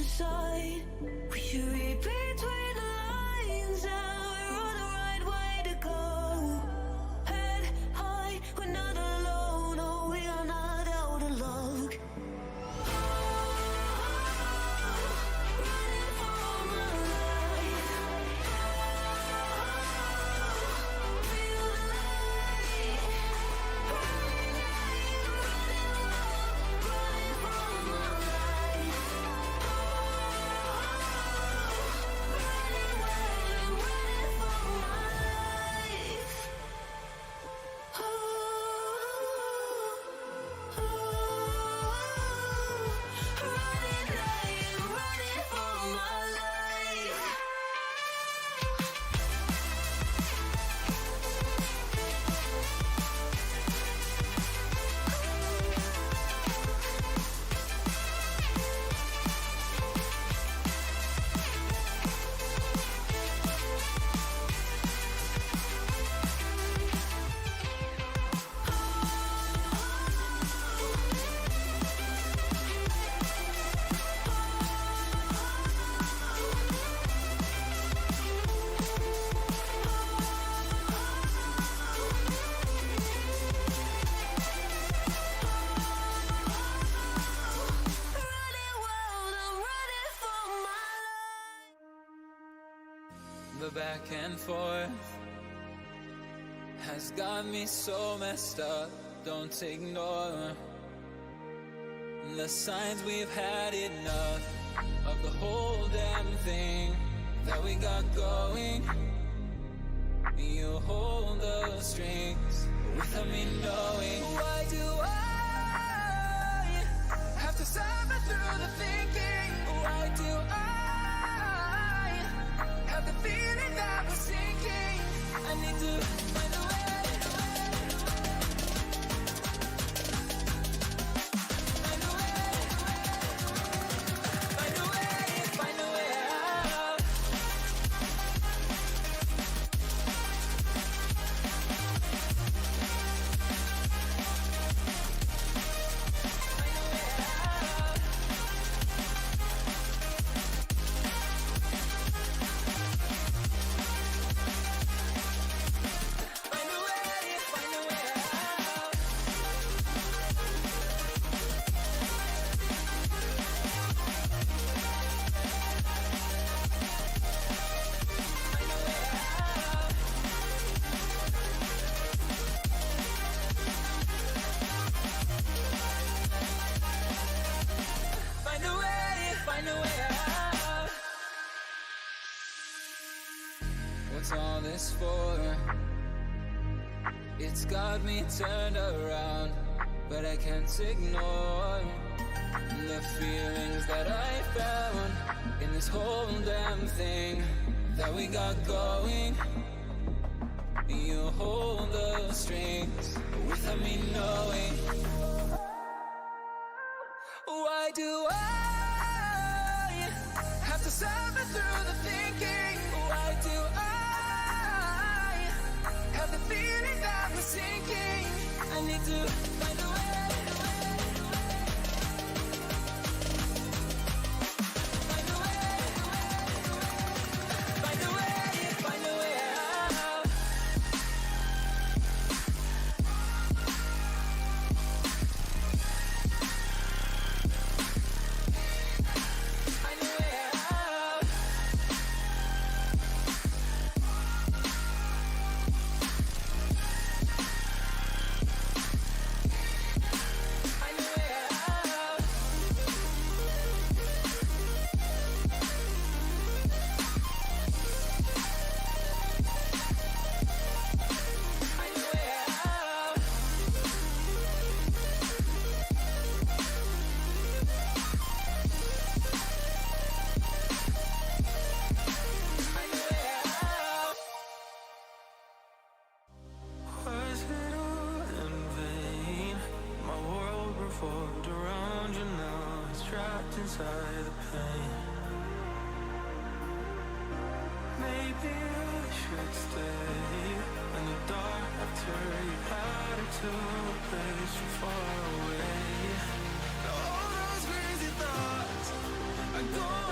side. We should read between the lines and we're on the right way to go. Head high, we're not alone. Oh, we are not out of luck. Running for my life. Feel the light. Running for my life. The back and forth has got me so messed up. Don't ignore the signs. We've had enough of the whole damn thing that we got going. You hold the strings without me knowing. Why do I have to suffer through the thinking? Why do I have the feeling that we're sinking? I need to find a way. Find a way. Find a way. Find a way out. What's all this for? It's got me turned around, but I can't ignore the feelings that I found in this whole damn thing that we got going. You hold the strings without me knowing. Why do I have to suffer through the thinking? Why do I have the feeling that we're sinking? I need to find a way. Find a way. Find a way. Find a way out. Find a way out. Find a way out. Find a way out. Find a way out. Was it all in vain? My world revolved around you, now it's trapped inside the pain. Maybe I should stay in the dark after you had it to a place so far away. All those crazy thoughts are gone.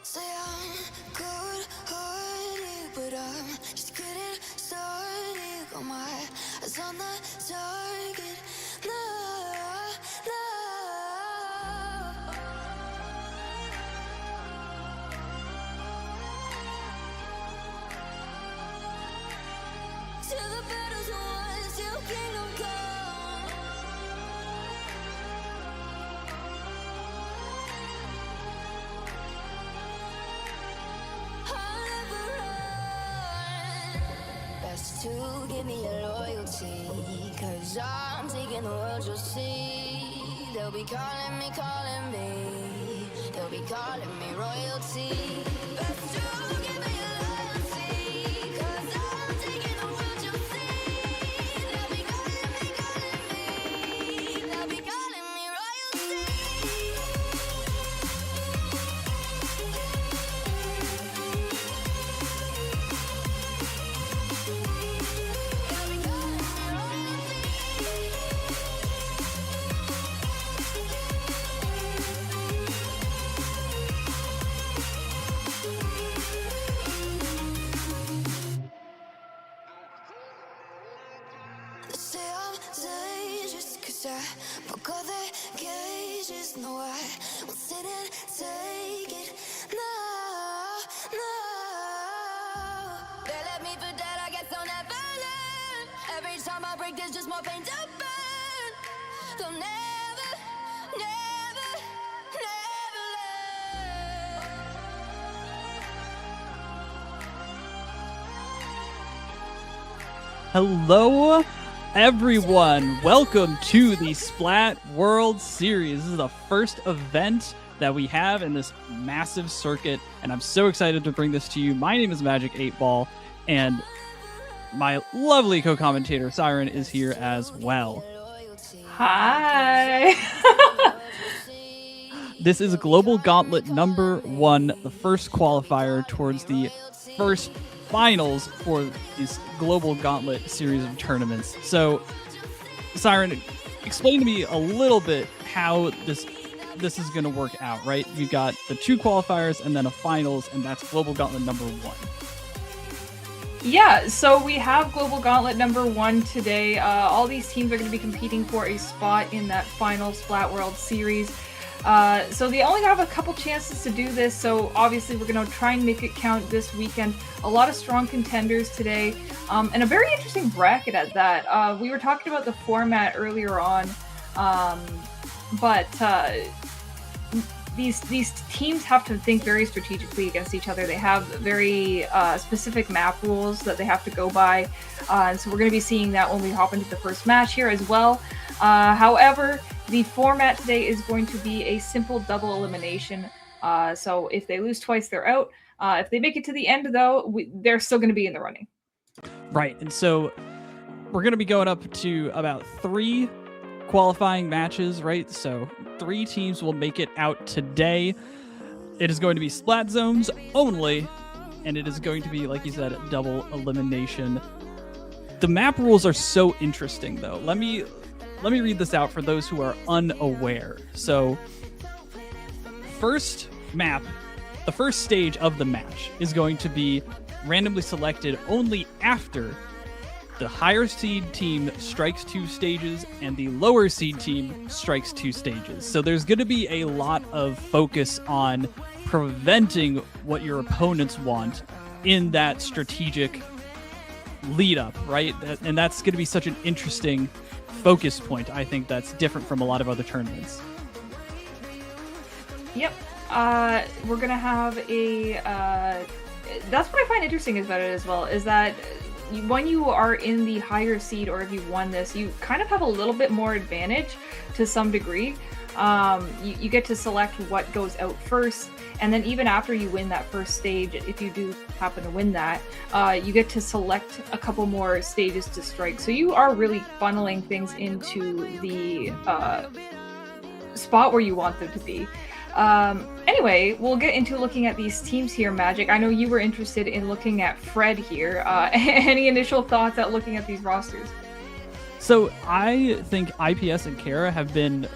Say I'm good-hearted, but I'm just getting started. Got my eyes on the target. No, no. Till the battle's won, till kingdom come. I'll never run. Best to give me your loyalty, 'cause I'm taking the world, you'll see. They'll be calling me, they'll be calling me royalty. Best to give me your loyalty, 'cause I'm taking the world, you'll see. They'll be calling me, they'll be calling me royalty. They say I'm dangerous 'cause I broke all the cages. No, I won't sit and take it. No, no. They left me for dead, I guess I'll never learn. Every time I break, there's just more pain to burn. They'll never, never, never learn. Hello, everyone. Welcome to the Splat World Series. This is the first event that we have in this massive circuit, and I'm so excited to bring this to you. My name is Magic 8-Ball, and my lovely co-commentator Siren is here as well. Hi. This is Global Gauntlet number 1, the first qualifier towards the first finals for this Global Gauntlet series of tournaments. So, Siren, explain to me a little bit how this is going to work out, right? We've got the 2 qualifiers and then a finals, and that's Global Gauntlet number 1. Yeah, so we have Global Gauntlet number 1 today. All these teams are going to be competing for a spot in that final Splat World Series. So they only have a couple chances to do this, so obviously we're going to try and make it count this weekend. A lot of strong contenders today, and a very interesting bracket at that. We were talking about the format earlier on, but these teams have to think very strategically against each other. They have very specific map rules that they have to go by, and so we're going to be seeing that when we hop into the first match here as well. However, the format today is going to be a simple double elimination. So if they lose twice, they're out. If they make it to the end, though, they're still going to be in the running. Right, and so we're going to be going up to about 3 qualifying matches, right? So 3 teams will make it out today. It is going to be splat zones only, and it is going to be, like you said, double elimination. The map rules are so interesting, though. Let me read this out for those who are unaware. So, first map, the first stage of the match is going to be randomly selected only after the higher seed team strikes 2 stages and the lower seed team strikes 2 stages. So there's going to be a lot of focus on preventing what your opponents want in that strategic lead up, right? And that's going to be such an interesting focus point. I think that's different from a lot of other tournaments. Yep. We're going to have a... that's what I find interesting about it as well, is that when you are in the higher seed, or if you won this, you kind of have a little bit more advantage to some degree. You get to select what goes out first, and then even after you win that first stage, if you do happen to win that, you get to select a couple more stages to strike. So you are really funneling things into the spot where you want them to be. Anyway, we'll get into looking at these teams here, Magic. I know you were interested in looking at Fred here. Any initial thoughts at looking at these rosters? So I think IPS and Kara have been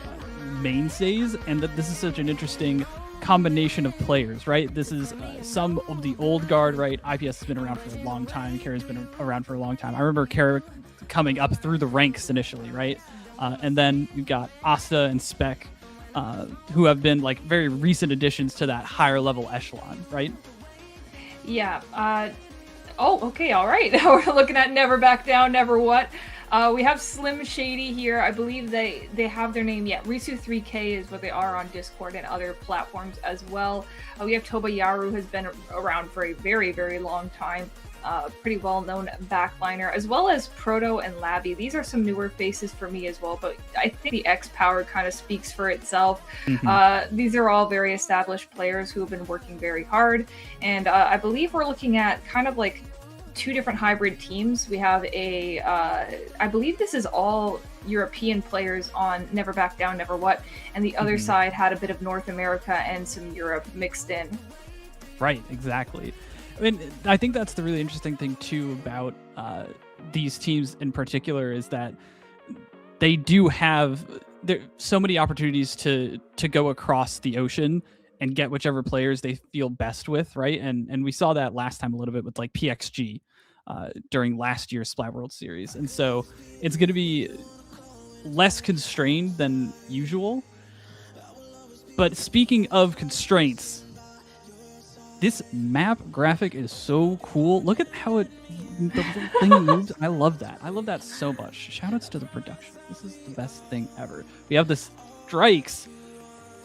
mainstays, and that this is such an interesting combination of players, right? This is some of the old guard, right? IPS has been around for a long time. Kara's been around for a long time. I remember Kara coming up through the ranks initially, right? And then you've got Asta and Spec, who have been like very recent additions to that higher level echelon, right? Yeah. Okay, all right. We're looking at Never Back Down, Never What. We have Slim Shady here. I believe they have their name yet. Risu3K is what they are on Discord and other platforms as well. We have Toba Yaru, who's been around for a very, very long time. Pretty well-known backliner, as well as Proto and Labby. These are some newer faces for me as well, but I think the X Power kind of speaks for itself. These are all very established players who have been working very hard, and I believe we're looking at kind of like two different hybrid teams. We have I believe this is all European players on Never Back Down, Never What, and the other side had a bit of North America and some Europe mixed in. Right, exactly. I mean, I think that's the really interesting thing too about these teams in particular, is that they do have so many opportunities to go across the ocean and get whichever players they feel best with, right? And we saw that last time a little bit with like PXG during last year's Splat World Series. And so it's going to be less constrained than usual. But speaking of constraints, this map graphic is so cool. Look at how the little thing moves. I love that. I love that so much. Shoutouts to the production. This is the best thing ever. We have the strikes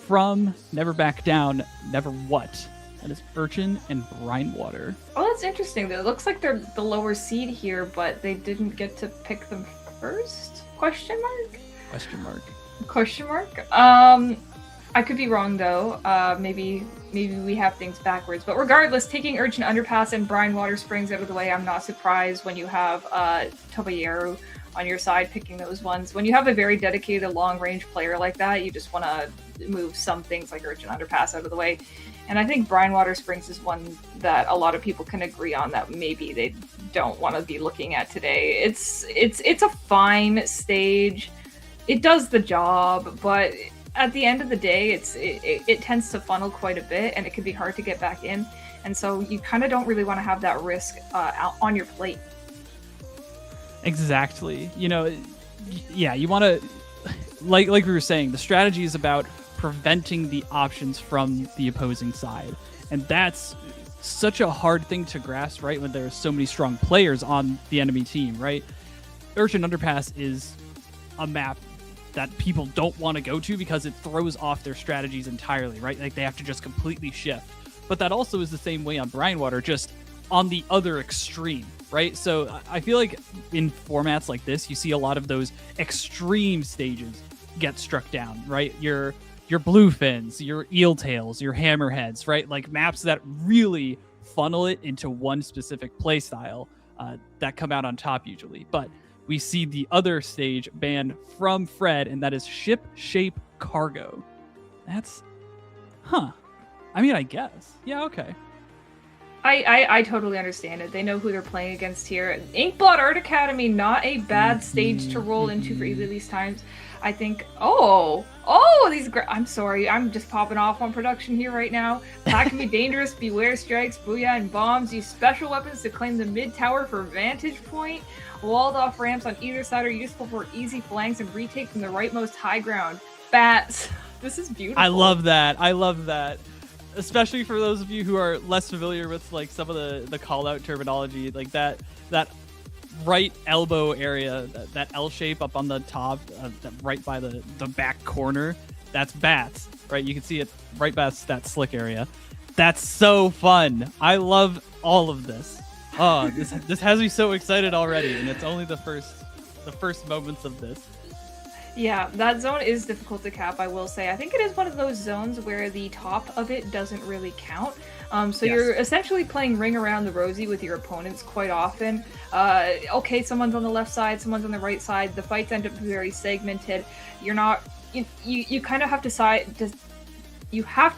from Never Back Down, Never What. That is Urchin and Brinewater. Oh, that's interesting. It looks like they're the lower seed here, but they didn't get to pick them first? Question mark? Question mark. Question mark? I could be wrong though. Maybe we have things backwards. But regardless, taking Urchin Underpass and Brinewater Springs out of the way, I'm not surprised when you have Tobayeru on your side picking those ones. When you have a very dedicated long-range player like that, you just want to move some things like Urchin Underpass out of the way. And I think Brinewater Springs is one that a lot of people can agree on that maybe they don't want to be looking at today. It's a fine stage. It does the job, but at the end of the day, it tends to funnel quite a bit, and it can be hard to get back in. And so you kind of don't really want to have that risk out on your plate. Exactly. You know, yeah, you want to, like we were saying, the strategy is about preventing the options from the opposing side. And that's such a hard thing to grasp, right? When there's so many strong players on the enemy team, right? Urchin Underpass is a map that people don't want to go to because it throws off their strategies entirely, right? Like they have to just completely shift. But that also is the same way on Brinewater, just on the other extreme, right? So I feel like in formats like this, you see a lot of those extreme stages get struck down, right? Your bluefins, your eel tails, your hammerheads, right? Like maps that really funnel it into one specific play style that come out on top usually. But we see the other stage banned from Fred, and that is Ship Shape Cargo. That's, I mean, I guess. Yeah, okay. I totally understand it. They know who they're playing against here. Inkblot Art Academy, not a bad stage to roll into for either of these times. I think, I'm sorry, I'm just popping off on production here right now. Pack can be dangerous, beware strikes, booyah, and bombs. Use special weapons to claim the mid tower for vantage point. Walled off ramps on either side are useful for easy flanks and retake from the rightmost high ground. Bats. This is beautiful. I love that. Especially for those of you who are less familiar with like some of the call out terminology, like that right elbow area, that L shape up on the top, right by the back corner, that's bats, right? You can see it right past that slick area. That's so fun. I love all of this. Oh, this has me so excited already, and it's only the first moments of this. Yeah, that zone is difficult to cap, I will say. I think it is one of those zones where the top of it doesn't really count. So you're essentially playing Ring Around the Rosie with your opponents quite often. Okay, someone's on the left side, someone's on the right side. The fights end up very segmented. You're not... You kind of have to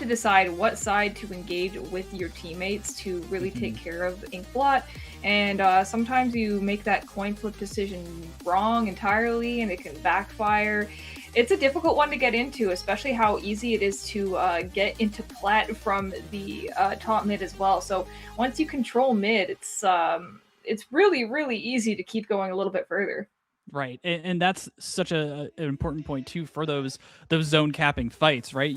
decide what side to engage with your teammates to really take care of Inkblot. And sometimes you make that coin flip decision wrong entirely, and it can backfire. it's a difficult one to get into, especially how easy it is to get into plat from the top mid as well. So once you control mid, it's really, really easy to keep going a little bit further. Right, and that's such an important point too for those zone capping fights, right?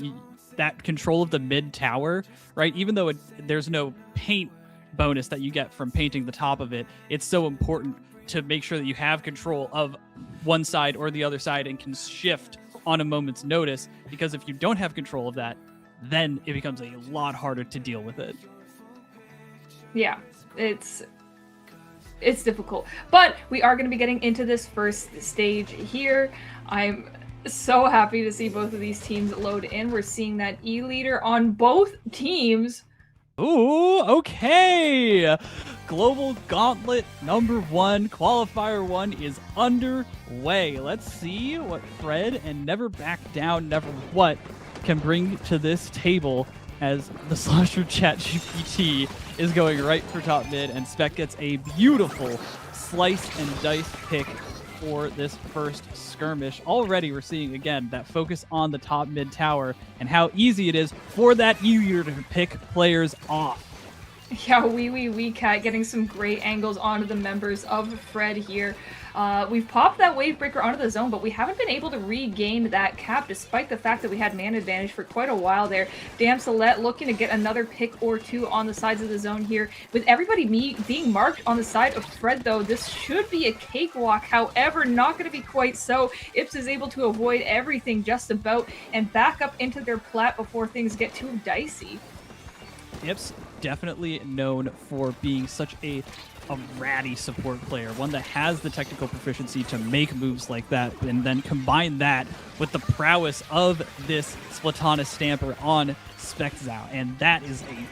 That control of the mid tower, right? Even though there's no paint bonus that you get from painting the top of it, it's so important to make sure that you have control of one side or the other side and can shift on a moment's notice, because if you don't have control of that, then it becomes a lot harder to deal with it. Yeah, it's difficult, but we are going to be getting into this first stage here. I'm so happy to see both of these teams load in. We're seeing that E-leader on both teams. Ooh, okay. Global Gauntlet #1, Qualifier 1 is underway. Let's see what Fred and Never Back Down, Never What can bring to this table, as the Slasher Chat GPT is going right for top mid, and Spec gets a beautiful slice and dice pick for this first skirmish. Already we're seeing, again, that focus on the top mid tower and how easy it is for that E-leader to pick players off. Yeah, wee cat getting some great angles onto the members of Fred here. We've popped that wave breaker onto the zone, but we haven't been able to regain that cap despite the fact that we had man advantage for quite a while there. Damselette looking to get another pick or two on the sides of the zone here. With everybody being marked on the side of Fred, though, this should be a cakewalk. However, not going to be quite so. Ips is able to avoid everything just about and back up into their plat before things get too dicey. Ips definitely known for being such a ratty support player, one that has the technical proficiency to make moves like that, and then combine that with the prowess of this Splatana Stamper on Spectzau, and that is a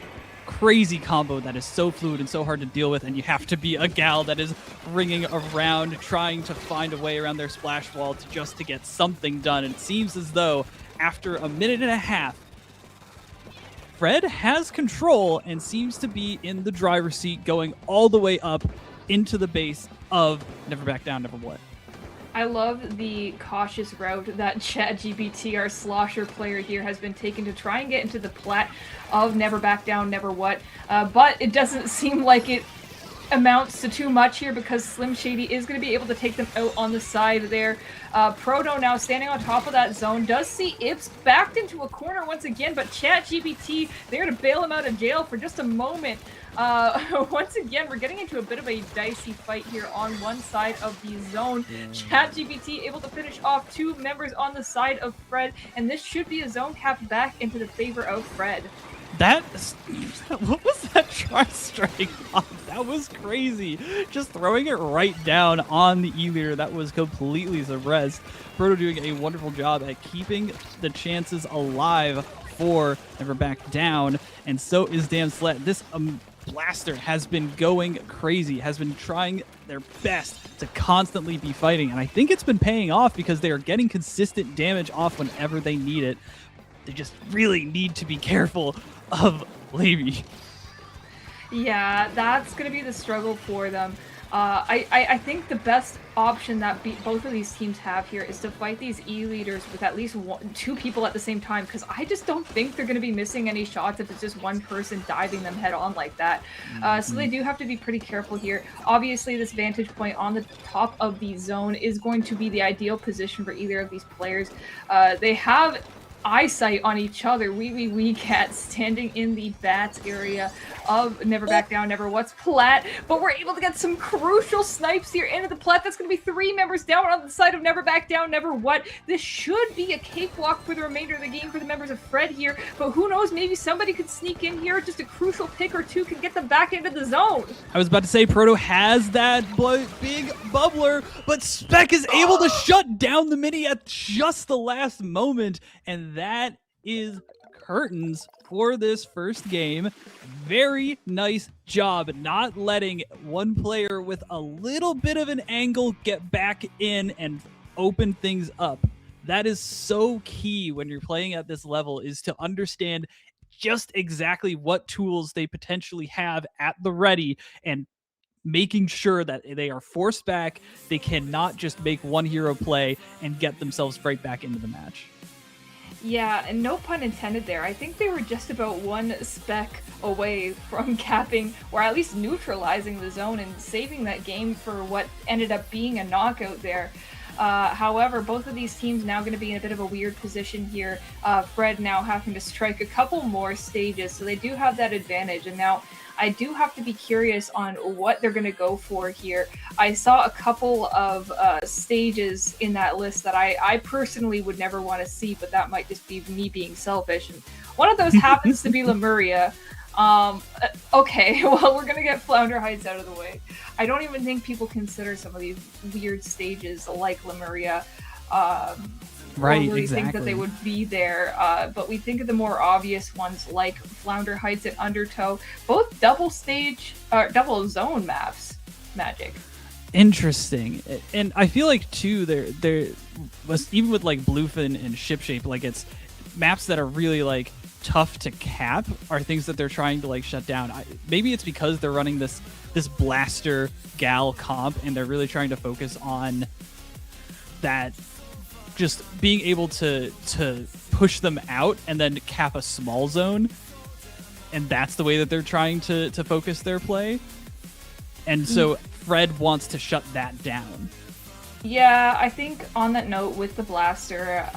crazy combo that is so fluid and so hard to deal with, and you have to be a gal that is ringing around trying to find a way around their splash wall just to get something done. And it seems as though after a minute and a half, Fred has control and seems to be in the driver's seat, going all the way up into the base of Never Back Down, Never What. I love the cautious route that ChatGPT, our slosher player here, has been taking to try and get into the plat of Never Back Down, Never What. But it doesn't seem like it amounts to too much here, because Slim Shady is going to be able to take them out on the side there. Proto now standing on top of that zone does see Ips backed into a corner once again, but ChatGPT there to bail him out of jail for just a moment. Once again, we're getting into a bit of a dicey fight here on one side of the zone. ChatGPT able to finish off two members on the side of Fred, and this should be a zone cap back into the favor of Fred. What was that try strike on? That was crazy. Just throwing it right down on the E-leader. That was completely suppressed. Proto doing a wonderful job at keeping the chances alive for Never Back Down, and so is Damselette. This Blaster has been going crazy, has been trying their best to constantly be fighting, and I think it's been paying off because they are getting consistent damage off whenever they need it. They just really need to be careful of Levy. Yeah, that's going to be the struggle for them. I think the best option that both of these teams have here is to fight these E-leaders with at least two people at the same time, because I just don't think they're going to be missing any shots if it's just one person diving them head on like that. So they do have to be pretty careful here. Obviously, this vantage point on the top of the zone is going to be the ideal position for either of these players. They have eyesight on each other. Wee cat standing in the bats area of Never Back Down, Never What's plat, but we're able to get some crucial snipes here into the plat. That's going to be three members down on the side of Never Back Down, Never What. This should be a cakewalk for the remainder of the game for the members of Fred here, but who knows, maybe somebody could sneak in here. Just a crucial pick or two can get them back into the zone. I was about to say Proto has that big bubbler, but Spec is able to shut down the mini at just the last moment, and that is curtains for this first game. Very nice job not letting one player with a little bit of an angle get back in and open things up. That is so key when you're playing at this level, is to understand just exactly what tools they potentially have at the ready and making sure that they are forced back. They cannot just make one hero play and get themselves right back into the match. Yeah, and no pun intended there. I think they were just about one spec away from capping, or at least neutralizing the zone and saving that game for what ended up being a knockout there. However, both of these teams now going to be in a bit of a weird position here. Fred now having to strike a couple more stages, so they do have that advantage. And now I do have to be curious on what they're going to go for here. I saw a couple of stages in that list that I personally would never want to see, but that might just be me being selfish. And one of those happens to be Lemuria. Okay, well, we're gonna get Flounder Heights out of the way. I don't even think people consider some of these weird stages like Lemuria. Right, really exactly. think that they would be there, but we think of the more obvious ones like Flounder Heights and Undertow, both double zone maps. Magic. Interesting. And I feel like too, there was, even with like Bluefin and Shipshape, like it's maps that are really like tough to cap are things that they're trying to like shut down. Maybe it's because they're running this blaster gal comp and they're really trying to focus on that, just being able to push them out and then cap a small zone, and that's the way that they're trying to focus their play. And so Fred wants to shut that down. Yeah, I think on that note with the blaster,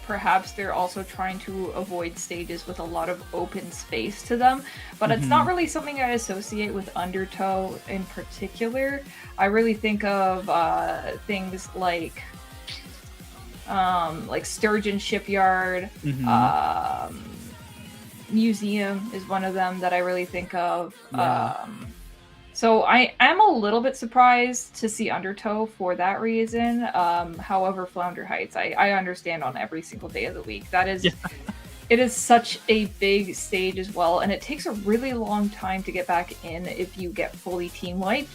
perhaps they're also trying to avoid stages with a lot of open space to them, but it's not really something I associate with Undertow in particular. I really think of things like Sturgeon Shipyard, Museum is one of them that I really think of. Yeah. So I am a little bit surprised to see Undertow for that reason. However, Flounder Heights, I understand on every single day of the week. That is, it is such a big stage as well, and it takes a really long time to get back in if you get fully team wiped,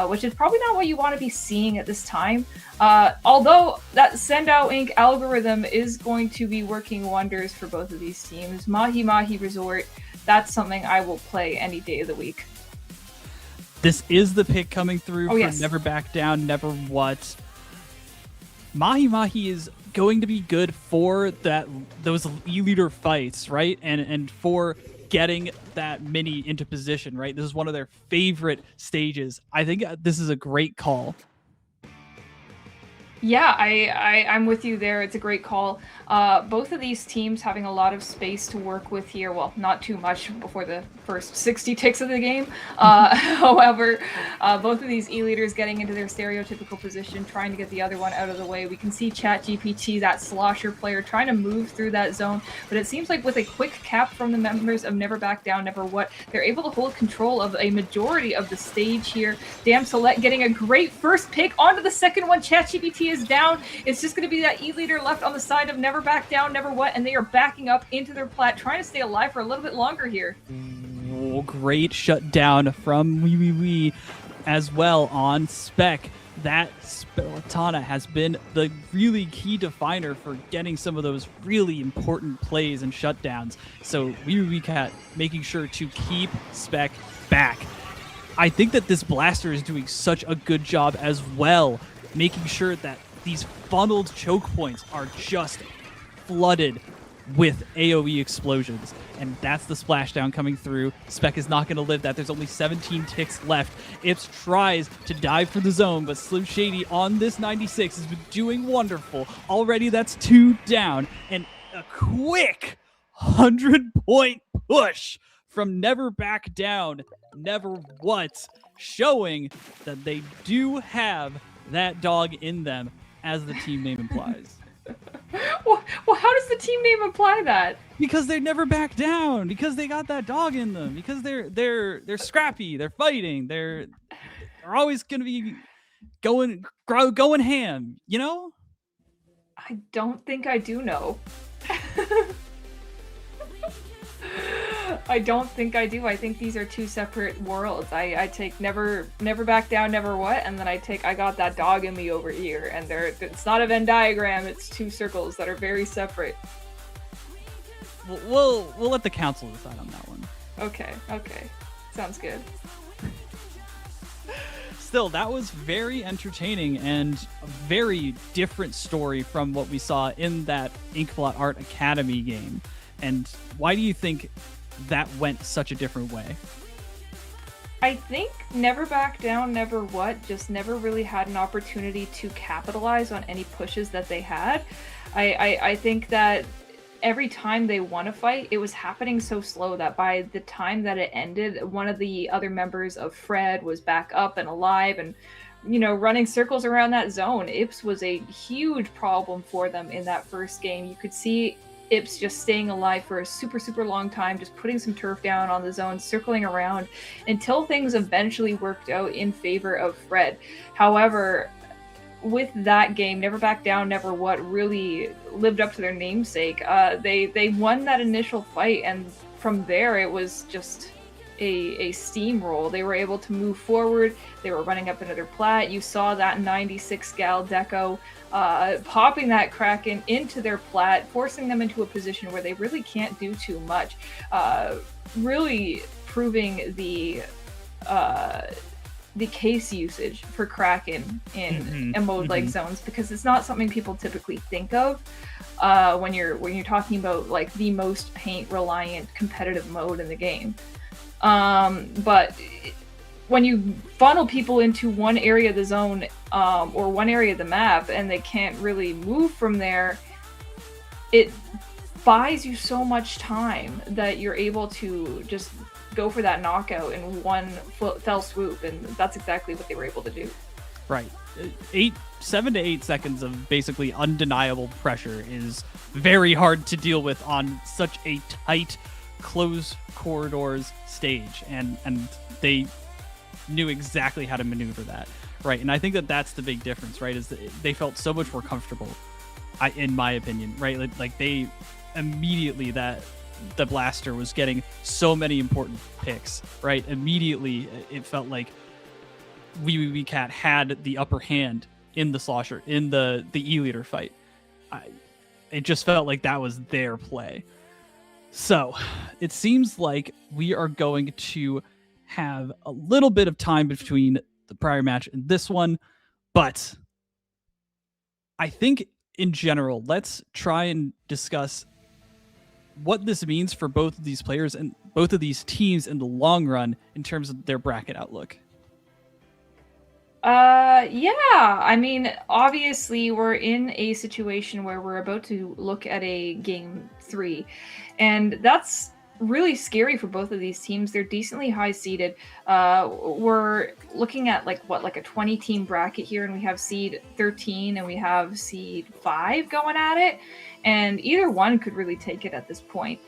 which is probably not what you want to be seeing at this time. Although that Send Out Inc. algorithm is going to be working wonders for both of these teams. Mahi Mahi Resort, that's something I will play any day of the week. This is the pick coming through for yes. Never Back Down, Never What. Mahi Mahi is going to be good for those e-leader fights, right? And for getting that mini into position, right? This is one of their favorite stages. I think this is a great call. Yeah, I'm with you there. It's a great call. Both of these teams having a lot of space to work with here. Well, not too much before the first 60 ticks of the game. However, both of these E-leaders getting into their stereotypical position, trying to get the other one out of the way. We can see ChatGPT, that slosher player, trying to move through that zone. But it seems like with a quick cap from the members of Never Back Down, Never What, they're able to hold control of a majority of the stage here. Damselette getting a great first pick onto the second one. ChatGPT is down. It's just going to be that E-leader left on the side of Never Back Down, Never What, and they are backing up into their plat, trying to stay alive for a little bit longer here. Oh, great shutdown from Wee as well on Spec. That Splatana has been the really key definer for getting some of those really important plays and shutdowns. So Wee Cat making sure to keep Spec back. I think that this blaster is doing such a good job as well, making sure that these funneled choke points are just flooded with AoE explosions. And that's the splashdown coming through. Spec is not going to live that. There's only 17 ticks left. Ips tries to dive for the zone, but Slim Shady on this 96 has been doing wonderful. Already that's 2 down. And a quick 100-point push from Never Back Down, Never What, showing that they do have that dog in them, as the team name implies. Well, how does the team name imply that? Because they never back down. Because they got that dog in them. Because they're scrappy. They're fighting. They're always gonna be going ham. You know? I don't think I do know. I don't think I do. I think these are two separate worlds. I take never back down, never what, and then I got that dog in me over here, and it's not a Venn diagram. It's two circles that are very separate. We'll let the council decide on that one. Okay, sounds good. still, that was very entertaining and a very different story from what we saw in that Inkblot Art Academy game. And why do you think that went such a different way? I think Never Back Down, Never What just never really had an opportunity to capitalize on any pushes that they had. I think that every time they won a fight, it was happening so slow that by the time that it ended, one of the other members of Fred was back up and alive and, you know, running circles around that zone. Ips was a huge problem for them in that first game. You could see Ips just staying alive for a super, super long time, just putting some turf down on the zone, circling around until things eventually worked out in favor of Fred. However, with that game, Never Back Down, Never What really lived up to their namesake. They won that initial fight, and from there it was just a steamroll. They were able to move forward. They were running up another plat. You saw that 96 Gal Deco popping that Kraken into their plat, forcing them into a position where they really can't do too much. Really proving the case usage for Kraken in a mode like zones, because it's not something people typically think of when you're talking about like the most paint reliant competitive mode in the game. But when you funnel people into one area of the zone or one area of the map and they can't really move from there, it buys you so much time that you're able to just go for that knockout in one fell swoop, and that's exactly what they were able to do. Right. 7 to 8 seconds of basically undeniable pressure is very hard to deal with on such a tight, closed corridors stage, and they knew exactly how to maneuver that, right? And I think that that's the big difference, right? Is that they felt so much more comfortable, in my opinion, right? Like they immediately, that the blaster was getting so many important picks, right? Immediately, it felt like Wee Cat had the upper hand in the slosher, in the E-liter fight. It just felt like that was their play. So it seems like we are going to have a little bit of time between the prior match and this one, but I think in general, let's try and discuss what this means for both of these players and both of these teams in the long run in terms of their bracket outlook. Yeah, I mean, obviously we're in a situation where we're about to look at a game 3, and that's really scary for both of these teams. They're decently high seeded. We're looking at like a 20 team bracket here, and we have seed 13 and we have seed 5 going at it, and either one could really take it at this point.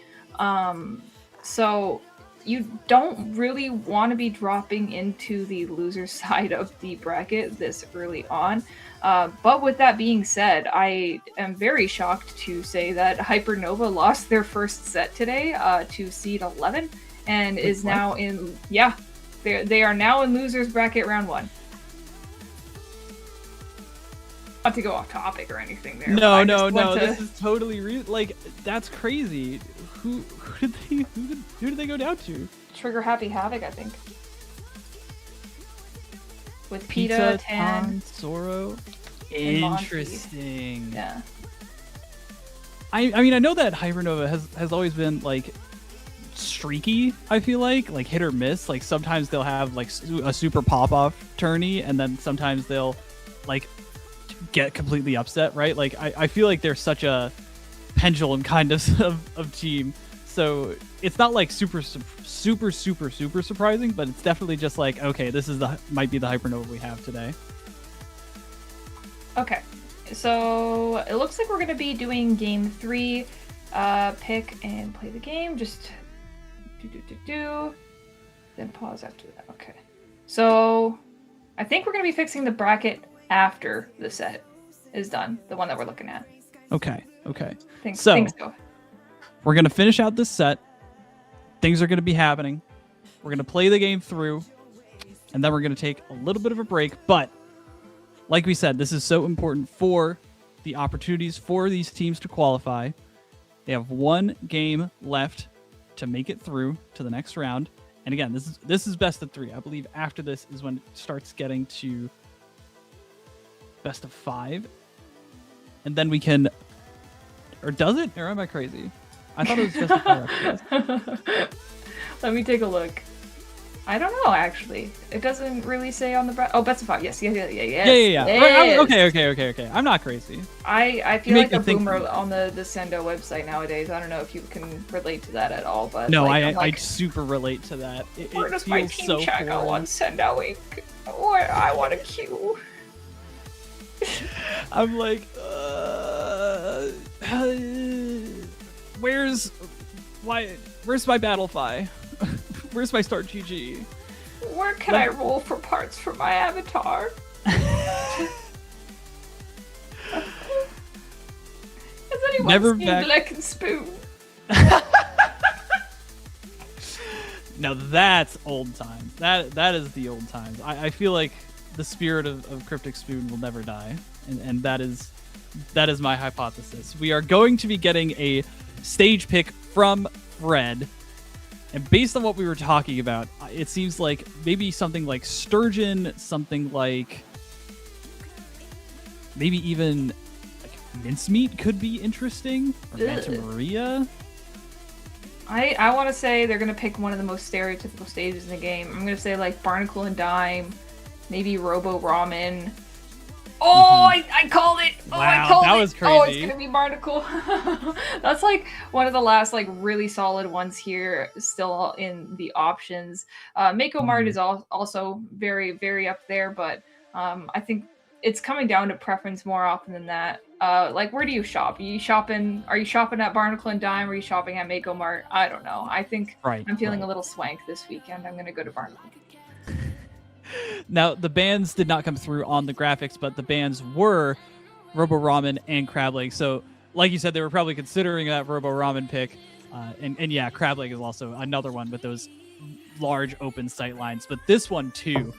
So you don't really want to be dropping into the loser side of the bracket this early on. But with that being said, I am very shocked to say that Hypernova lost their first set today to seed 11 and is now in, they are now in losers bracket round 1. Not to go off topic or anything there. No, this is totally like, that's crazy. Who did they go down to? Trigger Happy Havoc, I think. With Pita, Tan, Soro. and Monty. Interesting. Yeah. I mean, I know that Hypernova has always been like streaky, I feel like hit or miss. Like sometimes they'll have like a super pop-off tourney, and then sometimes they'll like get completely upset, right? Like I feel like they're such a pendulum kind of team. So it's not like super surprising, but it's definitely just like, okay, this is might be the Hypernova we have today. Okay, so it looks like we're going to be doing game 3. Pick and play the game. Just then pause after that. Okay, so I think we're going to be fixing the bracket after the set is done, the one that we're looking at. Okay. Things go. We're going to finish out this set. Things are going to be happening. We're going to play the game through, and then we're going to take a little bit of a break. But like we said, this is so important for the opportunities for these teams to qualify. They have one game left to make it through to the next round, And again, this is best of 3. I believe after this is when it starts getting to best of 5. And then we can... Or does it? Or am I crazy? I thought it was best of 4 after this. Let me take a look. I don't know, actually. It doesn't really say on the... Oh, best of 5. Yes. Yeah. Yes. Okay. I'm not crazy. I feel like a boomer on the Sendo website nowadays. I don't know if you can relate to that at all, but... No, like, I super relate to that. Where does my team so chat go on Sendo Ink? Or I want a queue. I'm like, where's my Battlefy? Where's my Start GG? Where can I roll for parts for my avatar? Has anyone Never seen back- Lick and Spoon? Now that's old times. That is the old times. I feel like the spirit of Cryptic Spoon will never die, and that is my hypothesis. We are going to be getting a stage pick from Fred, and based on what we were talking about, it seems like maybe something like Sturgeon, something like maybe even like Mincemeat could be interesting, or Manta Maria. I want to say they're going to pick one of the most stereotypical stages in the game. I'm going to say like Barnacle and Dime, maybe Robo Ramen. Oh, I called it! Oh, Wow, I called that it! was Oh, it's crazy. going to be Barnacle. That's like one of the last like really solid ones here still in the options. Mako Mart is also very, very up there, but I think it's coming down to preference more often than that. Like, where do you shop? Are you shopping at Barnacle and Dime? Or are you shopping at Mako Mart? I don't know. I think I'm feeling a little swank this weekend. I'm going to go to Barnacle. Now, the bands did not come through on the graphics, but the bands were Robo Ramen and Crab Leg. So, like you said, they were probably considering that Robo Ramen pick. And yeah, Crab Leg is also another one with those large open sight lines. But this one, too,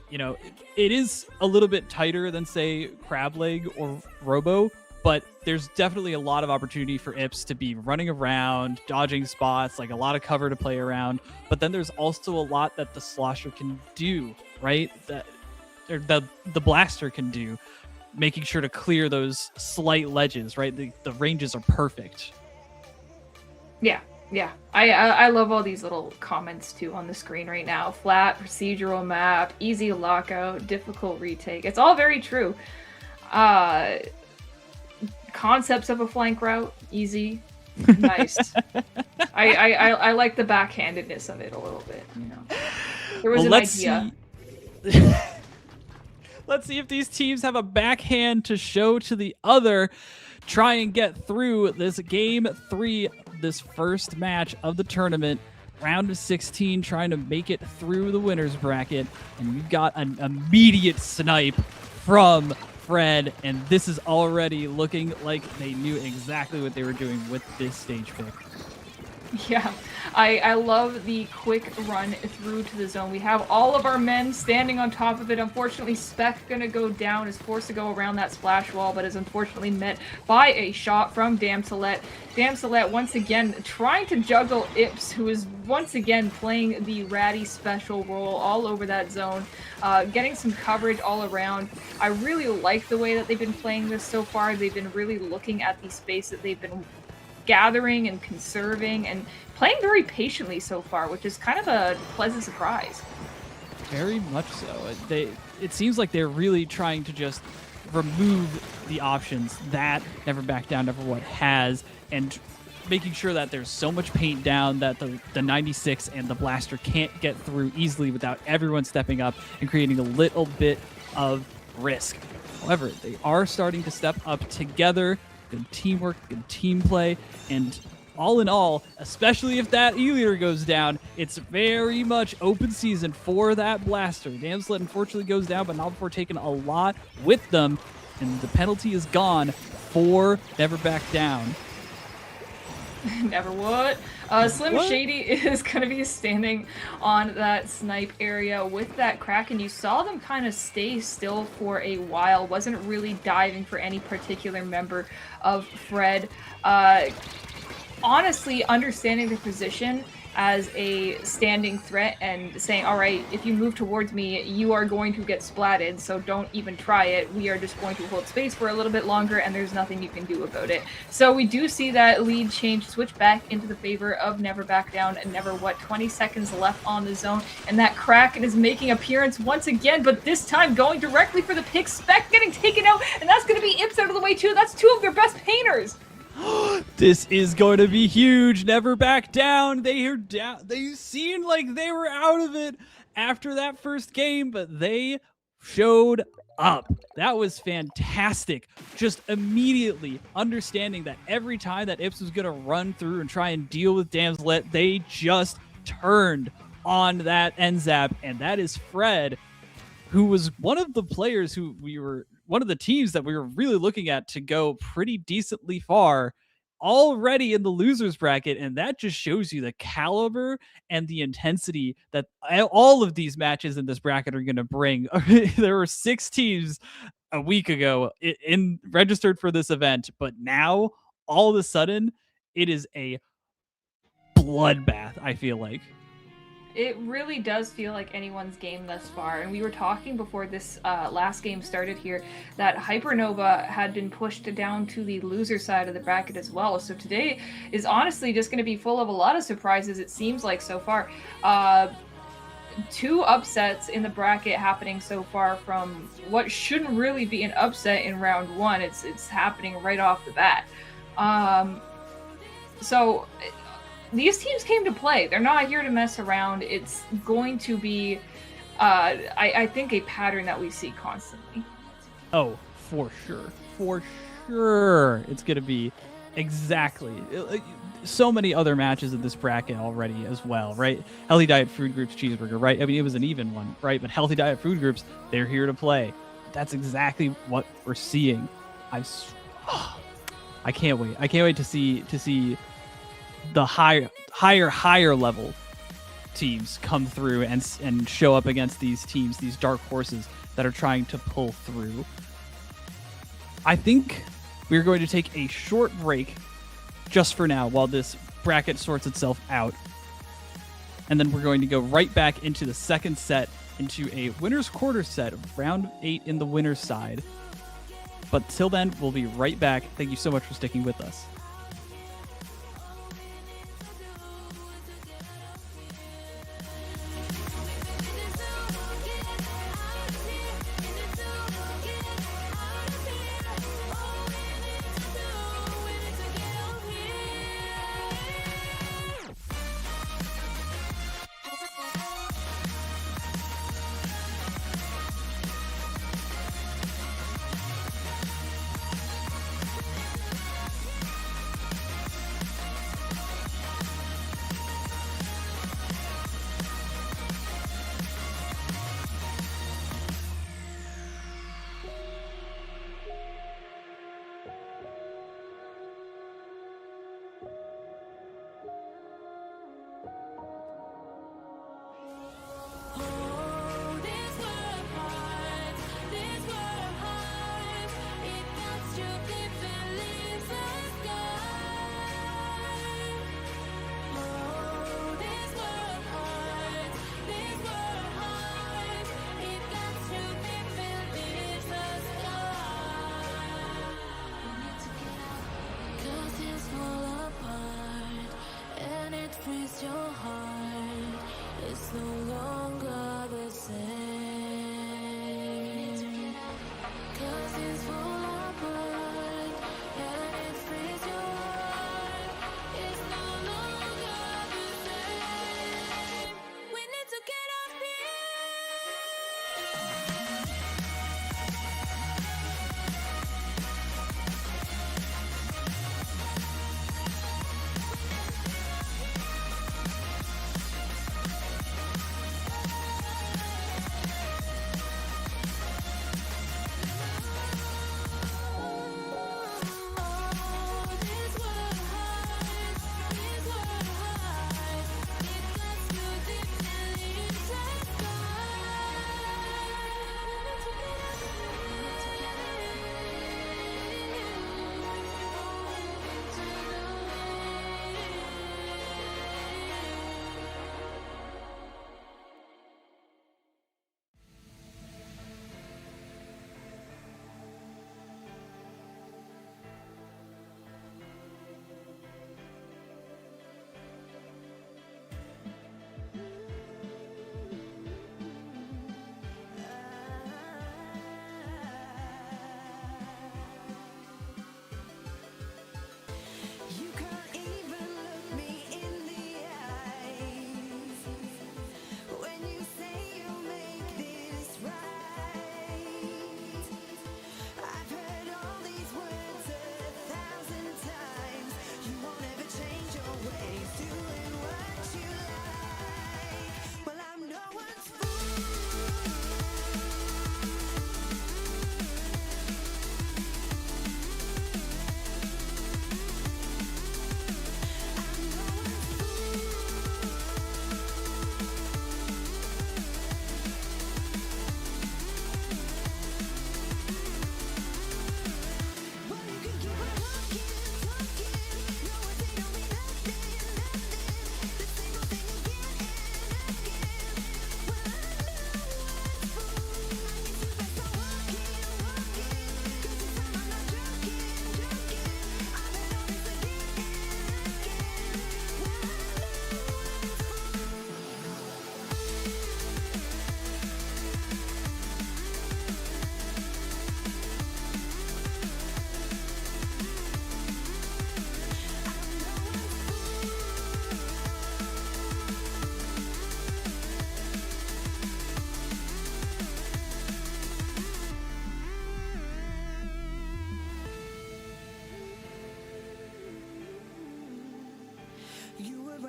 you know, it is a little bit tighter than, say, Crab Leg or Robo, but there's definitely a lot of opportunity for Ips to be running around, dodging spots, like a lot of cover to play around. But then there's also a lot that the Slosher can do, right? That the Blaster can do, making sure to clear those slight ledges, right? The ranges are perfect. Yeah. I love all these little comments too on the screen right now. Flat, procedural map, easy lockout, difficult retake. It's all very true. Concepts of a flank route, easy, nice. I like the backhandedness of it a little bit. You know, there was an idea. Let's see if these teams have a backhand to show to the other. Try and get through this game 3, this first match of the tournament, round of 16, trying to make it through the winner's bracket. And we've got an immediate snipe from Fred, and this is already looking like they knew exactly what they were doing with this stage pick. Yeah, I love the quick run through to the zone. We have all of our men standing on top of it. Unfortunately, Spec gonna go down, is forced to go around that splash wall, but is unfortunately met by a shot from Damselet. Damselet once again trying to juggle Ips, who is once again playing the ratty special role all over that zone, getting some coverage all around. I really like the way that they've been playing this so far. They've been really looking at the space that they've been gathering and conserving and playing very patiently so far, which is kind of a pleasant surprise. Very much so. It seems like they're really trying to just remove the options that Never Back Down, Never What has, and making sure that there's so much paint down that the 96 and the Blaster can't get through easily without everyone stepping up and creating a little bit of risk. However, they are starting to step up together. Good teamwork, good team play, and all in all, especially if that E-leader goes down, it's very much open season for that Blaster. Damselet unfortunately goes down, but not before taking a lot with them, and the penalty is gone for Never Back Down. Never would. Slim Shady is going to be standing on that snipe area with that Kraken. You saw them kind of stay still for a while. Wasn't really diving for any particular member of Fred. honestly understanding the position as a standing threat and saying, all right, if you move towards me, you are going to get splatted, so don't even try it. We are just going to hold space for a little bit longer, and there's nothing you can do about it. So we do see that lead change, switch back into the favor of Never Back Down, and Never, 20 seconds left on the zone, and that Kraken is making appearance once again, but this time going directly for the pick. Spec getting taken out, and that's going to be Imps out of the way too. That's 2 of their best painters. This is going to be huge. Never Back Down. They are down. They seemed like they were out of it after that first game, but they showed up. That was fantastic. Just immediately understanding that every time that Ips was going to run through and try and deal with Damslet, they just turned on that NZAP, and that is Fred, who was one of the players who one of the teams that we were really looking at to go pretty decently far already in the losers bracket. And that just shows you the caliber and the intensity that all of these matches in this bracket are going to bring. There were 6 teams a week ago in registered for this event, but now all of a sudden it is a bloodbath, I feel like. It really does feel like anyone's game thus far. And we were talking before this last game started here that Hypernova had been pushed down to the loser side of the bracket as well. So today is honestly just going to be full of a lot of surprises, it seems like so far. 2 upsets in the bracket happening so far from what shouldn't really be an upset in round 1. It's happening right off the bat. So these teams came to play. They're not here to mess around. It's going to be, I think, a pattern that we see constantly. Oh, for sure. For sure. It's going to be exactly so many other matches in this bracket already as well, right? Healthy Diet Food Groups Cheeseburger, right? I mean, it was an even one, right? But Healthy Diet Food Groups, they're here to play. That's exactly what we're seeing. I can't wait. I can't wait to see the higher level teams come through and show up against these teams, these dark horses that are trying to pull through. I think we're going to take a short break just for now while this bracket sorts itself out. And then we're going to go right back into the second set, into a winner's quarter set of round 8 in the winner's side. But till then, we'll be right back. Thank you so much for sticking with us.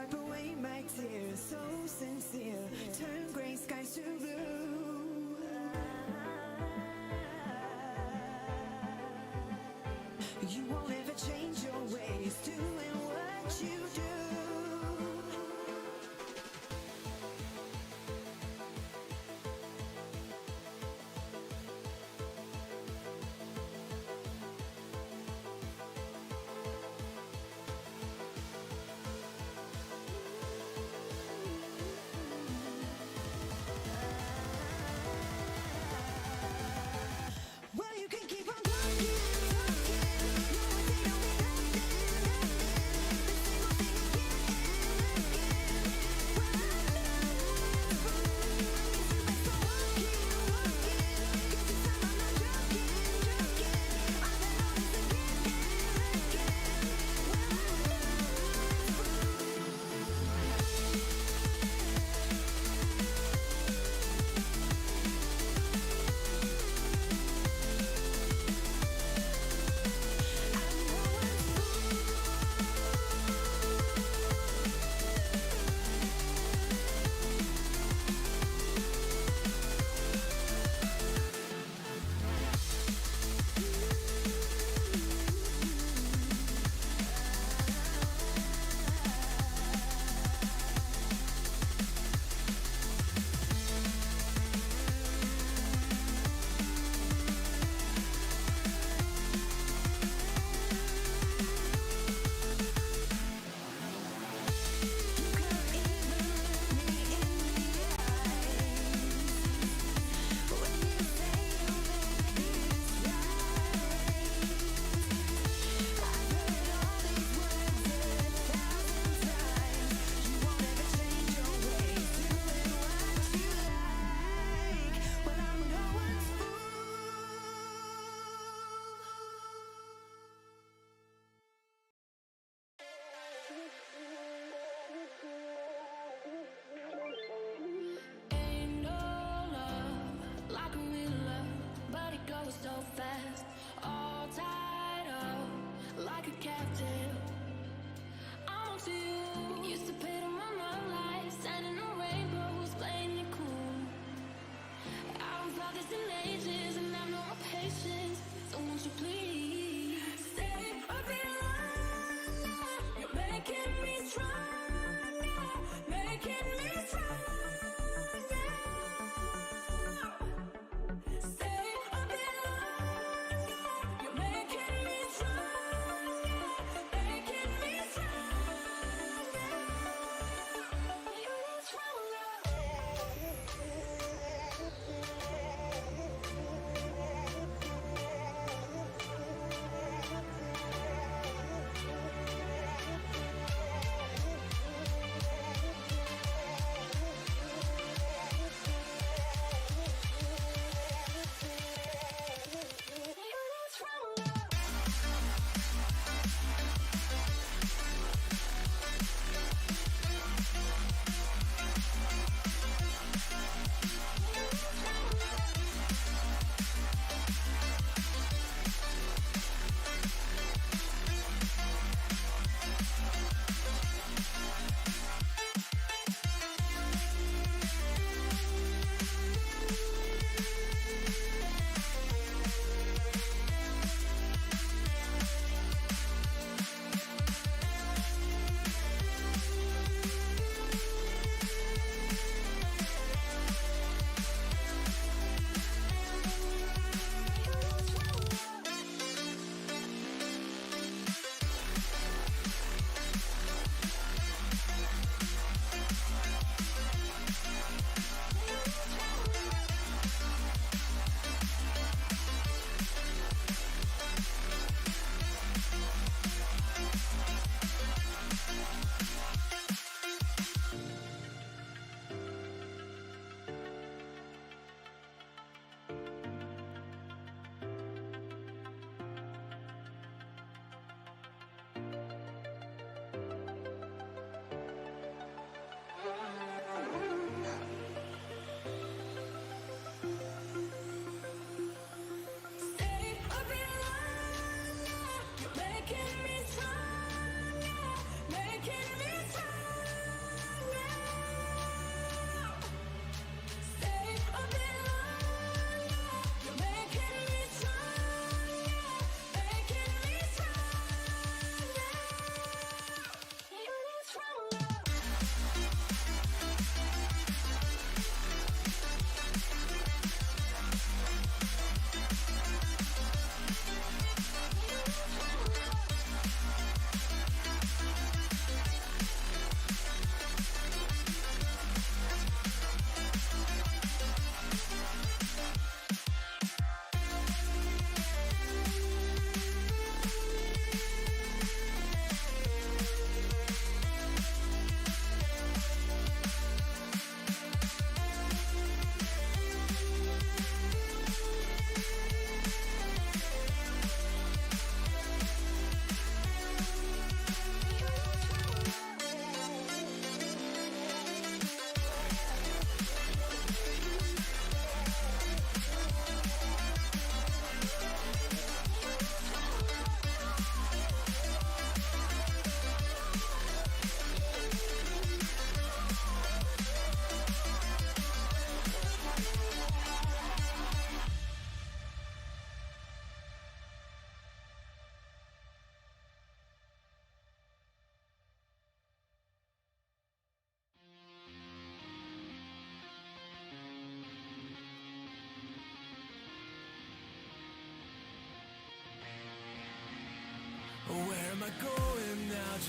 wipe away my tears, so sincere. Turn gray skies to blue. You won't ever change your ways, doing what you do. Well, you can keep on talking, talking. No, they don't mean nothing, nothing. The same old thing again,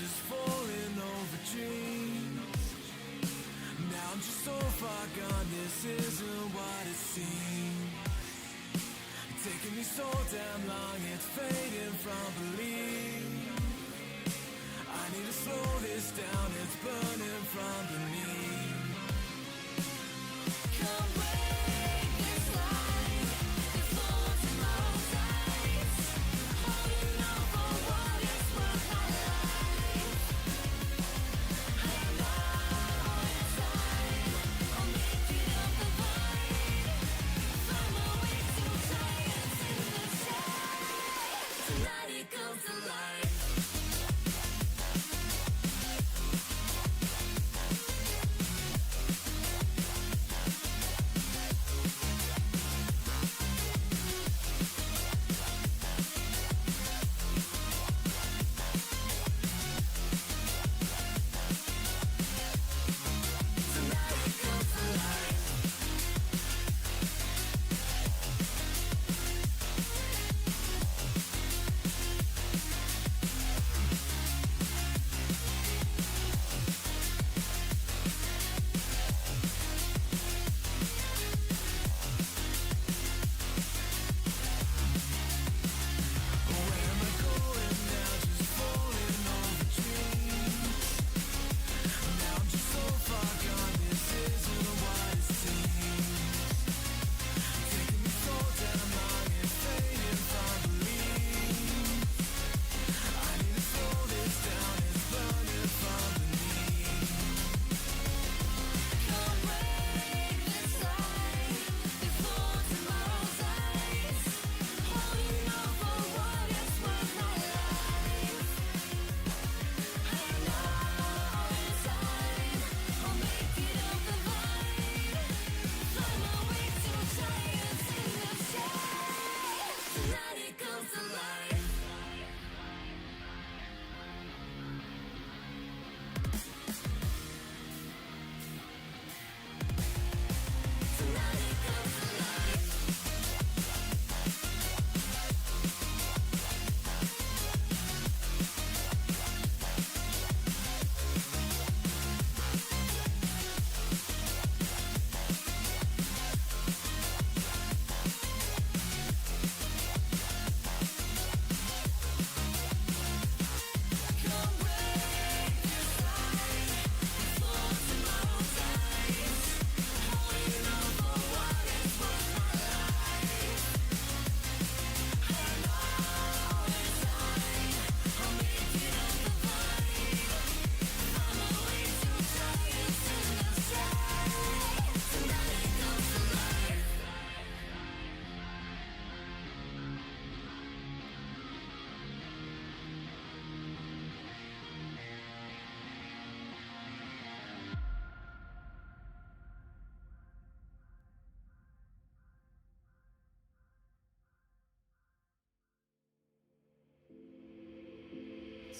just falling over dreams. Now I'm just so far gone, this isn't what it seems. Taking me so damn long, it's fading from belief. I need to slow this down, it's burning from beneath. Come break this line before tomorrow dies. Holding on for what is worth my life. I know inside I'll make it up the void. Find my way to giants in the sky. Tonight it comes to life.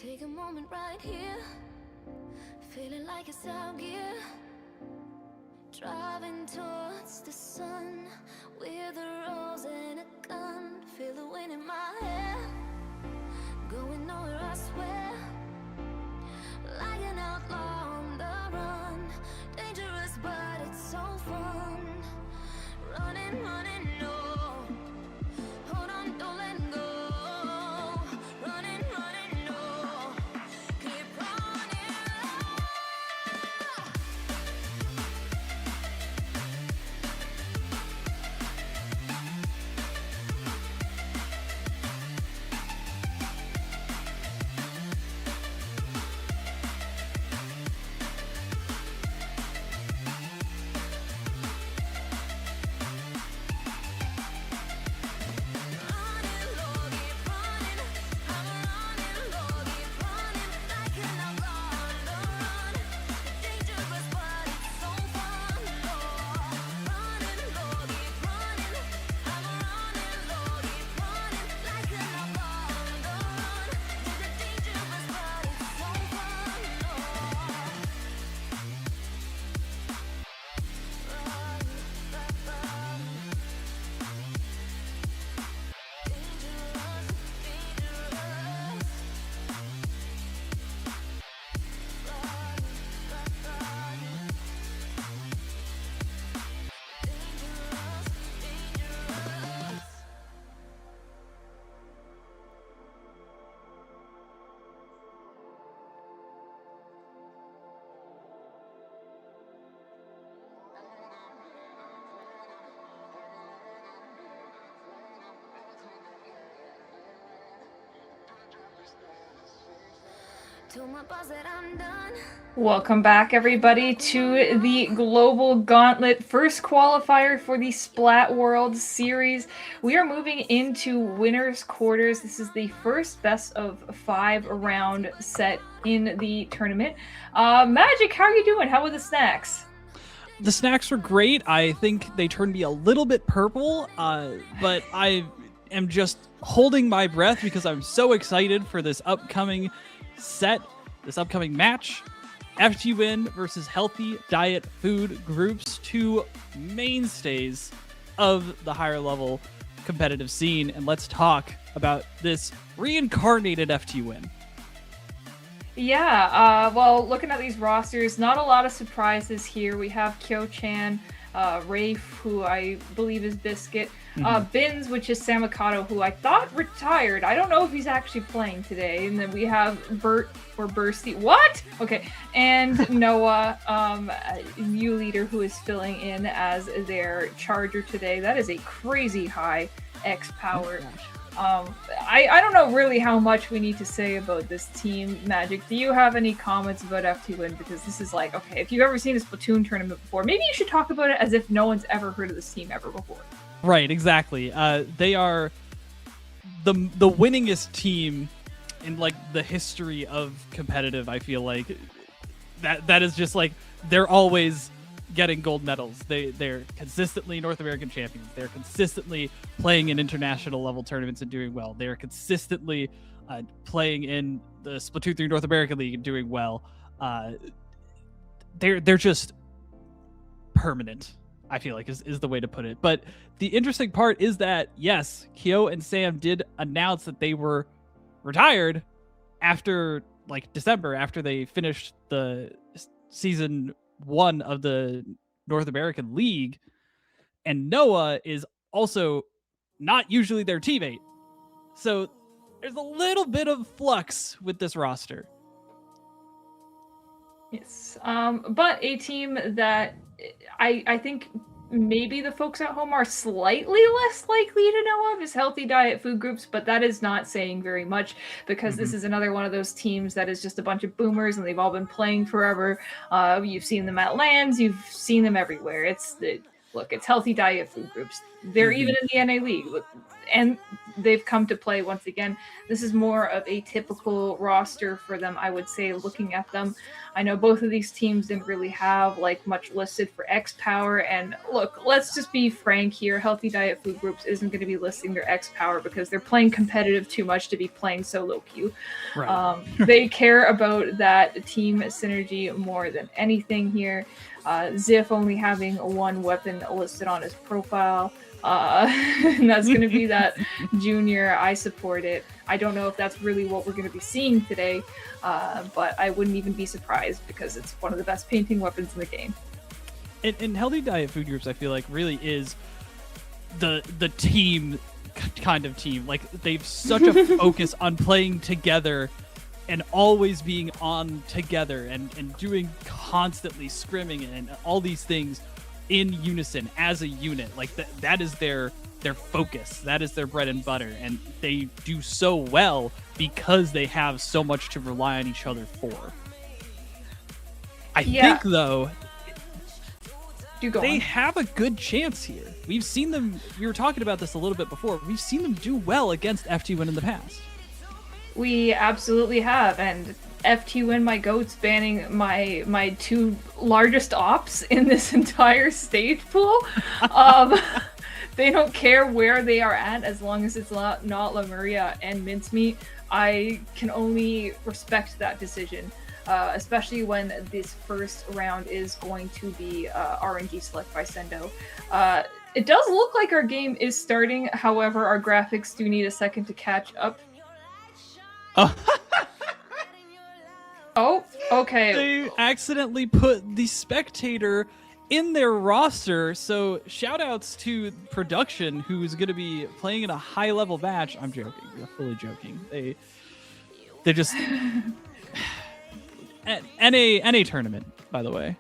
Take a moment right here, feeling like it's out gear. Driving towards the sun with a rose and a gun. Feel the wind in my hair, going nowhere I swear. Like an outlaw on the run, dangerous but it's so fun. Running, running, no. Hold on, don't let go. Running, running, no. Keep running. Told my boss that I'm done. Welcome back, everybody, to the Global Gauntlet first qualifier for the Splat World Series. We are moving into winners' quarters. This is the first best of 5 round set in the tournament. Magic, how are you doing? How were the snacks? The snacks were great. I think they turned me a little bit purple, but I am just holding my breath because I'm so excited for this upcoming set, this upcoming match. FTWin versus Healthy Diet Food Groups, 2 mainstays of the higher level competitive scene. And let's talk about this reincarnated FTWin. Yeah, well, looking at these rosters, not a lot of surprises here. We have Kyo-chan, Rafe, who I believe is Biscuit, Bins, which is Samakato, who I thought retired. I don't know if he's actually playing today. And then we have Bert or Bursty. What? Okay. And Noah, new leader, who is filling in as their charger today. That is a crazy high X power. I don't know really how much we need to say about this team. Magic, do you have any comments about FTWin? Because this is like, okay, if you've ever seen a Splatoon tournament before, maybe you should talk about it as if no one's ever heard of this team ever before. Right, exactly. They are the winningest team in like the history of competitive. I feel like that is just like they're always getting gold medals. They're consistently North American champions. They're consistently playing in international level tournaments and doing well. They're consistently playing in the Splatoon 3 North American League and doing well. They're just permanent, I feel like is the way to put it. But the interesting part is that, yes, Kyo and Sam did announce that they were retired after like December, after they finished the season 1 of the North American League. And Noah is also not usually their teammate. So there's a little bit of flux with this roster. Yes. But a team that I think maybe the folks at home are slightly less likely to know of is Healthy Diet Food Groups, but that is not saying very much because this is another one of those teams that is just a bunch of boomers and they've all been playing forever. You've seen them at LANs, you've seen them everywhere. It's Healthy Diet Food Groups. They're even in the NA League, and they've come to play once again. This is more of a typical roster for them, I would say, looking at them. I know both of these teams didn't really have like much listed for X Power, and look, let's just be frank here. Healthy Diet Food Groups isn't going to be listing their X Power because they're playing competitive too much to be playing solo queue. Right. They care about that team synergy more than anything here. Ziff only having 1 weapon listed on his profile. And that's going to be that junior. I support it. I don't know if that's really what we're going to be seeing today, but I wouldn't even be surprised because it's one of the best painting weapons in the game. And Healthy Diet Food Groups, I feel like, really is the team kind of team. Like, they've such a focus on playing together and always being on together and doing constantly scrimming and all these things in unison as a unit. Like that is their focus. That is their bread and butter. And they do so well because they have so much to rely on each other for. I think, though, they have a good chance here. We've seen them, we were talking about this a little bit before, we've seen them do well against FTWin in the past. We absolutely have, and FTWin, my goats, banning my 2 largest ops in this entire stage pool. They don't care where they are at as long as it's not La Maria and Mincemeat. I can only respect that decision, especially when this first round is going to be RNG select by Sendo. It does look like our game is starting, however, our graphics do need a second to catch up. Oh, okay. They accidentally put the spectator in their roster, so shout outs to production, who's going to be playing in a high level match. I'm joking. I'm fully joking. They just NA tournament, by the way.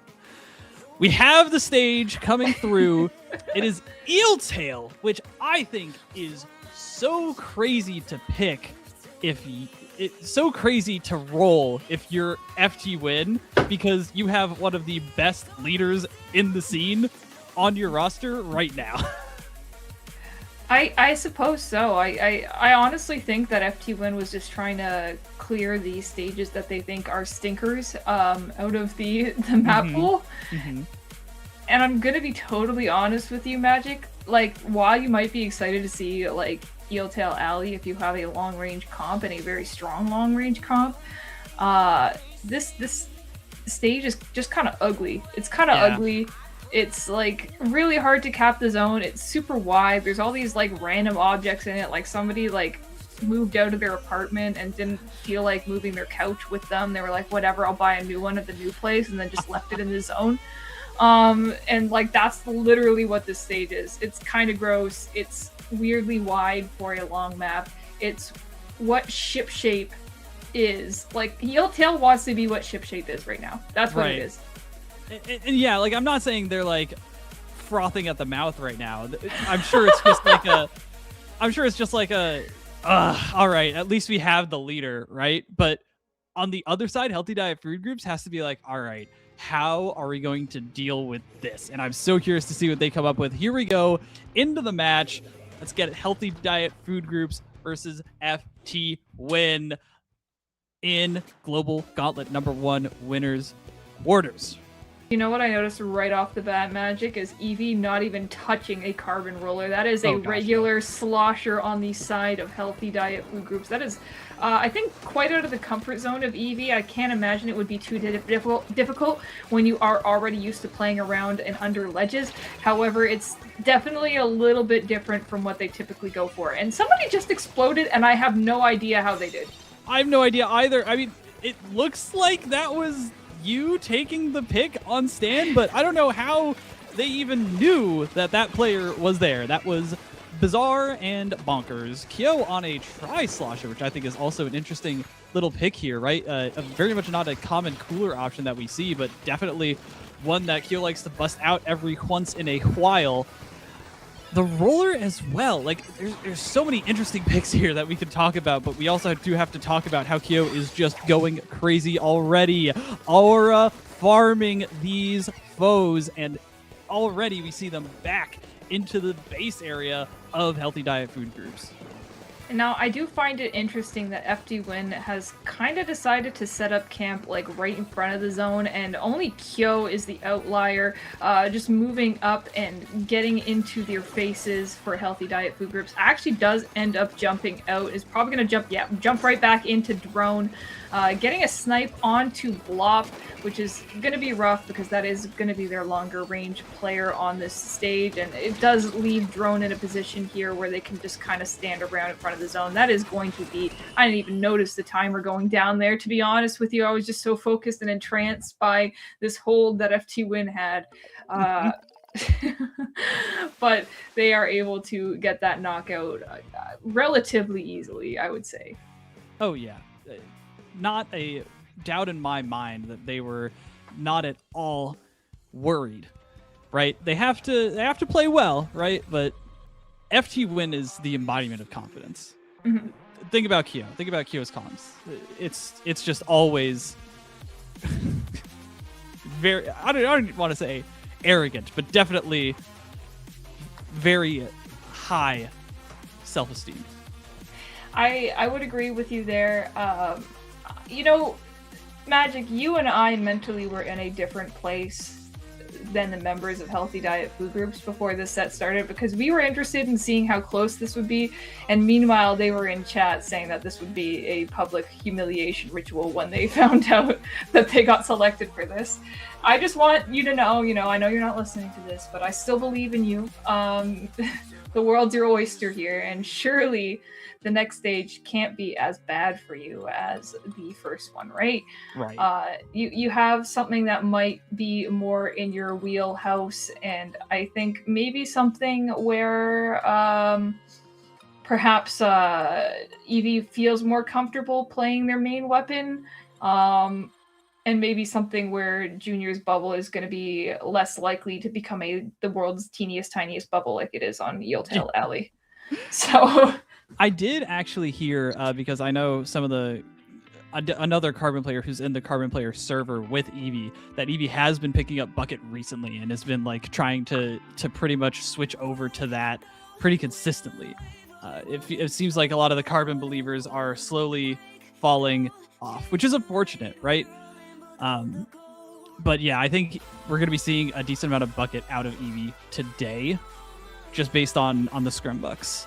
We have the stage coming through. It is Eeltail, which I think is so crazy to pick if it's so crazy to roll if you're FTWin because you have one of the best leaders in the scene on your roster right now. I suppose so. I honestly think that FTWin was just trying to clear these stages that they think are stinkers out of the map pool. And I'm gonna be totally honest with you, Magic. Like, while you might be excited to see like Eeltail Alley if you have a long range comp and a very strong long range comp, this stage is just kind of ugly. It's kind of ugly. It's like really hard to cap the zone. It's super wide. There's all these like random objects in it. Like somebody like moved out of their apartment and didn't feel like moving their couch with them. They were like, whatever, I'll buy a new one at the new place, and then just left it in the zone. And like that's literally what this stage is. It's kind of gross. It's weirdly wide for a long map. It's what ship shape is. Like Eeltail wants to be what ship shape is right now. That's what it is. And yeah, like I'm not saying they're like frothing at the mouth right now. I'm sure it's just like all right, at least we have the leader, right? But on the other side, Healthy Diet Food Groups has to be like, all right, how are we going to deal with this? And I'm so curious to see what they come up with. Here we go into the match. Let's get Healthy Diet Food Groups versus FTWin in Global Gauntlet #1 winners quarters. You know what I noticed right off the bat, Magic, is Eevee not even touching a carbon roller. That is a regular slosher on the side of Healthy Diet Food Groups. That is, I think, quite out of the comfort zone of Eevee. I can't imagine it would be too difficult when you are already used to playing around and under ledges. However, it's definitely a little bit different from what they typically go for. And somebody just exploded, and I have no idea how they did. I have no idea either. I mean, it looks like that was you taking the pick on Stan, but I don't know how they even knew that that player was there. That was bizarre and bonkers. Kyo on a tri-slosher, which I think is also an interesting little pick here, right? Very much not a common cooler option that we see, but definitely one that Kyo likes to bust out every once in a while. The roller as well. Like, there's so many interesting picks here that we could talk about, but we also do have to talk about how Kyo is just going crazy already. Aura farming these foes, and already we see them back into the base area of Healthy Diet Food Groups. Now, I do find it interesting that FTWin has kind of decided to set up camp like right in front of the zone, and only Kyo is the outlier, just moving up and getting into their faces for Healthy Diet Food Groups. Actually does end up jumping out, is probably going to jump right back into Drone, getting a snipe onto Blop, which is going to be rough because that is going to be their longer range player on this stage, and it does leave Drone in a position here where they can just kind of stand around in front of the zone. That is going to be, I didn't even notice the timer going down there, to be honest with you. I was just so focused and entranced by this hold that FTWin had. But they are able to get that knockout relatively easily, I would say. Oh yeah, not a doubt in my mind that they were not at all worried, right? They have to play well, right? But FTWin is the embodiment of confidence. Mm-hmm. Think about Kyo. Think about Kyo's comms. It's just always very, I don't want to say arrogant, but definitely very high self-esteem. I would agree with you there. You know, Magic, you and I mentally were in a different place than the members of Healthy Diet Food Groups before this set started, because we were interested in seeing how close this would be, and meanwhile they were in chat saying that this would be a public humiliation ritual when they found out that they got selected for this. I just want you to know, I know you're not listening to this, but I still believe in you. The world's your oyster here, and surely the next stage can't be as bad for you as the first one, right? Right. You have something that might be more in your wheelhouse, and I think maybe something where perhaps Eevee feels more comfortable playing their main weapon, and maybe something where Junior's bubble is going to be less likely to become the world's teeniest, tiniest bubble like it is on Eeltail Alley. So I did actually hear, because I know some of the another Carbon player who's in the Carbon player server with Eevee, that Eevee has been picking up Bucket recently and has been like trying to pretty much switch over to that pretty consistently. It seems like a lot of the Carbon believers are slowly falling off, which is unfortunate, right? But yeah, I think we're going to be seeing a decent amount of Bucket out of Eevee today, just based on the Scrumbucks.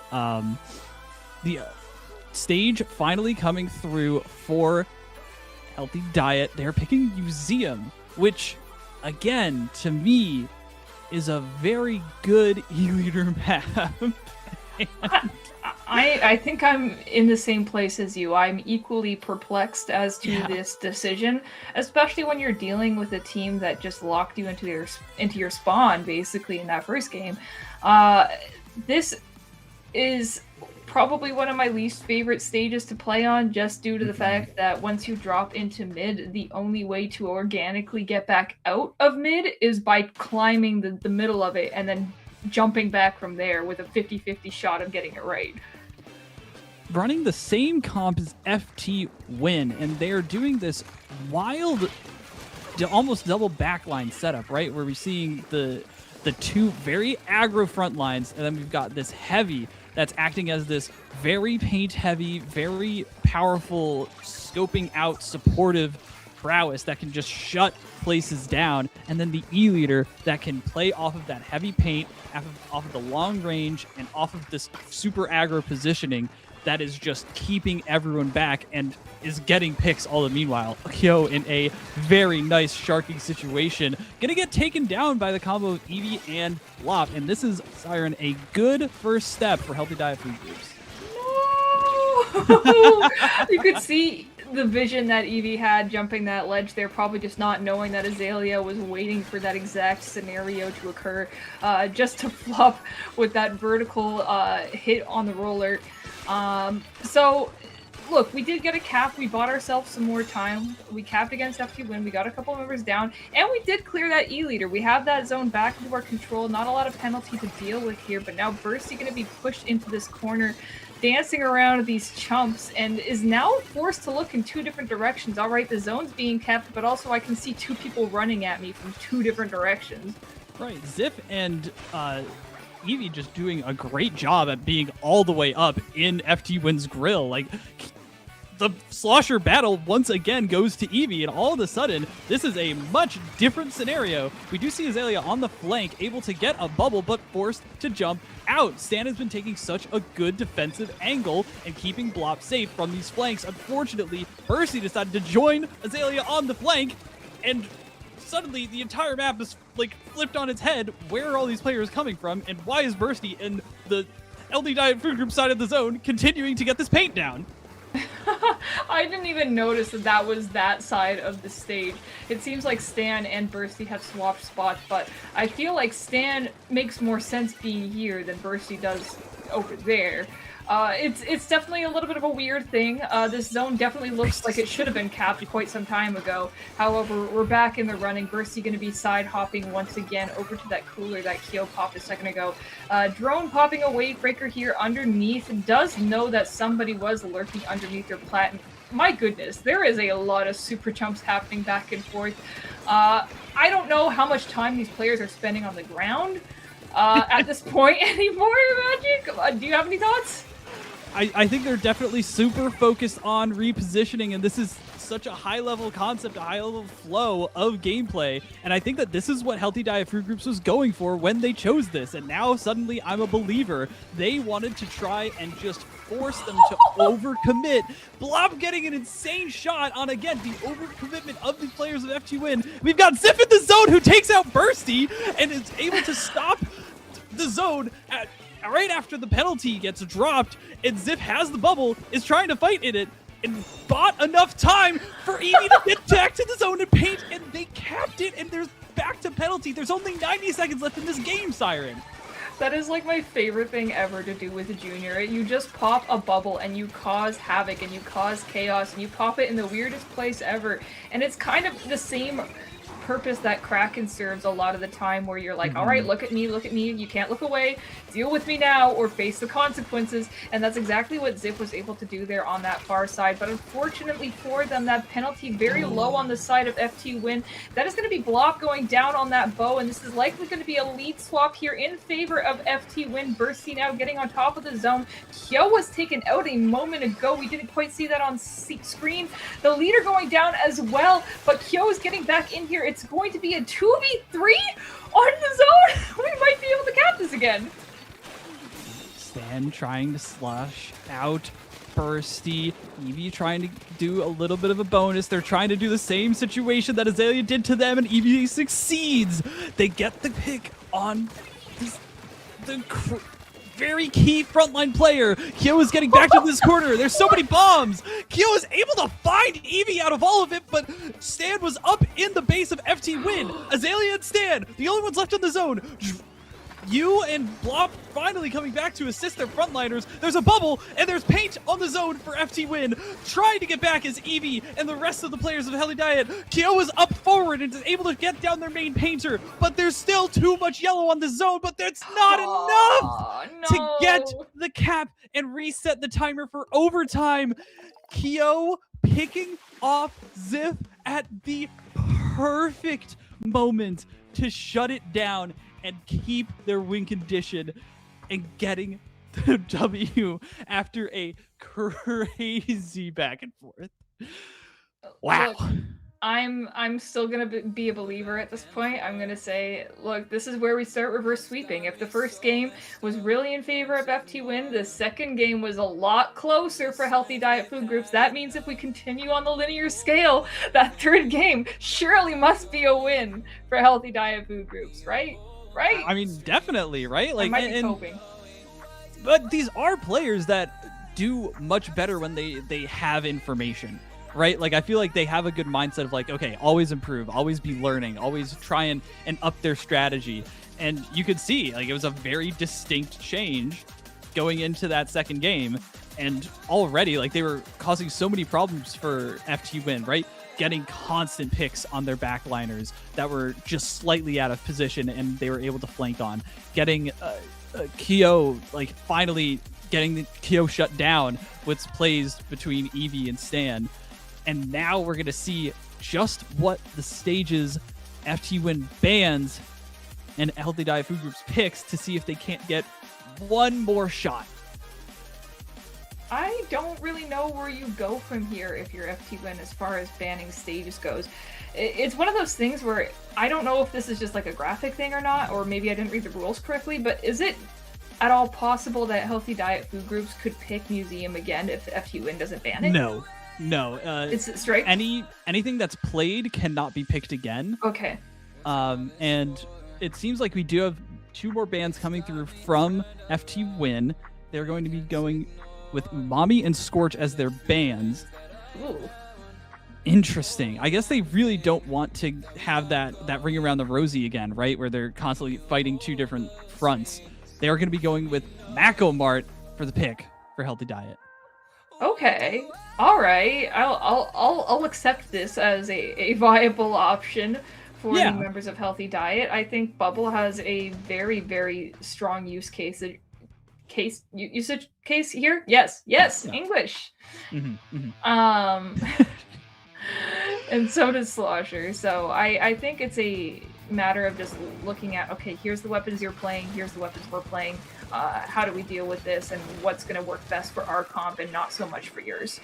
The stage finally coming through for Healthy Diet. They're picking Museum, which, again, to me, is a very good E-Leader map. I think I'm in the same place as you. I'm equally perplexed as to Yeah. this decision, especially when you're dealing with a team that just locked you into your spawn basically in that first game. This is probably one of my least favorite stages to play on, just due to the fact that once you drop into mid, the only way to organically get back out of mid is by climbing the middle of it and then jumping back from there with a 50-50 shot of getting it right. Running the same comp as FTWin, and they're doing this wild, almost double backline setup, right? Where we're seeing the two very aggro front lines, and then we've got this heavy that's acting as this very paint heavy, very powerful, scoping out, supportive prowess that can just shut places down, and then the E-Leader that can play off of that heavy paint, off of the long range, and off of this super aggro positioning that is just keeping everyone back and is getting picks all the meanwhile. Kyo in a very nice sharking situation, gonna get taken down by the combo of Eevee and Lop, and this is, Siren, a good first step for Healthy Diet food groups. No! You could see the vision that Eevee had jumping that ledge there, probably just not knowing that Azalea was waiting for that exact scenario to occur, just to flop with that vertical hit on the roller. So, look, we did get a cap. We bought ourselves some more time. We capped against FTWin. We got a couple of members down, and we did clear that E-Leader. We have that zone back into our control. Not a lot of penalty to deal with here, but now Bursty going to be pushed into this corner, dancing around these chumps, and is now forced to look in two different directions. All right, the zone's being kept, but also I can see two people running at me from two different directions. Right, Zip and Eevee just doing a great job at being all the way up in FTWin's grill. Like, the Slosher battle once again goes to Eevee, and all of a sudden, this is a much different scenario. We do see Azalea on the flank, able to get a bubble, but forced to jump out. Stan has been taking such a good defensive angle and keeping Blop safe from these flanks. Unfortunately, Percy decided to join Azalea on the flank, and suddenly the entire map is like flipped on its head. Where are all these players coming from, and why is Bursty in the LD Diet Food Group side of the zone continuing to get this paint down? I didn't even notice that was that side of the stage. It seems like Stan and Bursty have swapped spots, but I feel like Stan makes more sense being here than Bursty does over there. It's definitely a little bit of a weird thing. This zone definitely looks like it should have been capped quite some time ago. However, we're back in the running. Bursty going to be side hopping once again over to that cooler that Kyo popped a second ago. Drone popping a wave breaker here underneath. Does know that somebody was lurking underneath their plat. My goodness, there is a lot of super jumps happening back and forth. I don't know how much time these players are spending on the ground at this point anymore, Magic. Do you have any thoughts? I think they're definitely super focused on repositioning, and this is such a high-level concept, a high-level flow of gameplay, and I think that this is what Healthy Diet Food Groups was going for when they chose this, and now suddenly I'm a believer. They wanted to try and just force them to overcommit. Blob getting an insane shot on, again, the overcommitment of the players of FTWin. We've got Zip in the zone who takes out Bursty and is able to stop the zone right after the penalty gets dropped, and Zip has the bubble, is trying to fight in it, and bought enough time for Eevee to get back to the zone and paint, and they capped it, and there's back to penalty. There's only 90 seconds left in this game, Siren. That is like my favorite thing ever to do with a junior. You just pop a bubble and you cause havoc and you cause chaos and you pop it in the weirdest place ever. And it's kind of the same purpose that Kraken serves a lot of the time, where you're like, all right, look at me, you can't look away, deal with me now, or face the consequences. And that's exactly what Zip was able to do there on that far side. But unfortunately for them, that penalty very low on the side of FTWin. That is going to be Blop going down on that bow, and this is likely going to be a lead swap here in favor of FTWin. Bursty now getting on top of the zone. Kyo was taken out a moment ago. We didn't quite see that on screen. The leader going down as well, but Kyo is getting back in here. It's going to be a 2v3 on the zone. We might be able to cap this again. Stan trying to slush out Bursty. Eevee trying to do a little bit of a bonus. They're trying to do the same situation that Azalea did to them, and Eevee succeeds. They get the pick on the very key frontline player. Kyo is getting back to this corner. There's so many bombs. Kyo is able to find Eevee out of all of it, but Stan was up in the base of FTWin. Azalea and Stan, the only ones left in the zone. You and Blop finally coming back to assist their frontliners. There's a bubble, and there's paint on the zone for FTWin. Trying to get back is Eevee and the rest of the players of Healthy Diet. Kyo is up forward and is able to get down their main painter, but there's still too much yellow on the zone, but that's not enough to get the cap and reset the timer for overtime. Kyo picking off Ziff at the perfect moment to shut it down and keep their win condition and getting the W after a crazy back and forth. Wow. Look, I'm still gonna be a believer at this point. I'm gonna say, look, this is where we start reverse sweeping. If the first game was really in favor of FTWin, the second game was a lot closer for Healthy Diet Food Groups. That means if we continue on the linear scale, that third game surely must be a win for Healthy Diet Food Groups, right? Right? I mean, definitely, right? Like, I might be hoping. But these are players that do much better when they have information, right? Like, I feel like they have a good mindset of like, okay, always improve, always be learning, always try and up their strategy. And you could see, like, it was a very distinct change going into that second game. And already, like, they were causing so many problems for FTWin, right? Getting constant picks on their backliners that were just slightly out of position and they were able to flank on. Getting Kyo, like, finally getting the Kyo shut down with plays between Eevee and Stan. And now we're going to see just what the stages FTWin bans and Healthy Diet Food Groups picks to see if they can't get one more shot. I don't really know where you go from here if you're FTWin as far as banning stages goes. It's one of those things where I don't know if this is just like a graphic thing or not, or maybe I didn't read the rules correctly, but is it at all possible that Healthy Diet Food Groups could pick Museum again if FTWin doesn't ban it? No. It's straight? Anything that's played cannot be picked again. Okay. And it seems like we do have two more bans coming through from FTWin. They're going to be going with Umami and Scorch as their bans. Ooh. Interesting. I guess they really don't want to have that ring around the rosy again, right? Where they're constantly fighting two different fronts. They are going to be going with Mako Mart for the pick for Healthy Diet. Okay. All right. I'll accept this as a viable option for the members of Healthy Diet. I think Bubble has a very, very strong use case. Usage case here? Yes. Yeah. English. And so does Slosher. So I think it's a matter of just looking at, okay, here's the weapons you're playing, here's the weapons we're playing. How do we deal with this, and what's going to work best for our comp and not so much for yours?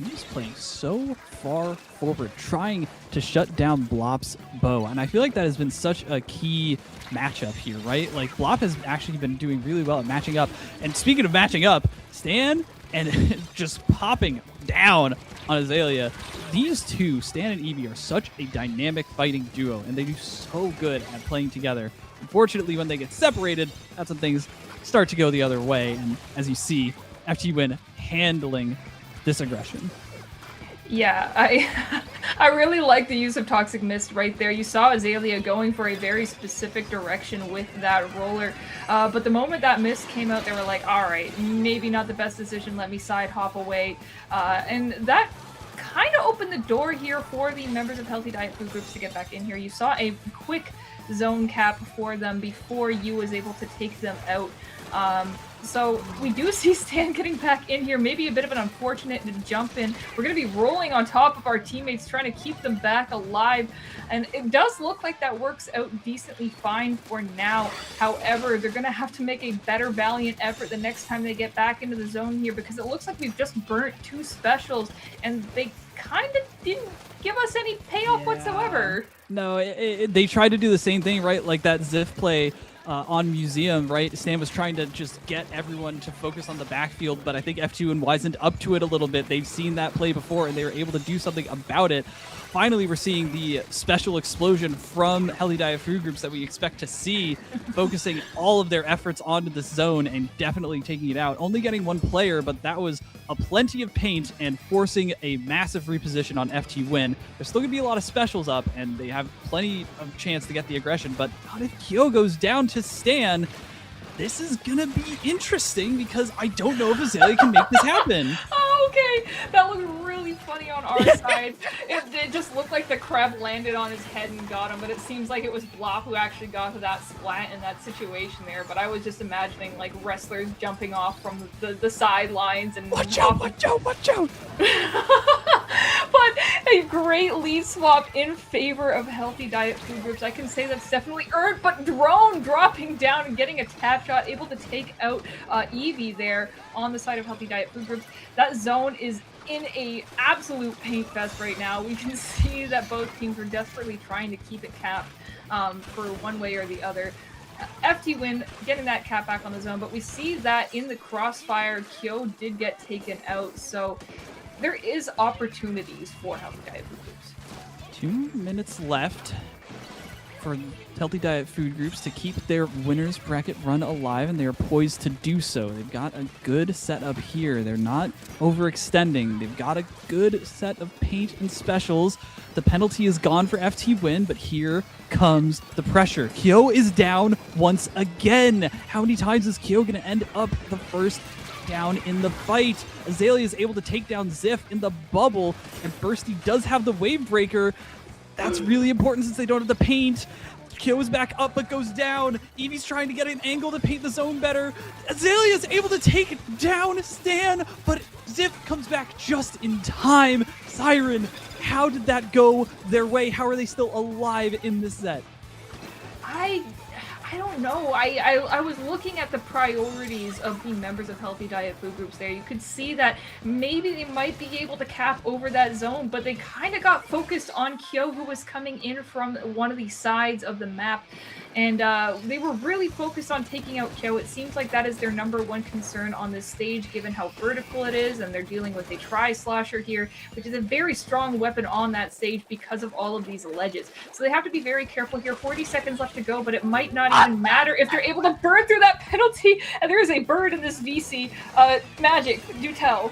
He's playing so far forward, trying to shut down Blop's bow. And I feel like that has been such a key matchup here, right? Like, Blop has actually been doing really well at matching up. And speaking of matching up, Stan and just popping down on Azalea. These two, Stan and Eevee, are such a dynamic fighting duo, and they do so good at playing together. Unfortunately, when they get separated, that's when things start to go the other way. And as you see, FTWin handling this aggression. Yeah, I really like the use of Toxic Mist right there. You saw Azalea going for a very specific direction with that roller, but the moment that mist came out, they were like, all right, maybe not the best decision, let me side hop away. And that kind of opened the door here for the members of Healthy Diet Food Groups to get back in here. You saw a quick zone cap for them before you was able to take them out. So we do see Stan getting back in here, maybe a bit of an unfortunate jump in. We're going to be rolling on top of our teammates, trying to keep them back alive. And it does look like that works out decently fine for now. However, they're going to have to make a better valiant effort the next time they get back into the zone here, because it looks like we've just burnt 2 specials and they kind of didn't give us any payoff whatsoever. No, they tried to do the same thing, right? Like that Ziff play on Museum, right? Stan was trying to just get everyone to focus on the backfield, but I think FTWin wisened up to it a little bit. They've seen that play before, and they were able to do something about it. Finally, we're seeing the special explosion from Healthy Diet Food Groups that we expect to see, focusing all of their efforts onto this zone and definitely taking it out. Only getting 1 player, but that was a plenty of paint and forcing a massive reposition on FTWin. There's still going to be a lot of specials up, and they have plenty of chance to get the aggression, but not if Kyo goes down to Stan. This is going to be interesting because I don't know if Azalea can make this happen. Oh, okay. That looked really funny on our side. It just looked like the crab landed on his head and got him, but it seems like it was Blop who actually got to that splat in that situation there. But I was just imagining like wrestlers jumping off from the sidelines and Watch out, watch out, watch out! But a great lead swap in favor of Healthy Diet Food Groups. I can say that's definitely earned, but Drone dropping down and getting a tap shot, able to take out Eevee there on the side of Healthy Diet Food Groups. That zone is in a absolute paint fest right now. We can see that both teams are desperately trying to keep it capped for one way or the other. FTWin getting that cap back on the zone, but we see that in the crossfire, Kyo did get taken out, so there is opportunities for Healthy Diet Food Groups. 2 minutes left for Healthy Diet Food Groups to keep their winners bracket run alive, and they are poised to do so. They've got a good setup here. They're not overextending. They've got a good set of paint and specials. The penalty is gone for FTWin, but here comes the pressure. Kyo is down once again. How many times is Kyo going to end up the first down in the fight? Azalea is able to take down Ziff in the bubble, and Bursty does have the wave breaker. That's really important since they don't have the paint. Kyo is back up but goes down. Eevee's trying to get an angle to paint the zone better. Azalea is able to take down Stan, but Ziff comes back just in time. Siren, how did that go their way? How are they still alive in this set? I don't know. I was looking at the priorities of the members of Healthy Diet Food Groups there. You could see that maybe they might be able to cap over that zone, but they kind of got focused on Kyo, who was coming in from one of the sides of the map. And they were really focused on taking out Kyo. It seems like that is their #1 concern on this stage, given how vertical it is, and they're dealing with a tri-slasher here, which is a very strong weapon on that stage because of all of these ledges. So they have to be very careful here. 40 seconds left to go, but it might not even matter if they're able to burn through that penalty. And there is a bird in this VC. Magic, do tell.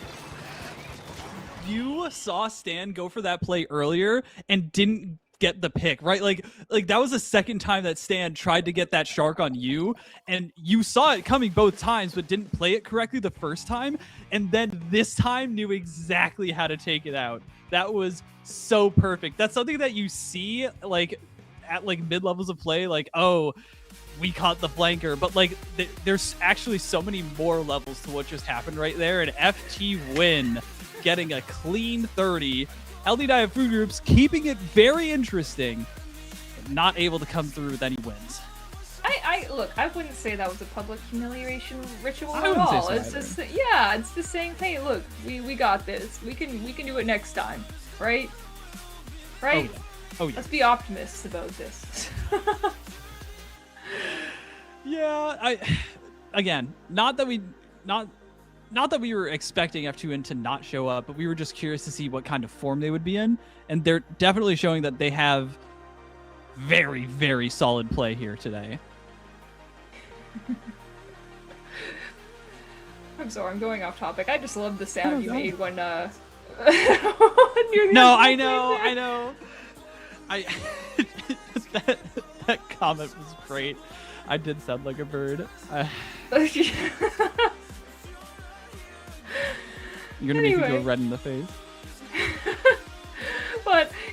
You saw Stan go for that play earlier and didn't get the pick, right? Like that was the second time that Stan tried to get that shark on you, and you saw it coming both times but didn't play it correctly the first time, and then this time knew exactly how to take it out. That was so perfect. That's something that you see like at like mid levels of play, like, oh, we caught the flanker, but like there's actually so many more levels to what just happened right there. And FTWin getting a clean 30. Healthy Diet Food Groups keeping it very interesting, but not able to come through with any wins. Look, I wouldn't say that was a public humiliation ritual I at wouldn't say all. so It's either. just, yeah, it's the same thing. Look, we got this. We can do it next time, right? Right? Oh yeah. Let's be optimists about this. Yeah, again, not that we were expecting FTWin to not show up, but we were just curious to see what kind of form they would be in, and they're definitely showing that they have very, very solid play here today. I'm sorry, I'm going off topic. I just love the sound you made when near the No, end I of know. That comment was great. I did sound like a bird. there. You're gonna make me go Anyway. red in the face.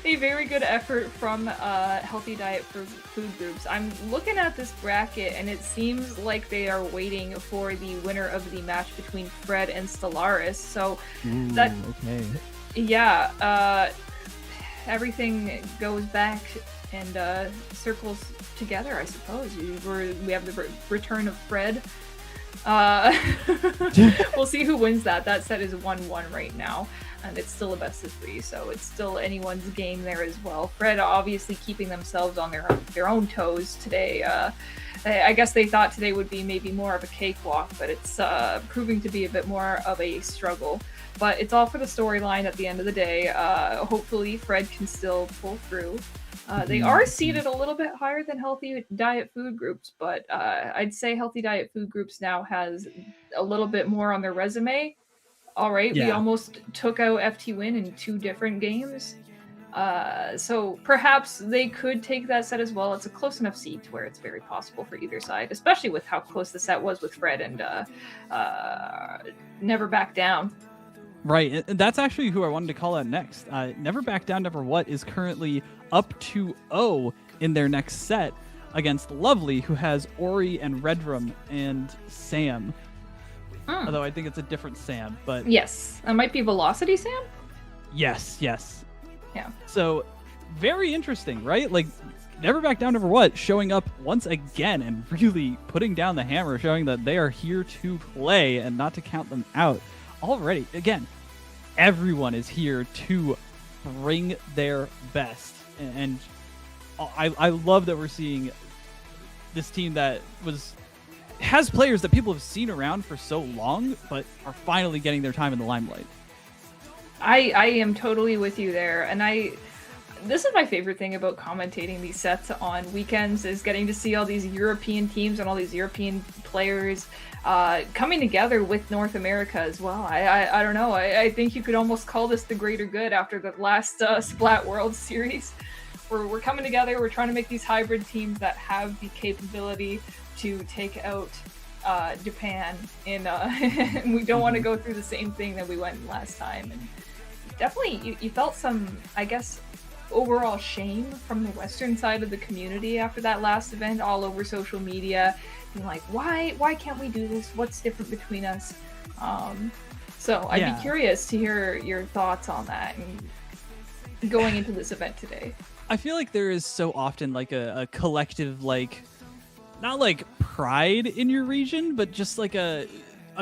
a very good effort from Healthy Diet Food Groups. I'm looking at this bracket, and it seems like they are waiting for the winner of the match between Fred and Stellaris. So that, okay. yeah, everything goes back and circles together, I suppose. We have the return of Fred. We'll see who wins that. That set is 1-1 right now, and it's still a best of 3, so it's still anyone's game there as well. Fred obviously keeping themselves on their own toes today. I guess they thought today would be maybe more of a cakewalk, but it's proving to be a bit more of a struggle. But it's all for the storyline at the end of the day. Hopefully Fred can still pull through. They are seated a little bit higher than Healthy Diet Food Groups, but I'd say Healthy Diet Food Groups now has a little bit more on their resume. All right, we almost took out FTWin in 2 different games. So perhaps they could take that set as well. It's a close enough seat where it's very possible for either side, especially with how close the set was with Fred and Never Back Down. Right, and that's actually who I wanted to call out next. Never Back Down, Never What is currently up 2-0 in their next set against Lovely, who has Ori and Redrum and Sam. Although I think it's a different Sam, but... Yes, that might be Velocity Sam? Yes. Yeah. So, very interesting, right? Like, Never Back Down, Never What, showing up once again and really putting down the hammer, showing that they are here to play and not to count them out. Already, again, everyone is here to bring their best. And I love that we're seeing this team that has players that people have seen around for so long, but are finally getting their time in the limelight. I am totally with you there, and this is my favorite thing about commentating these sets on weekends, is getting to see all these European teams and all these European players coming together with North America as well. I don't know. I think you could almost call this the greater good after the last Splat World Series. We're coming together. We're trying to make these hybrid teams that have the capability to take out Japan. And we don't want to go through the same thing that we went last time. And definitely, you felt some, I guess, overall shame from the Western side of the community after that last event, all over social media, being like, why can't we do this? What's different between us? So I'd be curious to hear your thoughts on that and going into this event today. I feel like there is so often like a collective, like, not like pride in your region, but just like a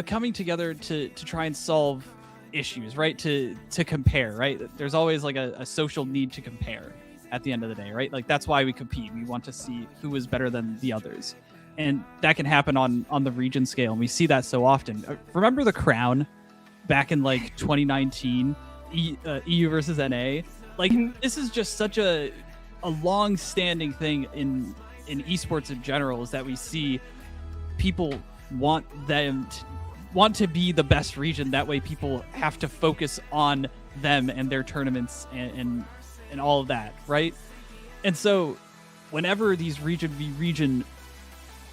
coming together to try and solve issues, right? To compare, right? There's always like a social need to compare at the end of the day, right? Like, that's why we compete. We want to see who is better than the others. And that can happen on the region scale. And we see that so often. Remember the Crown back in like 2019, EU versus NA? Like, this is just such a long-standing thing in esports in general, is that we see people want to be the best region. That way people have to focus on them and their tournaments and all of that, right? And so whenever these region v region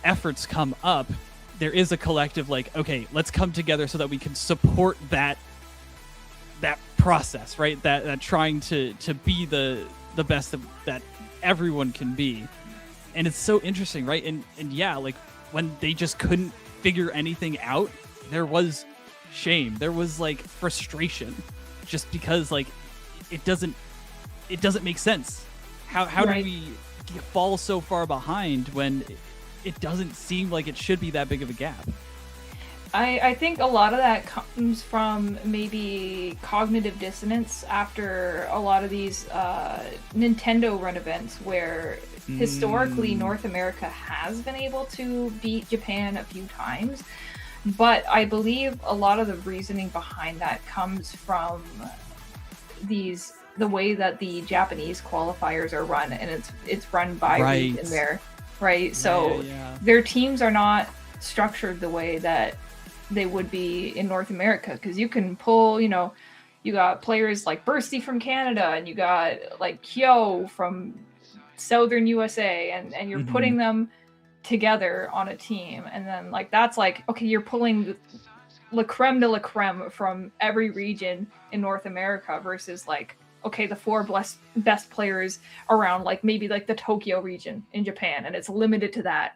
efforts come up, there is a collective like, okay, let's come together so that we can support that process, right? That trying to be the best that everyone can be. And it's so interesting, right? And yeah, like, when they just couldn't figure anything out, there was shame, there was like frustration, just because like it doesn't make sense. How Right. do we fall so far behind when it doesn't seem like it should be that big of a gap? I think a lot of that comes from maybe cognitive dissonance after a lot of these Nintendo run events where historically North America has been able to beat Japan a few times. But I believe a lot of the reasoning behind that comes from the way that the Japanese qualifiers are run, and it's run by region there, right? So their teams are not structured the way that they would be in North America, because you can pull, you got players like Bursty from Canada, and you got like Kyo from Southern USA, and you're putting them together on a team, and then like that's like, okay, you're pulling the la creme de la creme from every region in North America versus like okay, the four best players around, like maybe like the Tokyo region in Japan, and it's limited to that.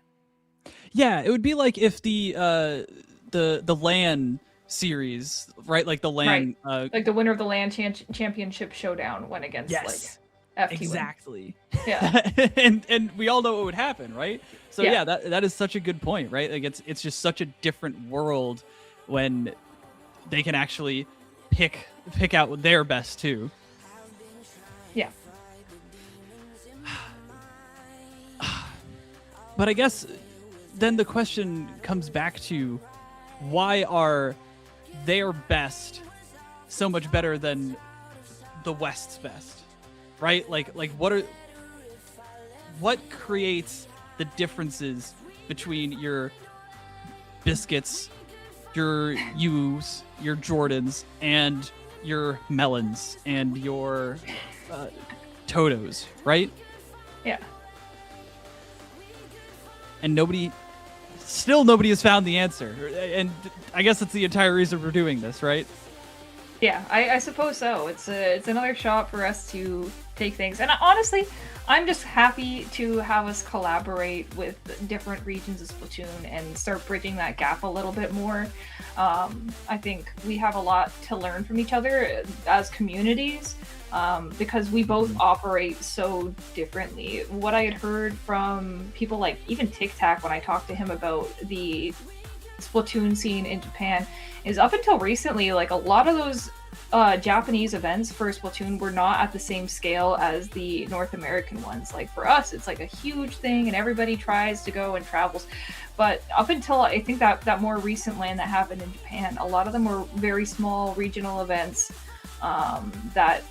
Yeah, it would be like if the LAN series, right? Like the LAN. Like the winner of the LAN championship showdown went against Yes, like FTWin. exactly. Yeah. and we all know what would happen, right? So yeah, that is such a good point, right? Like it's just such a different world when they can actually pick out their best too. Yeah. But I guess then the question comes back to, why are their best so much better than the West's best, right? Like what creates the differences between your biscuits, your U's, your Jordans, and your melons and your Totos, right? Yeah. And nobody has found the answer. And I guess that's the entire reason we're doing this, right? Yeah, I suppose so. It's another shot for us to take things. And honestly, I'm just happy to have us collaborate with different regions of Splatoon and start bridging that gap a little bit more. I think we have a lot to learn from each other as communities, because we both operate so differently. What I had heard from people like even Tic Tac when I talked to him about the Splatoon scene in Japan is, up until recently, like a lot of those Japanese events for Splatoon were not at the same scale as the North American ones. Like for us, it's like a huge thing and everybody tries to go and travels. But up until I think that more recent LAN that happened in Japan, a lot of them were very small regional events that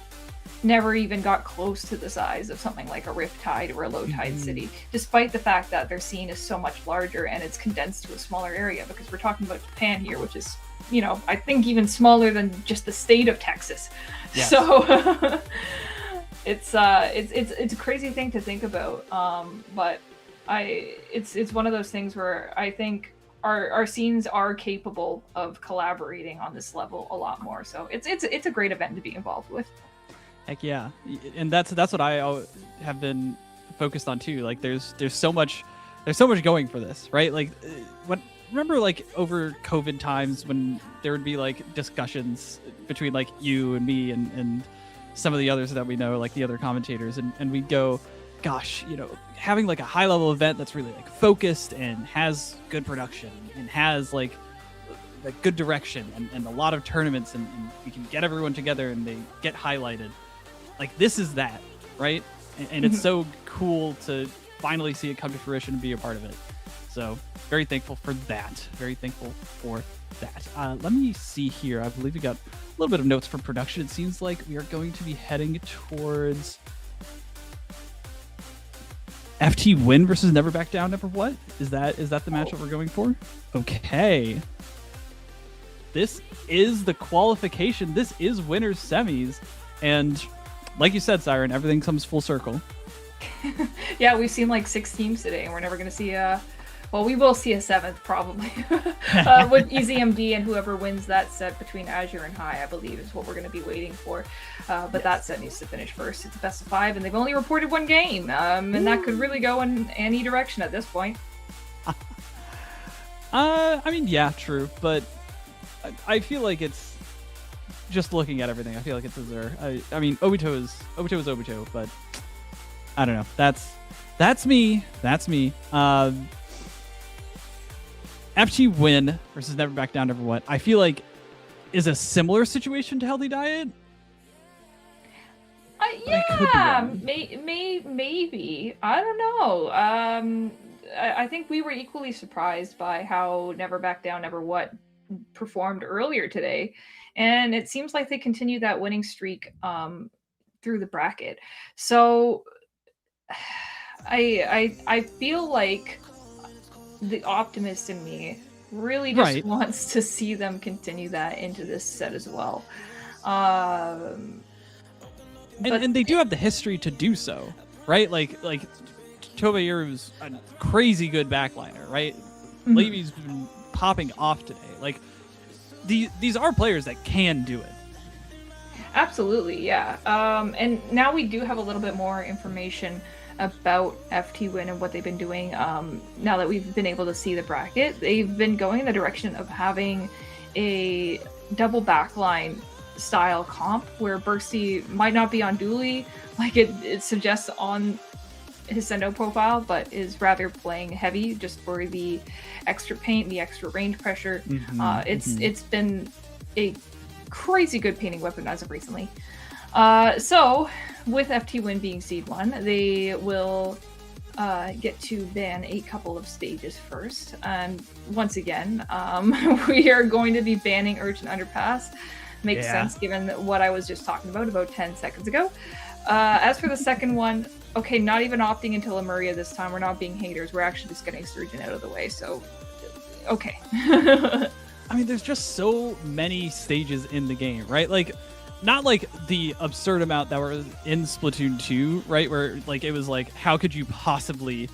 never even got close to the size of something like a Riptide or a Low-Tide city, despite the fact that their scene is so much larger and it's condensed to a smaller area, because we're talking about Japan here, which is, you know, I think even smaller than just the state of Texas. Yes. So it's a crazy thing to think about. But it's one of those things where I think our scenes are capable of collaborating on this level a lot more. So it's a great event to be involved with. Heck yeah, and that's what I have been focused on too. Like there's so much going for this, right? Like remember like over COVID times when there would be like discussions between like you and me and some of the others that we know, like the other commentators, and we'd go, gosh, you know, having like a high level event that's really like focused and has good production and has like a good direction and a lot of tournaments and we can get everyone together and they get highlighted. Like this is that, right? And it's so cool to finally see it come to fruition and be a part of it. So very thankful for that. Very thankful for that. Let me see here. I believe we got a little bit of notes for production. It seems like we are going to be heading towards FTWin versus Never Back Down, Never What? Is that the matchup we're going for? Okay. This is the qualification. This is winners semis. And like you said, Siren, everything comes full circle. Yeah, we've seen like 6 teams today, and we're never going to see we will see a 7th probably with ezmd, and whoever wins that set between Azure and High, I believe, is what we're going to be waiting for. But yes, that set needs to finish first. It's a best of 5, and they've only reported 1 game, and that could really go in any direction at this point. I mean, yeah, true, but I feel like it's, just looking at everything, I feel like it's Azure. I mean, Obito is Obito, but I don't know. That's me. FTWin versus Never Back Down, Never What? I feel like is a similar situation to Healthy Diet. Yeah, maybe. I don't know. I think we were equally surprised by how Never Back Down, Never What performed earlier today. And it seems like they continue that winning streak through the bracket. So I feel like the optimist in me really just wants to see them continue that into this set as well. And they do have the history to do so, right? Like Tobayuru's a crazy good backliner, right? Mm-hmm. Levy's been popping off today. Like these are players that can do it. Absolutely, yeah. And now we do have a little bit more information about FTWin and what they've been doing. Now that we've been able to see the bracket, they've been going in the direction of having a double backline style comp where Bursty might not be on dually like it suggests on his Sendo profile, but is rather playing heavy just for the extra paint, the extra range pressure. It's been a crazy good painting weapon as of recently. So with FTWin being Seed 1, they will get to ban a couple of stages first. And once again, we are going to be banning Urchin Underpass. Makes sense given what I was just talking about 10 seconds ago. As for the second one, okay, not even opting into Lemuria this time. We're not being haters. We're actually just getting Surgeon out of the way. So, okay. I mean, there's just so many stages in the game, right? Like, not like the absurd amount that were in Splatoon 2, right? Where like it was like, how could you possibly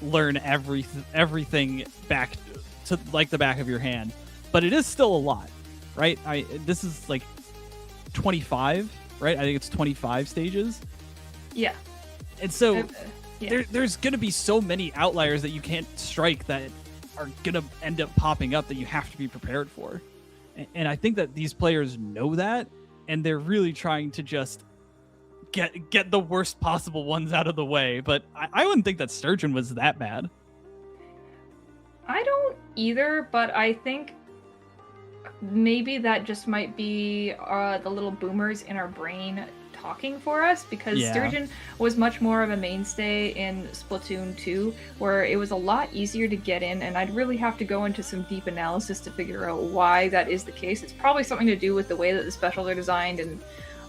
learn everything back to like the back of your hand? But it is still a lot, right? This is like 25, right? I think it's 25 stages. Yeah. And so there's going to be so many outliers that you can't strike that are going to end up popping up that you have to be prepared for. And I think that these players know that, and they're really trying to just get the worst possible ones out of the way. But I wouldn't think that Sturgeon was that bad. I don't either, but I think maybe that just might be the little boomers in our brain talking for us, because Sturgeon was much more of a mainstay in Splatoon 2, where it was a lot easier to get in, and I'd really have to go into some deep analysis to figure out why that is the case. It's probably something to do with the way that the specials are designed and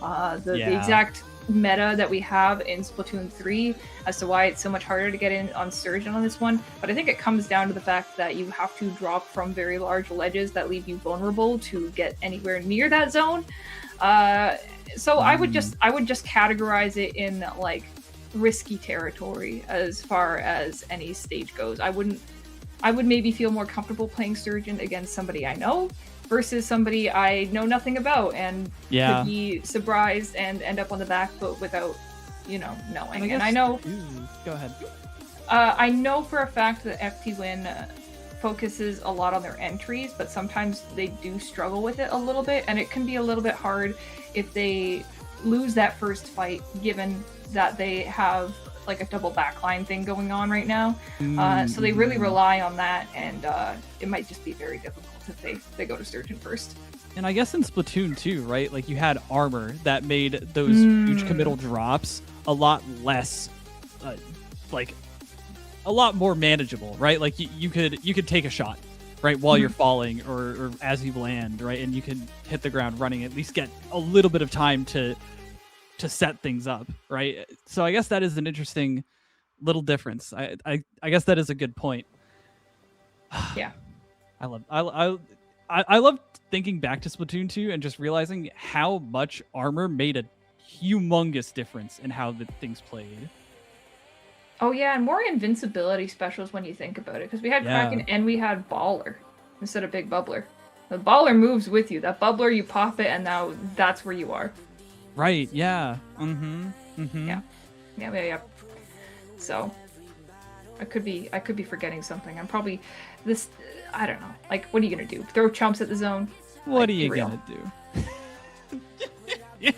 the exact meta that we have in Splatoon 3 as to why it's so much harder to get in on Sturgeon on this one. But I think it comes down to the fact that you have to drop from very large ledges that leave you vulnerable to get anywhere near that zone. So I would just categorize it in like risky territory as far as any stage goes. I would maybe feel more comfortable playing Sturgeon against somebody I know versus somebody I know nothing about and could be surprised and end up on the back foot without, knowing. And I know. Go ahead. I know for a fact that FTWin focuses a lot on their entries, but sometimes they do struggle with it a little bit, and it can be a little bit hard if they lose that first fight, given that they have like a double backline thing going on right now. So they really rely on that, and it might just be very difficult if they go to Sturgeon first. And I guess in Splatoon 2, right, like you had armor that made those huge committal drops a lot less, a lot more manageable, right? Like you could take a shot, right, while you're falling or as you land, right, and you can hit the ground running, at least get a little bit of time to set things up, right? So I guess that is an interesting little difference. I guess that is a good point. Yeah. I love thinking back to Splatoon 2 and just realizing how much armor made a humongous difference in how the things played. Oh yeah, and more invincibility specials when you think about it, because we had Kraken and we had Baller instead of Big Bubbler. The Baller moves with you. That Bubbler, you pop it, and now that's where you are. Right. Yeah. Yeah. So I could be forgetting something. I'm probably this. I don't know. Like, what are you gonna do? Throw chumps at the zone? What are you gonna do? Yeah.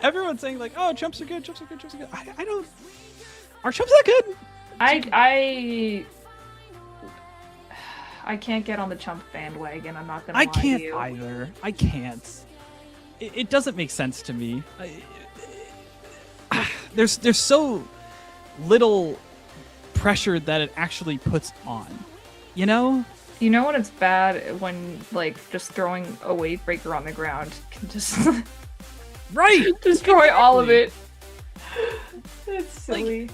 Everyone's saying like, "Oh, chumps are good. Chumps are good. Chumps are good." I don't. Are chumps that good? I can't get on the chump bandwagon. I'm not gonna. I can't either. I can't. It doesn't make sense to me. There's so little pressure that it actually puts on. You know when it's bad when like just throwing a wave breaker on the ground can just right destroy all of it. It's silly.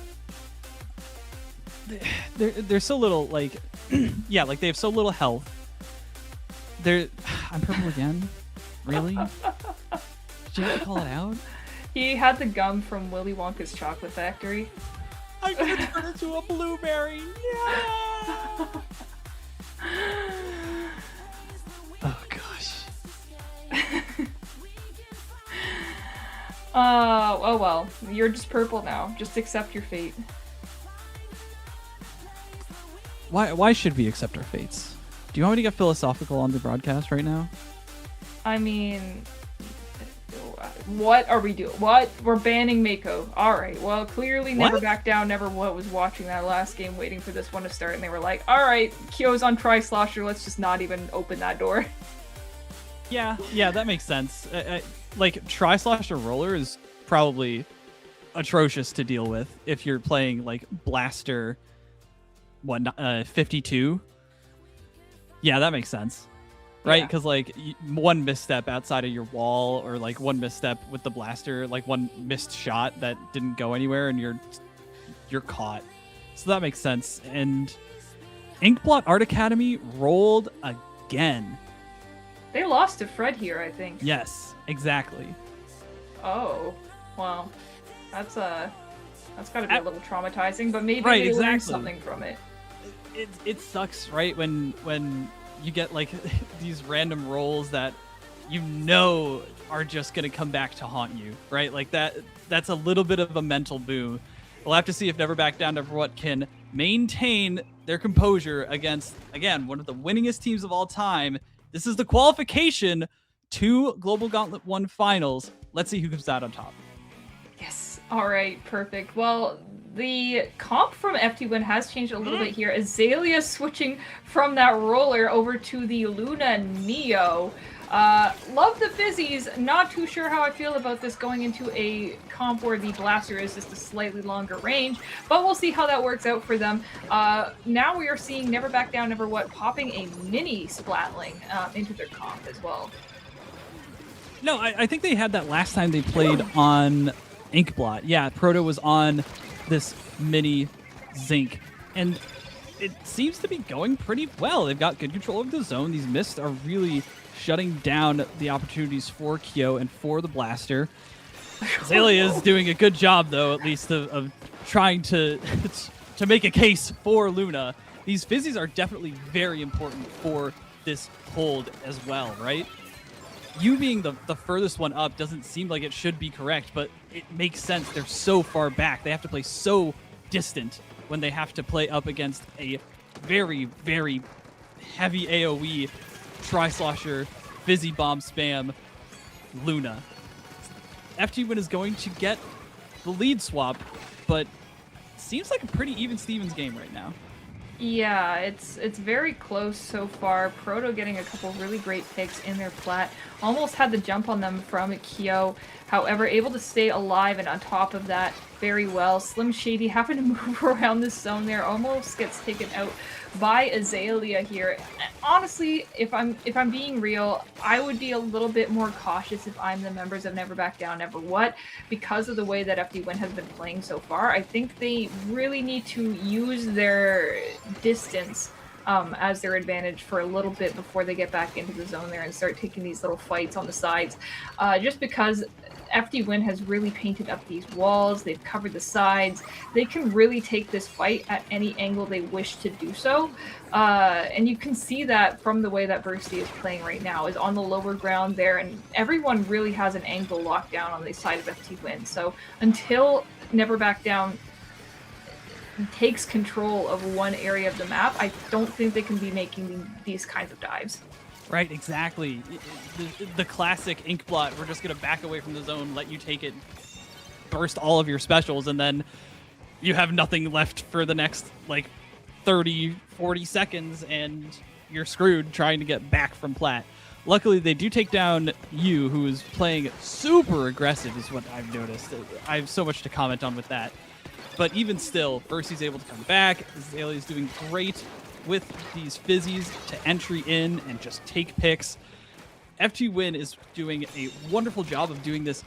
Like, they're so little like yeah, like they have so little health. I'm purple again. Really? Did you have to call it out? He had the gum from Willy Wonka's chocolate factory. I'm gonna turn into a blueberry. Yeah. Oh gosh. Oh well. You're just purple now. Just accept your fate. Why should we accept our fates? Do you want me to get philosophical on the broadcast right now? I mean, what are we doing? What? We're banning Mako. Alright, well, clearly Never What? Back Down, Never What was watching that last game waiting for this one to start, and they were like, alright, Kyo's on Tri-Slosher, let's just not even open that door. Yeah, that makes sense. Like, Tri-Slosher Roller is probably atrocious to deal with if you're playing, like, Blaster 52. Yeah, that makes sense. Right? Yeah. Because, like, one misstep outside of your wall or, like, one misstep with the Blaster, like, one missed shot that didn't go anywhere and you're caught. So that makes sense. And Inkblot Art Academy rolled again. They lost to Fred here, I think. Yes, exactly. Oh, well, that's gotta be a little traumatizing, but maybe Right, they learned exactly. something from it. It sucks, right? When you get like these random rolls that you know are just gonna come back to haunt you, right? Like that's a little bit of a mental boom. We'll have to see if Never Back Down, Never What can maintain their composure against, again, one of the winningest teams of all time. This is the qualification to Global Gauntlet 1 finals. Let's see who comes out on top. Yes. All right. Perfect. Well, the comp from FTWin has changed a little bit here. Azalea switching from that roller over to the Luna Neo. Love the fizzies. Not too sure how I feel about this going into a comp where the blaster is just a slightly longer range, but we'll see how that works out for them. Now we are seeing Never Back Down, Never What popping a mini Splatling into their comp as well. No, I think they had that last time they played on Inkblot. Yeah, Proto was on this mini Zinc, and it seems to be going pretty well. They've got good control over the zone. These mists are really shutting down the opportunities for Kyo and for the blaster. Azalea is doing a good job, though, at least of trying to to make a case for Luna. These fizzies are definitely very important for this hold as well, right? You being the furthest one up doesn't seem like it should be correct, but it makes sense. They're so far back. They have to play so distant when they have to play up against a very, very heavy AoE, Tri-Slosher, Fizzy Bomb spam, Luna. FTWin is going to get the lead swap, but seems like a pretty even Stevens game right now. Yeah, it's very close so far. Proto getting a couple really great picks in their plat. Almost had the jump on them from Kyo. However, able to stay alive and on top of that very well. Slim Shady having to move around this zone there. Almost gets taken out by Azalea here. Honestly, if I'm being real, I would be a little bit more cautious if I'm the members of Never Back Down, Never What, because of the way that FTWin has been playing so far. I think they really need to use their distance as their advantage for a little bit before they get back into the zone there and start taking these little fights on the sides. Just because FTWin has really painted up these walls, they've covered the sides, they can really take this fight at any angle they wish to do so. And you can see that from the way that Bursty is playing right now, is on the lower ground there, and everyone really has an angle locked down on the side of FTWin. So until Never Back Down takes control of one area of the map, I don't think they can be making these kinds of dives. Right, exactly. The classic Inkblot, we're just going to back away from the zone, let you take it, burst all of your specials, and then you have nothing left for the next, like, 30, 40 seconds, and you're screwed trying to get back from plat. Luckily, they do take down Yu, who is playing super aggressive, is what I've noticed. I have so much to comment on with that. But even still, Bercy's able to come back. Azalea's doing great with these fizzies to entry in and just take picks. FTWin is doing a wonderful job of doing this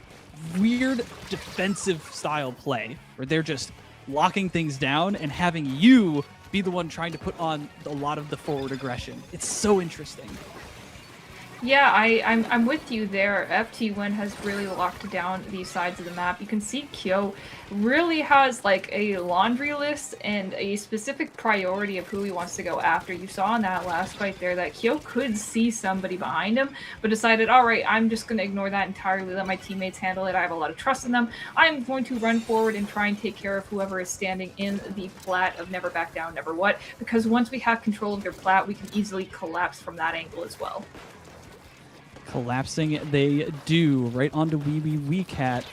weird defensive style play where they're just locking things down and having you be the one trying to put on a lot of the forward aggression. It's so interesting. Yeah, I'm with you there. FTWin has really locked down these sides of the map. You can see Kyo really has like a laundry list and a specific priority of who he wants to go after. You saw in that last fight there that Kyo could see somebody behind him, but decided, all right, I'm just going to ignore that entirely, let my teammates handle it. I have a lot of trust in them. I'm going to run forward and try and take care of whoever is standing in the plat of never back down, never what, because once we have control of their plat, we can easily collapse from that angle as well. Collapsing they do right onto Wee Cat.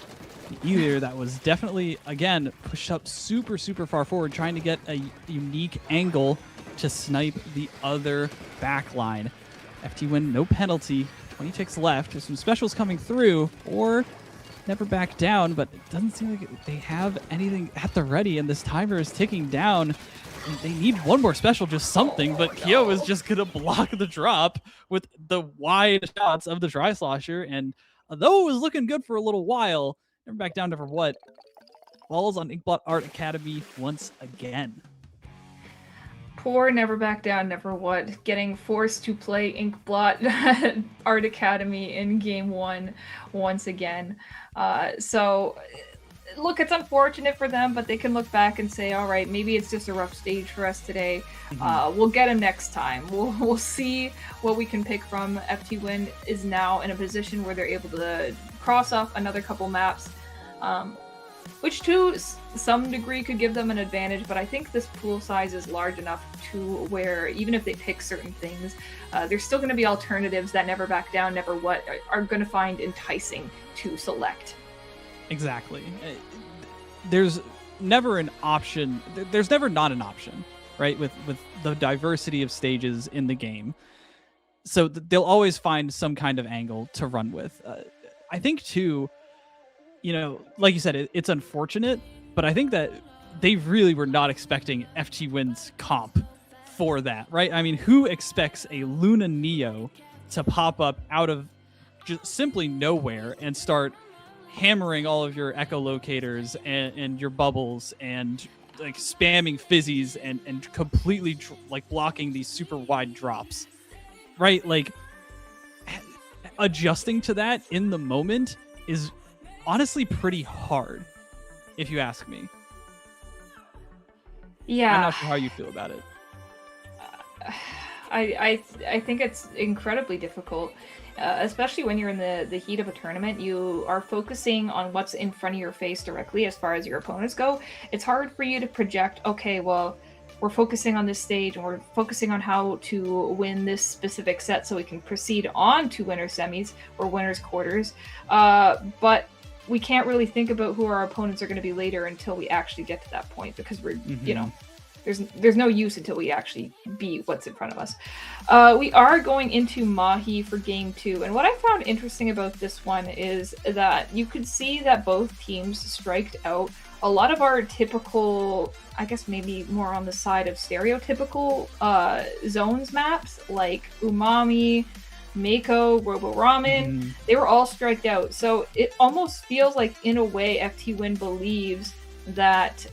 Either that was definitely, again, pushed up super far forward, trying to get a unique angle to snipe the other back line. FTWin, no penalty. 20 ticks left. There's some specials coming through, or never back down, but it doesn't seem like they have anything at the ready, and this timer is ticking down. They need one more special, just something, but Kyo is just going to block the drop with the wide shots of the Tri-Slosher, and though it was looking good for a little while, never back down, never what, falls on Inkblot Art Academy once again. Poor Never Back Down, Never What, getting forced to play Inkblot Art Academy in Game 1 once again. So, look, it's unfortunate for them, but they can look back and say, all right, maybe it's just a rough stage for us today. We'll get him next time. We'll see what we can pick from. FTWin is now in a position where they're able to cross off another couple maps, which to some degree could give them an advantage, but I think this pool size is large enough to where even if they pick certain things, there's still going to be alternatives that Never Back Down, Never What are going to find enticing to select. Exactly. There's never an option. There's never not an option, right? With the diversity of stages in the game. So they'll always find some kind of angle to run with. I think too, like you said, it's unfortunate, but I think that they really were not expecting FTWin's comp for that, right? I mean, who expects a Luna Neo to pop up out of just simply nowhere and start hammering all of your echolocators and your bubbles and like spamming fizzies and completely like blocking these super wide drops, right? Like adjusting to that in the moment is honestly pretty hard, if you ask me. Yeah, I'm not sure how you feel about it. I think it's incredibly difficult, especially when you're in the heat of a tournament. You are focusing on what's in front of your face directly as far as your opponents go. It's hard for you to project, okay, well, we're focusing on this stage and we're focusing on how to win this specific set so we can proceed on to winner's semis or winner's quarters. But we can't really think about who our opponents are going to be later until we actually get to that point, because we're, there's no use until we actually beat what's in front of us. We are going into Mahi for game 2, and what I found interesting about this one is that you could see that both teams striked out a lot of our typical, I guess maybe more on the side of stereotypical zones maps, like Umami, Mako, Robo Ramen. They were all striked out. So it almost feels like, in a way, FTWin believes that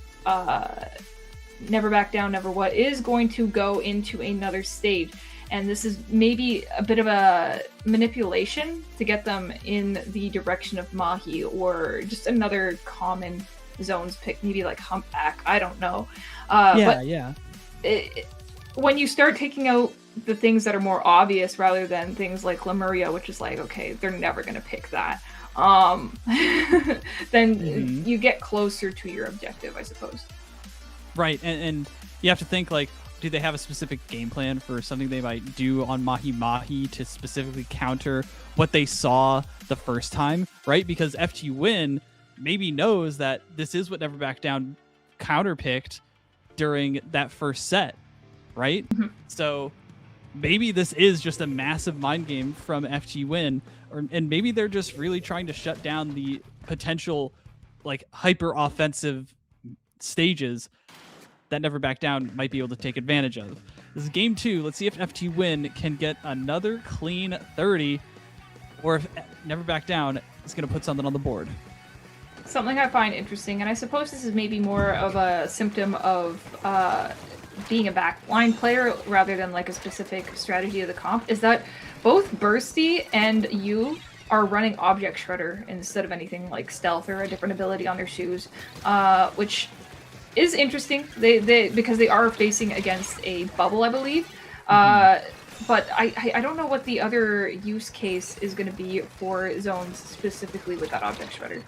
Never Back Down, Never What is going to go into another stage. And this is maybe a bit of a manipulation to get them in the direction of Mahi, or just another common zones pick, maybe like Humpback. I don't know. When you start taking out the things that are more obvious rather than things like Lemuria, which is like, okay, they're never going to pick that, then you get closer to your objective, I suppose. Right, and you have to think, like, do they have a specific game plan for something they might do on Mahi Mahi to specifically counter what they saw the first time, right? Because FTWin maybe knows that this is what Never Back Down counterpicked during that first set, right? So maybe this is just a massive mind game from FTWin, and maybe they're just really trying to shut down the potential like hyper offensive stages that Never Back Down might be able to take advantage of. This is game 2. Let's see if FTWin can get another clean 30, or if Never Back Down is going to put something on the board. Something I find interesting, and I suppose this is maybe more of a symptom of being a backline player rather than like a specific strategy of the comp, is that both Bursty and you are running Object Shredder instead of anything like Stealth or a different ability on their shoes, which is interesting. They because they are facing against a bubble, I believe. But I don't know what the other use case is going to be for zones specifically with that Object Shredder.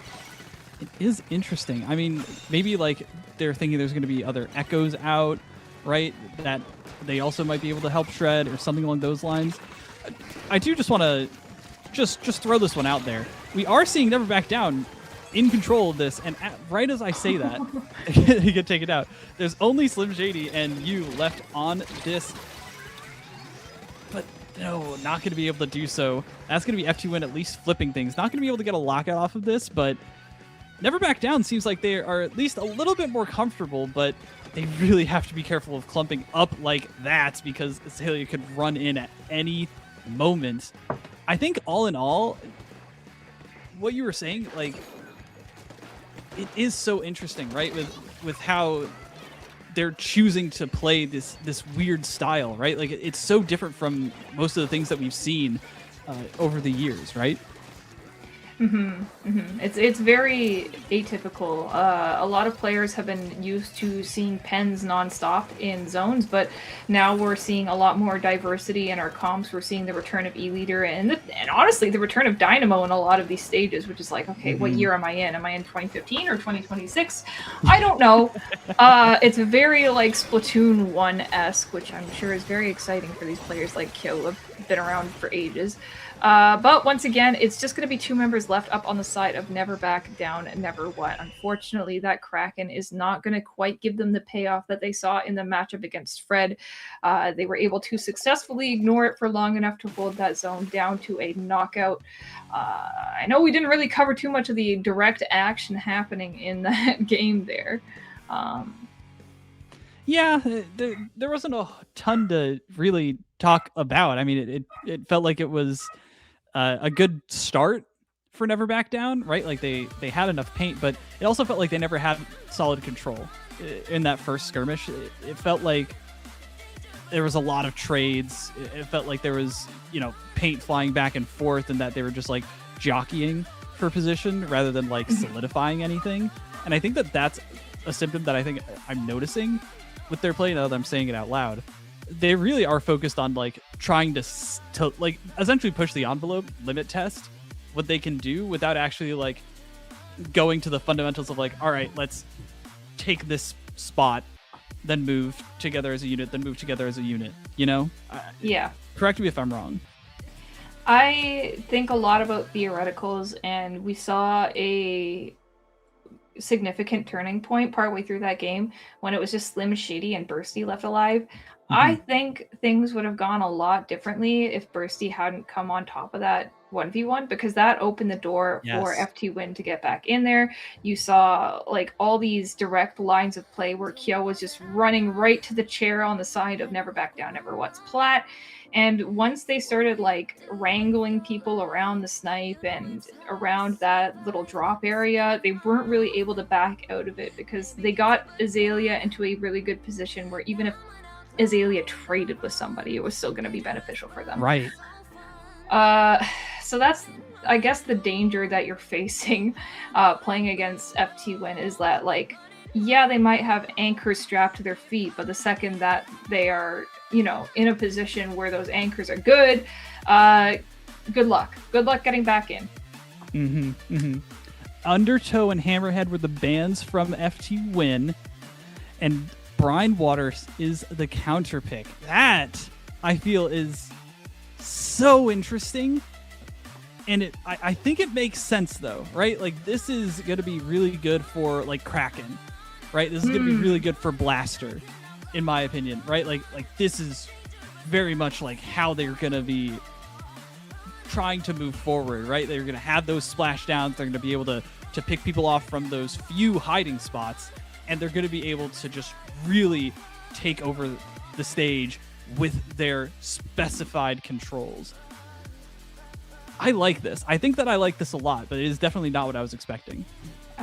It is interesting. I mean, maybe like they're thinking there's going to be other echoes out, right? That they also might be able to help shred or something along those lines. I do just want to just throw this one out there. We are seeing Never Back Down in control of this, and right as I say that, he get taken out. There's only Slim Shady and you left on this. But no, not going to be able to do so. That's going to be FTWin at least flipping things. Not going to be able to get a lockout off of this, but Never Back Down seems like they are at least a little bit more comfortable, but they really have to be careful of clumping up like that because Azalea could run in at any moment. I think all in all, what you were saying, like, it is so interesting, right? With how they're choosing to play this weird style, right? Like, it's so different from most of the things that we've seen over the years, right? It's very atypical. A lot of players have been used to seeing pens nonstop in zones, but now we're seeing a lot more diversity in our comps. We're seeing the return of E-Leader and honestly the return of Dynamo in a lot of these stages, which is like, okay, what year am I in? Am I in 2015 or 2026? I don't know. It's very like Splatoon 1-esque, which I'm sure is very exciting for these players like Kyo, who have been around for ages. But once again, it's just going to be two members left up on the side of Never Back Down and Never What. Unfortunately, that Kraken is not going to quite give them the payoff that they saw in the matchup against Fred. They were able to successfully ignore it for long enough to hold that zone down to a knockout. I know we didn't really cover too much of the direct action happening in that game there. Yeah, there wasn't a ton to really talk about. I mean, it felt like it was a good start for Never Back Down, right? Like they had enough paint, but it also felt like they never had solid control in that first skirmish. It felt like there was a lot of trades. It felt like there was, paint flying back and forth, and that they were just like jockeying for position rather than like solidifying anything. And I think that that's a symptom that I think I'm noticing with their play now that I'm saying it out loud. They really are focused on like trying to like essentially push the envelope, limit test what they can do without actually like going to the fundamentals of like, all right, let's take this spot, then move together as a unit, then move together as a unit, Yeah. Correct me if I'm wrong. I think a lot about theoreticals, and we saw a significant turning point partway through that game when it was just Slim Shady and Bursty left alive. I think things would have gone a lot differently if Bursty hadn't come on top of that 1v1, because that opened the door for FTWin to get back in there. You saw like all these direct lines of play where Kyo was just running right to the chair on the side of Never Back Down, Never What's Plat. And once they started like wrangling people around the snipe and around that little drop area, they weren't really able to back out of it because they got Azalea into a really good position where even if Azalea traded with somebody, it was still going to be beneficial for them. Right. So that's, I guess, the danger that you're facing playing against FTWin is that, like, yeah, they might have anchors strapped to their feet, but the second that they are, in a position where those anchors are good, good luck. Good luck getting back in. Undertow and Hammerhead were the bans from FTWin, and Brine Waters is the counter pick. That, I feel, is so interesting. And I think it makes sense, though, right? Like, this is going to be really good for, like, Kraken, right? This is going to be really good for Blaster, in my opinion, right? Like this is very much like how they're going to be trying to move forward, right? They're going to have those splash downs. They're going to be able to pick people off from those few hiding spots, and they're going to be able to just really take over the stage with their specified controls. I like this. I think that I like this a lot, but it is definitely not what I was expecting.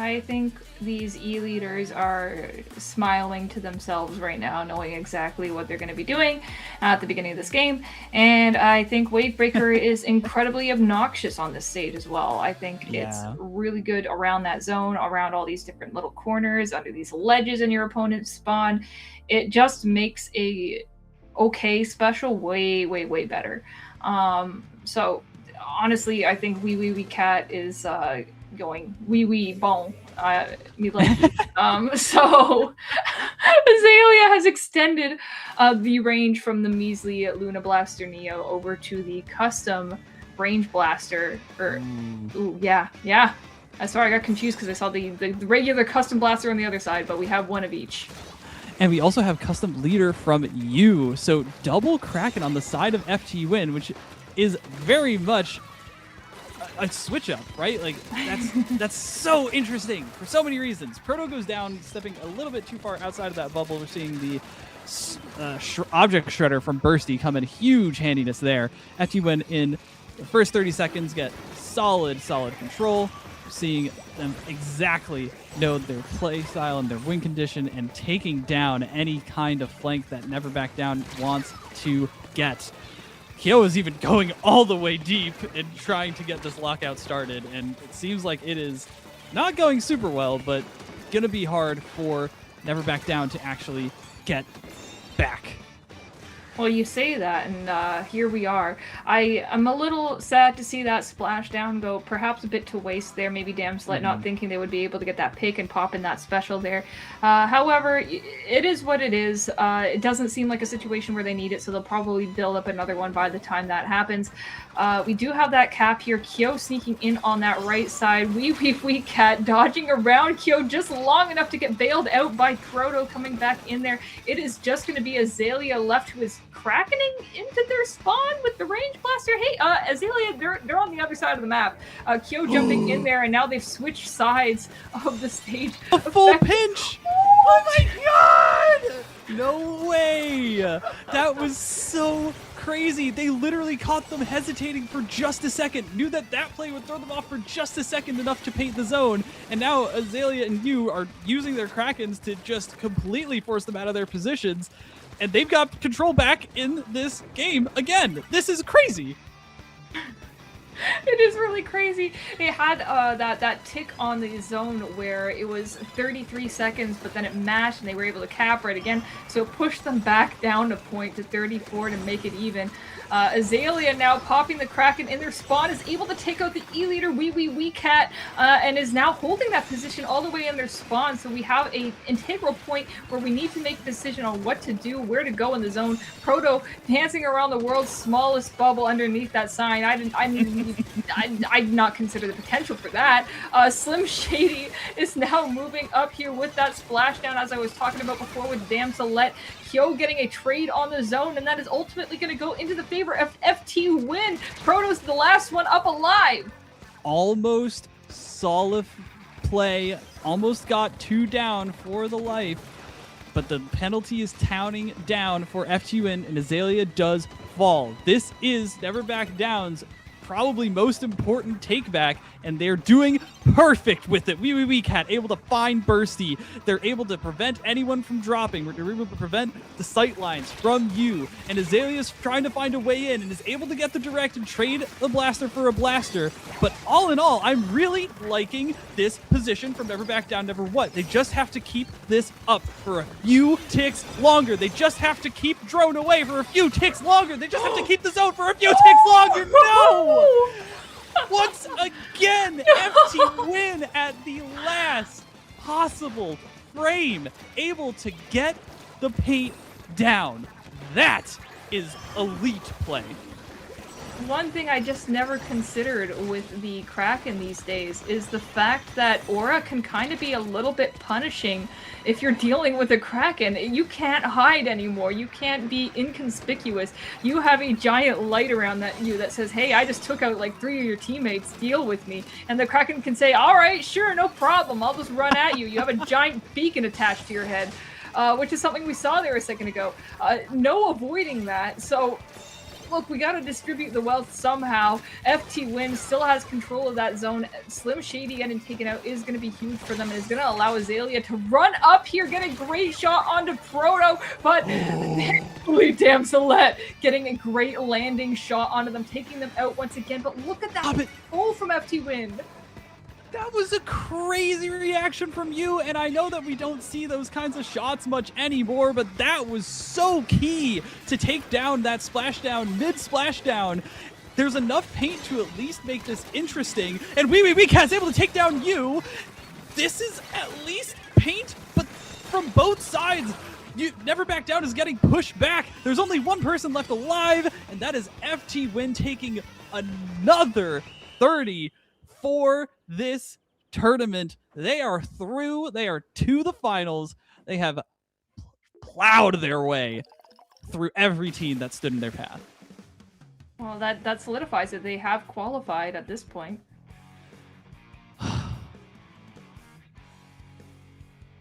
I think these E-leaders are smiling to themselves right now, knowing exactly what they're going to be doing at the beginning of this game. And I think Wavebreaker is incredibly obnoxious on this stage as well. I think it's really good around that zone, around all these different little corners, under these ledges in your opponent's spawn. It just makes a okay special way, way, way better. So honestly, I think Wee Cat is going wee bon. So Azalea has extended the range from the measly Luna Blaster Neo over to the custom range blaster. Sorry, I got confused because I saw the regular custom blaster on the other side, but we have one of each. And we also have custom leader from you. So double Kraken on the side of FTWin, which is very much a switch up, right? Like that's so interesting for so many reasons. Proto goes down, stepping a little bit too far outside of that bubble. We're seeing the object shredder from Bursty come in huge handiness there. FTWin in the first 30 seconds get solid control. We're seeing them exactly know their play style and their win condition and taking down any kind of flank that Never Back Down wants to get. Kyo is even going all the way deep and trying to get this lockout started, and it seems like it is not going super well, but gonna be hard for Never Back Down to actually get back. Well, you say that, and here we are. I'm a little sad to see that splashdown go perhaps a bit to waste there. Maybe Damslet not thinking they would be able to get that pick and pop in that special there. However, it is what it is. It doesn't seem like a situation where they need it, so they'll probably build up another one by the time that happens. We do have that cap here. Kyo sneaking in on that right side. Wee Cat dodging around Kyo just long enough to get bailed out by Proto coming back in there. It is just going to be Azalea left, who is krakening into their spawn with the range blaster. Hey, Azalea, they're on the other side of the map. Kyo jumping in there, and now they've switched sides of the stage. A full pinch! Oh my god! No way! That was so crazy. They literally caught them hesitating for just a second, knew that play would throw them off for just a second, enough to paint the zone, and now Azalea and you are using their Krakens to just completely force them out of their positions, and they've got control back in this game again. This is crazy. It is really crazy. They had that tick on the zone where it was 33 seconds, but then it mashed and they were able to cap right again. So it pushed them back down a point to 34 to make it even. Azalea now popping the Kraken in their spawn, is able to take out the E-leader Wee Cat, and is now holding that position all the way in their spawn. So we have a integral point where we need to make a decision on what to do, where to go in the zone. Proto dancing around the world's smallest bubble underneath that sign. I did not consider the potential for that. Slim Shady is now moving up here with that splashdown, as I was talking about before with Damslet. Kyo getting a trade on the zone, and that is ultimately going to go into the favor of FTWin. Proto's the last one up alive. Almost solid play. Almost got 2 down for the life. But the penalty is counting down for FTWin, and Azalea does fall. This is Never Back Down's probably most important take back, and they're doing perfect with it. Wee Cat able to find Bursty. They're able to prevent anyone from dropping. They're able to prevent the sight lines from you. And Azalea's trying to find a way in and is able to get the direct and trade the blaster for a blaster. But all in all, I'm really liking this position from Never Back Down, Never What. They just have to keep this up for a few ticks longer. They just have to keep drone away for a few ticks longer. They just have to keep the zone for a few ticks longer. No! Once again, FTWin at the last possible frame, able to get the paint down. That is elite play. One thing I just never considered with the Kraken these days is the fact that aura can kind of be a little bit punishing if you're dealing with a Kraken. You can't hide anymore. You can't be inconspicuous. You have a giant light around you that says, hey, I just took out like 3 of your teammates, deal with me. And the Kraken can say, all right, sure, no problem. I'll just run at you. You have a giant beacon attached to your head, which is something we saw there a second ago. No avoiding that. So look, we got to distribute the wealth somehow. FTWin still has control of that zone. Slim Shady getting taken out is going to be huge for them, and is going to allow Azalea to run up here, get a great shot onto Proto, but thankfully Damselette getting a great landing shot onto them, taking them out once again. But look at that goal from FTWin. That was a crazy reaction from you, and I know that we don't see those kinds of shots much anymore, but that was so key to take down that splashdown, mid-splashdown. There's enough paint to at least make this interesting, and Weekat's able to take down you. This is at least paint, but from both sides. You Never Back Down is getting pushed back. There's only one person left alive, and that is FTWin taking another 30 for this tournament. They are through. They are to the finals. They have plowed their way through every team that stood in their path. Well, that solidifies it. They have qualified at this point.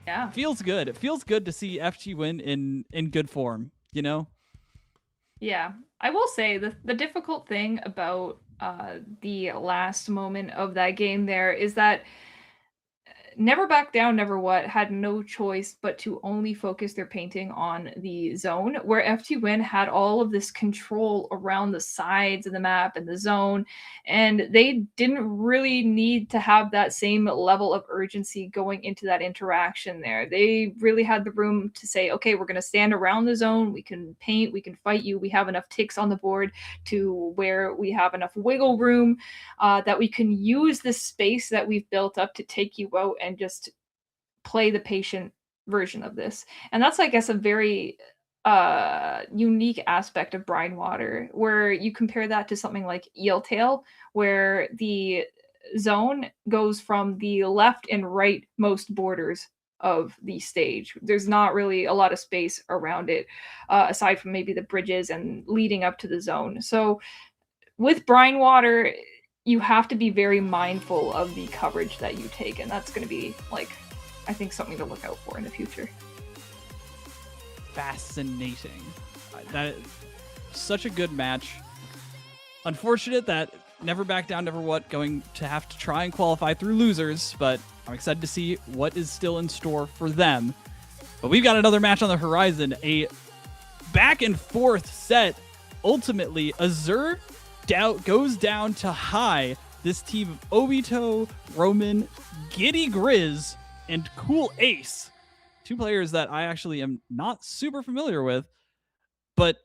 Yeah. Feels good. It feels good to see FTWin in good form, you know? Yeah. I will say the difficult thing about the last moment of that game there is that Never Back Down, Never What had no choice but to only focus their painting on the zone, where FTWin had all of this control around the sides of the map and the zone, and they didn't really need to have that same level of urgency going into that interaction there. They really had the room to say, okay, we're going to stand around the zone, we can paint, we can fight you, we have enough ticks on the board to where we have enough wiggle room that we can use this space that we've built up to take you out and just play the patient version of this. And that's, I guess, a very unique aspect of Brine Water, where you compare that to something like Eel Tail, where the zone goes from the left and right most borders of the stage. There's not really a lot of space around it, aside from maybe the bridges and leading up to the zone. So with Brine Water, you have to be very mindful of the coverage that you take, and that's going to be, like, I think something to look out for in the future. Fascinating. That such a good match. Unfortunate that Never Back Down, Never What going to have to try and qualify through losers, but I'm excited to see what is still in store for them. But we've got another match on the horizon, a back and forth set. Ultimately, Azure goes down to high. This team of Obito, Roman, Giddy Grizz, and Cool Ace. Two players that I actually am not super familiar with, but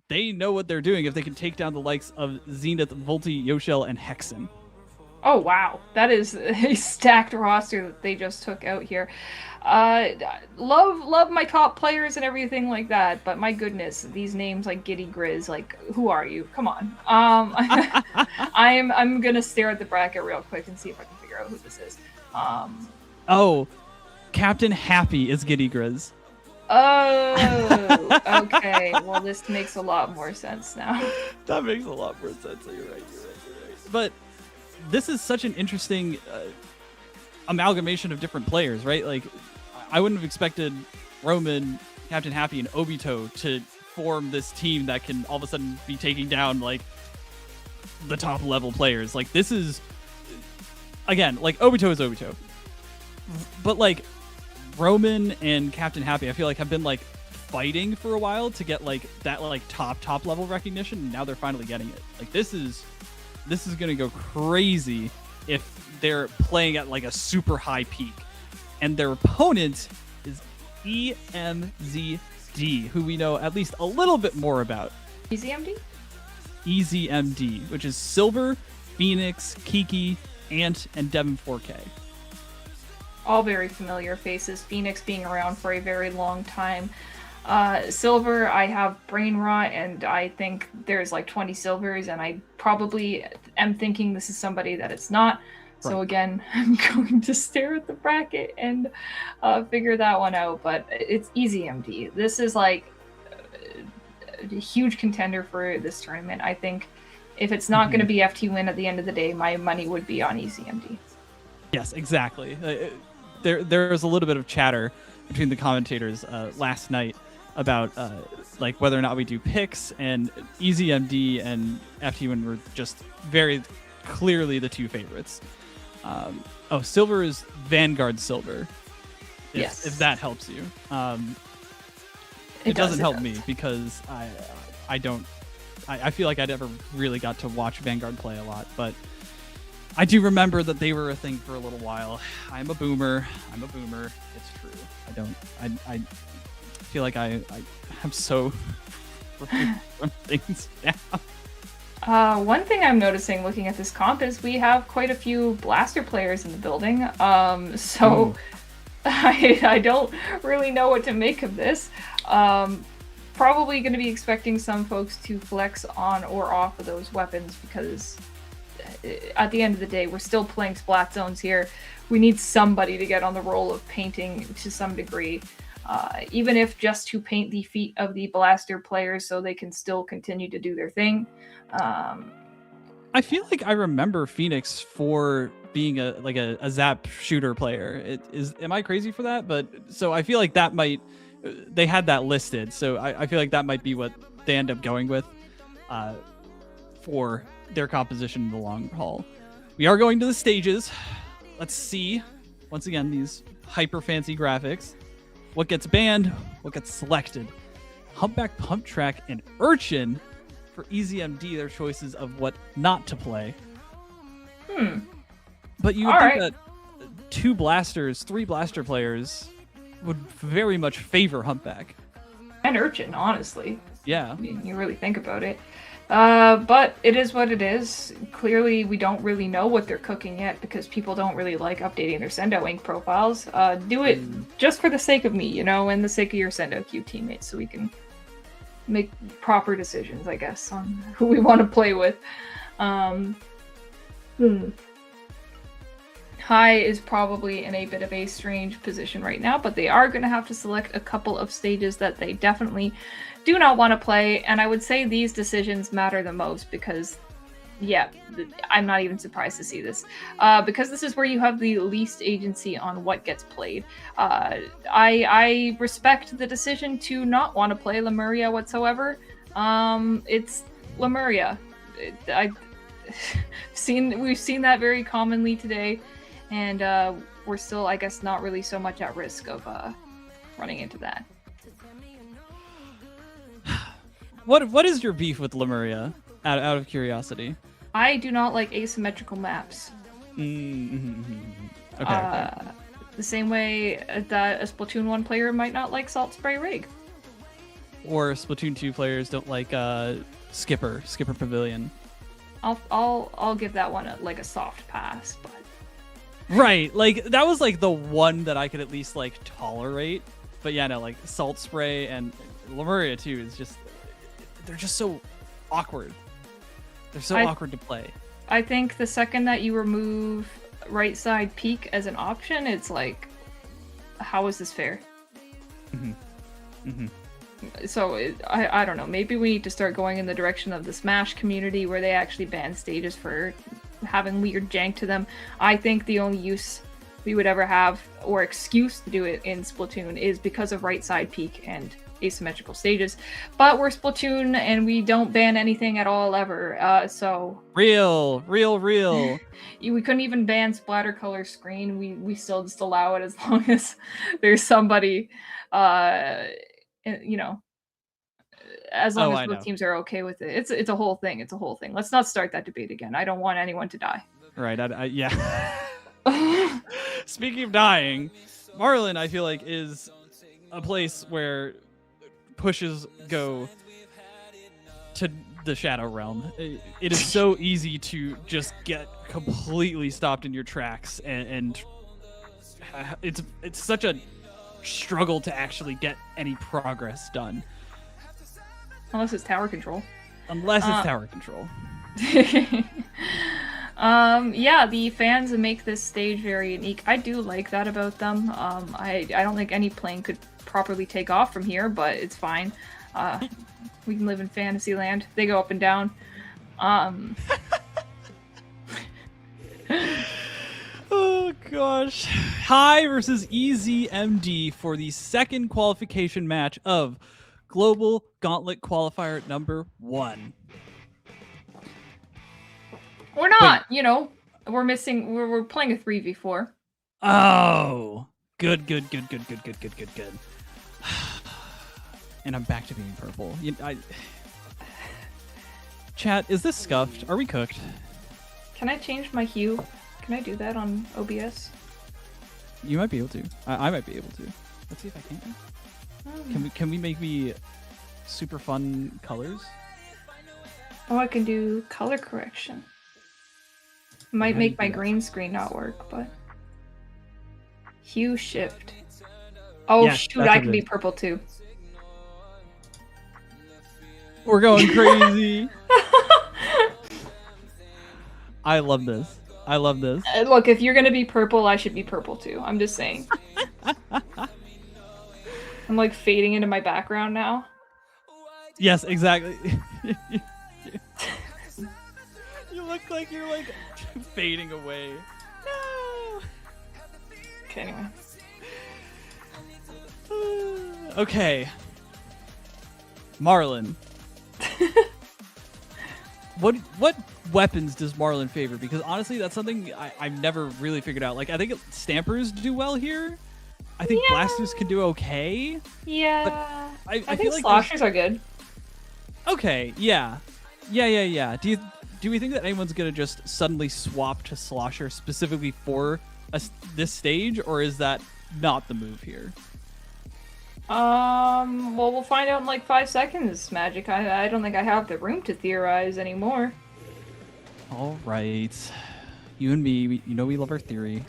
they know what they're doing if they can take down the likes of Zenith, Volti, Yoshel, and Hexen. Oh, wow. That is a stacked roster that they just took out here. Love my top players and everything like that, but my goodness, these names like Giddy Grizz, like, who are you? Come on. I'm gonna stare at the bracket real quick and see if I can figure out who this is. Oh, Captain Happy is Giddy Grizz. Oh, okay. Well, this makes a lot more sense now. That makes a lot more sense. You're right. But this is such an interesting amalgamation of different players, right? Like, I wouldn't have expected Roman, Captain Happy, and Obito to form this team that can all of a sudden be taking down, like, the top level players. Like, this is, again, like, Obito is Obito. But, like, Roman and Captain Happy, I feel like, have been, like, fighting for a while to get, like, that, like, top level recognition, and now they're finally getting it. Like, this is gonna go crazy if they're playing at, like, a super high peak. And their opponent is ezmd, who we know at least a little bit more about. ezmd? ezmd, which is Silver, Phoenix, Kiki, Ant, and Devin 4K. All very familiar faces. Phoenix being around for a very long time. Silver, I have brain rot, and I think there's like 20 silvers, and I probably am thinking this is somebody that it's not. So again, I'm going to stare at the bracket and figure that one out. But it's ezmd. This is like a huge contender for this tournament. I think if it's not going to be FTWin at the end of the day, my money would be on ezmd. Yes, exactly. There's a little bit of chatter between the commentators last night about like whether or not we do picks, and ezmd and FTWin were just very clearly the two favorites. Silver is Vanguard Silver. Yes. If that helps you. It doesn't help me because I feel like I never really got to watch Vanguard play a lot, but I do remember that they were a thing for a little while. I'm a boomer. It's true. I feel like I'm so from things now. One thing I'm noticing looking at this comp is we have quite a few blaster players in the building. I don't really know what to make of this. Probably going to be expecting some folks to flex on or off of those weapons because at the end of the day, we're still playing Splat Zones here. We need somebody to get on the role of painting to some degree, even if just to paint the feet of the blaster players so they can still continue to do their thing. I feel like I remember Phoenix for being a zap shooter player. Am I crazy for that? But so I feel like that they had that listed. So I feel like that might be what they end up going with for their composition in the long haul. We are going to the stages. Let's see, once again, these hyper fancy graphics. What gets banned? What gets selected? Humpback Pump Track and Urchin for ezmd, their choices of what not to play. But you would think that three blaster players would very much favor Humpback. And Urchin, honestly. Yeah. I mean, you really think about it. But it is what it is. Clearly, we don't really know what they're cooking yet because people don't really like updating their Sendo Ink profiles. Do it just for the sake of me, and the sake of your Sendo Q teammates so we can make proper decisions, I guess, on who we want to play with. High is probably in a bit of a strange position right now, but they are going to have to select a couple of stages that they definitely do not want to play, and I would say these decisions matter the most because, yeah, I'm not even surprised to see this, because this is where you have the least agency on what gets played. I respect the decision to not want to play Lemuria whatsoever. It's Lemuria. We've seen that very commonly today. And we're still, I guess, not really so much at risk of running into that. What is your beef with Lemuria, out of curiosity? I do not like asymmetrical maps. Okay. The same way that a Splatoon 1 player might not like Salt Spray Rig. Or Splatoon 2 players don't like Skipper Pavilion. I'll give that one a soft pass, but... Right, like that was like the one that I could at least like tolerate. But yeah, no, like Salt Spray and Lemuria too is just, they're just so awkward. They're so awkward to play. I think the second that you remove right side peak as an option, it's like, how is this fair? So I don't know. Maybe we need to start going in the direction of the Smash community where they actually ban stages for having weird jank to them. I think the only use we would ever have or excuse to do it in Splatoon is because of right side peak and asymmetrical stages. But we're Splatoon and we don't ban anything at all ever. So real. We couldn't even ban splatter color screen. We still just allow it as long as there's somebody as long as both teams are okay with it. It's a whole thing. Let's not start that debate again. I don't want anyone to die. Right. Yeah. Speaking of dying, Marlin, I feel like, is a place where pushes go to the Shadow Realm. It is so easy to just get completely stopped in your tracks, and it's such a struggle to actually get any progress done. Unless it's tower control. Yeah, the fans make this stage very unique. I do like that about them. I don't think any plane could properly take off from here, but it's fine. We can live in fantasy land. They go up and down. Oh gosh. High versus ezmd for the second qualification match of Global Gauntlet Qualifier number 1. We're not, you know, we're missing, we're playing a 3v4. Oh, good. And I'm back to being purple. Chat, is this scuffed? Are we cooked? Can I change my hue? Can I do that on OBS? You might be able to. I might be able to. Let's see if I can. Can we make me super fun colors? Oh, I can do color correction. Might How do you make my do that? green screen not work, but hue shift. Oh Yeah, shoot, that's I what can it be is. purple too. We're going crazy. I love this. I love this. Look, if you're gonna be purple, I should be purple too. I'm just saying. I'm like fading into my background now. Yes, exactly. You look like you're like fading away. No. Okay, anyway. Okay. Marlon. What weapons does Marlon favor? Because honestly, that's something I've never really figured out. Like, I think Stampers do well here. I think Yeah. Blasters can do okay. Yeah. I I feel think like sloshers are good. Okay, yeah. Do we think that anyone's gonna just suddenly swap to Slosher specifically for this stage, or is that not the move here? Well, we'll find out in like 5 seconds, Magic. I don't think I have the room to theorize anymore. All right, you and me, we love our theory.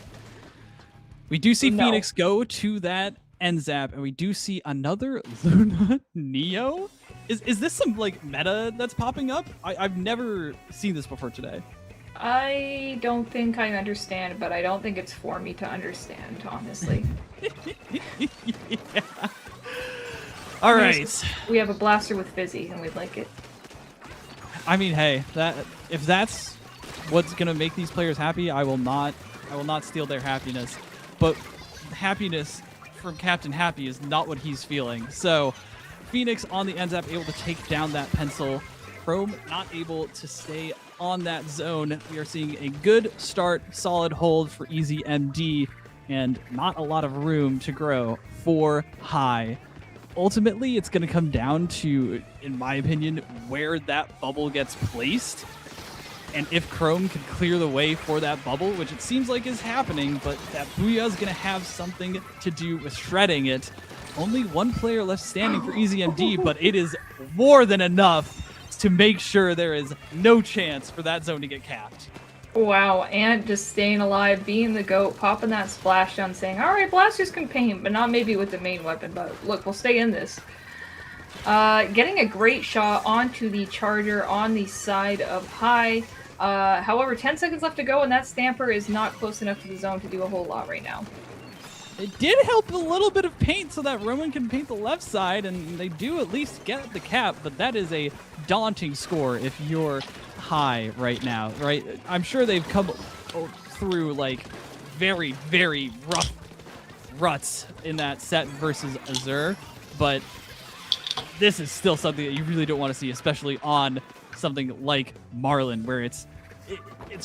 We do see No. Phoenix go to that end zap, and we do see another Luna Neo. Is this some like meta that's popping up? I've never seen this before today. I don't think I understand, but I don't think it's for me to understand, honestly. Yeah. All right. We have a blaster with Fizzy, and we'd like it. I mean, hey, if that's what's gonna make these players happy, I will not steal their happiness. But happiness from Captain Happy is not what he's feeling. So Phoenix on the end zap able to take down that pencil. Chrome not able to stay on that zone. We are seeing a good start, solid hold for ezmd, and not a lot of room to grow for High. Ultimately, it's going to come down to, in my opinion, where that bubble gets placed. And if Chrome can clear the way for that bubble, which it seems like is happening, but that Booyah is going to have something to do with shredding it. Only one player left standing for ezmd, but it is more than enough to make sure there is no chance for that zone to get capped. Wow, Ant just staying alive, being the GOAT, popping that splashdown, saying, alright, blasters can paint, but not maybe with the main weapon, but look, we'll stay in this. Getting a great shot onto the charger on the side of High. However, 10 seconds left to go, and that Stamper is not close enough to the zone to do a whole lot right now. It did help a little bit of paint so that Roman can paint the left side, and they do at least get the cap, but that is a daunting score if you're High right now, right? I'm sure they've come through, like, very, very rough ruts in that set versus Azure, but this is still something that you really don't want to see, especially on something like Marlin, where it's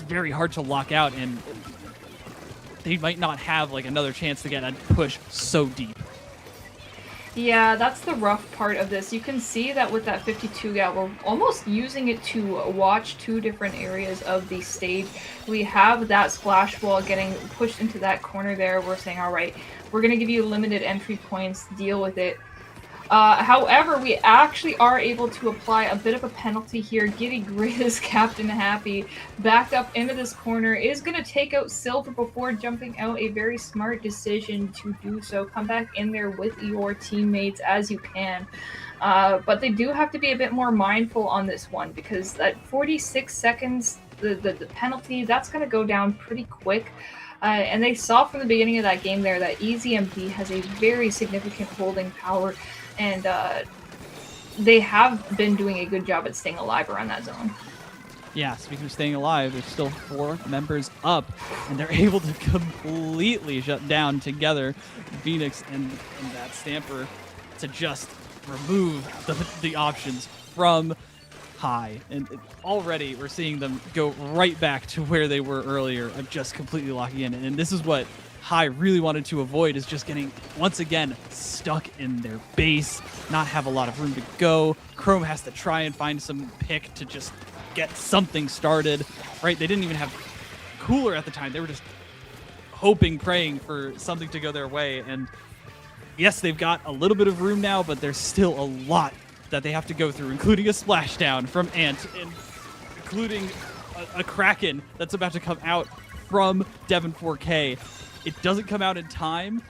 very hard to lock out, and they might not have like another chance to get a push so deep. Yeah, that's the rough part of this. You can see that with that 52 gal, we're almost using it to watch two different areas of the stage. We have that splash wall getting pushed into that corner there. We're saying, all right, we're going to give you limited entry points, deal with it. However, we actually are able to apply a bit of a penalty here. Giddy Grizz, Captain Happy, backed up into this corner, is going to take out Silver before jumping out. A very smart decision to do so. Come back in there with your teammates as you can. But they do have to be a bit more mindful on this one, because that 46 seconds, the penalty, that's going to go down pretty quick. And they saw from the beginning of that game there that ezmd has a very significant holding power, and they have been doing a good job at staying alive around that zone. Yeah, speaking of staying alive, there's still 4 members up, and they're able to completely shut down together Phoenix and that Stamper to just remove the options from High, and already we're seeing them go right back to where they were earlier of just completely locking in. And this is what High really wanted to avoid, is just getting once again stuck in their base, not have a lot of room to go. Chrome has to try and find some pick to just get something started, right? They didn't even have cooler at the time. They were just hoping, praying for something to go their way. And yes, they've got a little bit of room now, but there's still a lot that they have to go through, including a splashdown from Ant, and including a Kraken that's about to come out from Devon 4K. It doesn't come out in time.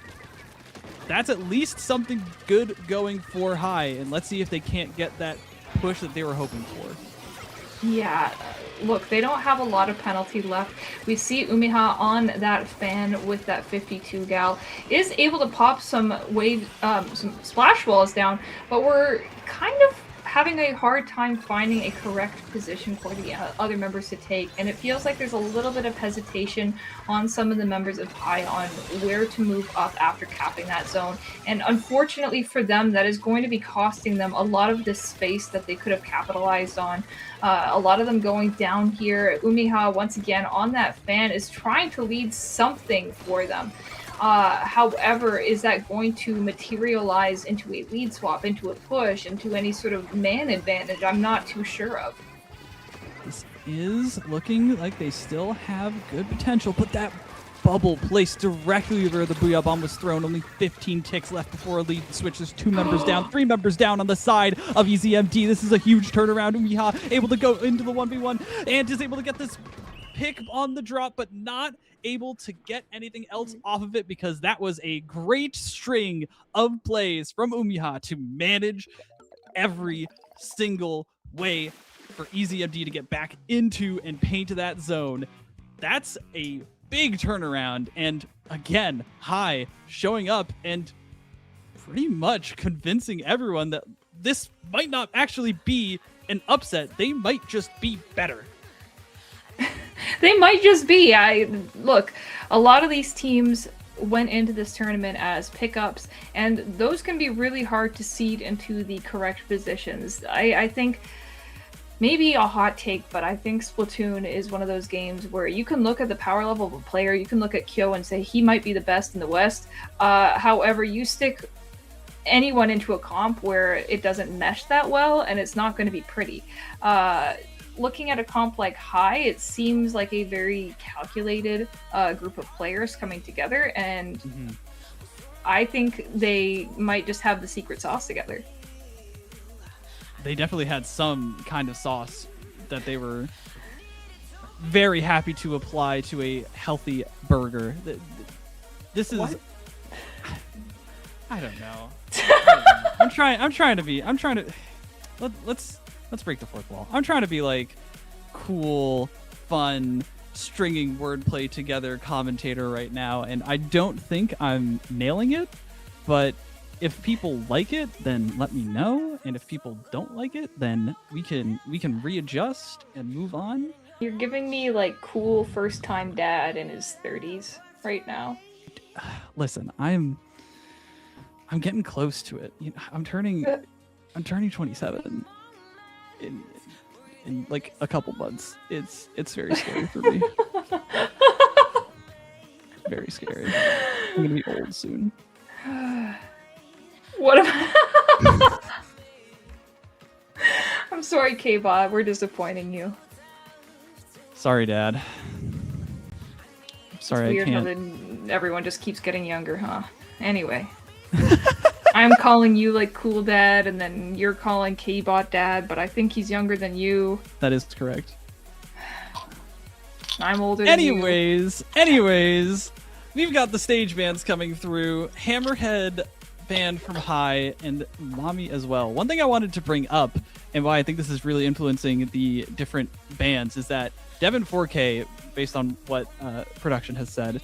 That's at least something good going for High, and let's see if they can't get that push that they were hoping for. Yeah, look, they don't have a lot of penalty left. We see Umiha on that fan with that 52 gal, is able to pop some some splash walls down, but we're kind of having a hard time finding a correct position for the other members to take, and it feels like there's a little bit of hesitation on some of the members of High on where to move up after capping that zone. And unfortunately for them, that is going to be costing them a lot of this space that they could have capitalized on. A lot of them going down here. Umiha, once again, on that fan, is trying to lead something for them. However, is that going to materialize into a lead swap, into a push, into any sort of man advantage? I'm not too sure of. This is looking like they still have good potential, but that bubble placed directly where the Booyah Bomb was thrown. Only 15 ticks left before a lead switch. There's 2 members down, 3 members down on the side of ezmd. This is a huge turnaround. Umiha able to go into the 1v1 and is able to get this pick on the drop, but not able to get anything else off of it, because that was a great string of plays from Umiha to manage every single way for ezmd to get back into and paint that zone. That's a big turnaround, and again, High showing up and pretty much convincing everyone that this might not actually be an upset. They might just be better. They might just be. Look, a lot of these teams went into this tournament as pickups, and those can be really hard to seed into the correct positions. I think maybe a hot take, but I think Splatoon is one of those games where you can look at the power level of a player, you can look at Kyo and say he might be the best in the West. However, you stick anyone into a comp where it doesn't mesh that well, and it's not going to be pretty. Looking at a comp like High, it seems like a very calculated group of players coming together, and I think they might just have the secret sauce together. They definitely had some kind of sauce that they were very happy to apply to a healthy burger. This is... What? I don't know. I'm trying to... Let's break the fourth wall. I'm trying to be like cool, fun, stringing wordplay together commentator right now, and I don't think I'm nailing it, but if people like it, then let me know, and if people don't like it, then we can readjust and move on. You're giving me like cool first-time dad in his 30s right now. Listen, I'm getting close to it. You know, I'm turning 27 in like a couple months. It's very scary for me. Very scary. I'm gonna be old soon. What am I? I'm sorry, K-Bot. We're disappointing you. Sorry, Dad. Sorry, It's weird I how can't. everyone just keeps getting younger, huh? Anyway. I'm calling you like cool dad, and then you're calling K-Bot dad, but I think he's younger than you. That is correct. I'm older than you. Anyways, we've got the stage bands coming through. Hammerhead band from High, and Mommy as well. One thing I wanted to bring up, and why I think this is really influencing the different bands, is that Devon 4K, based on what production has said,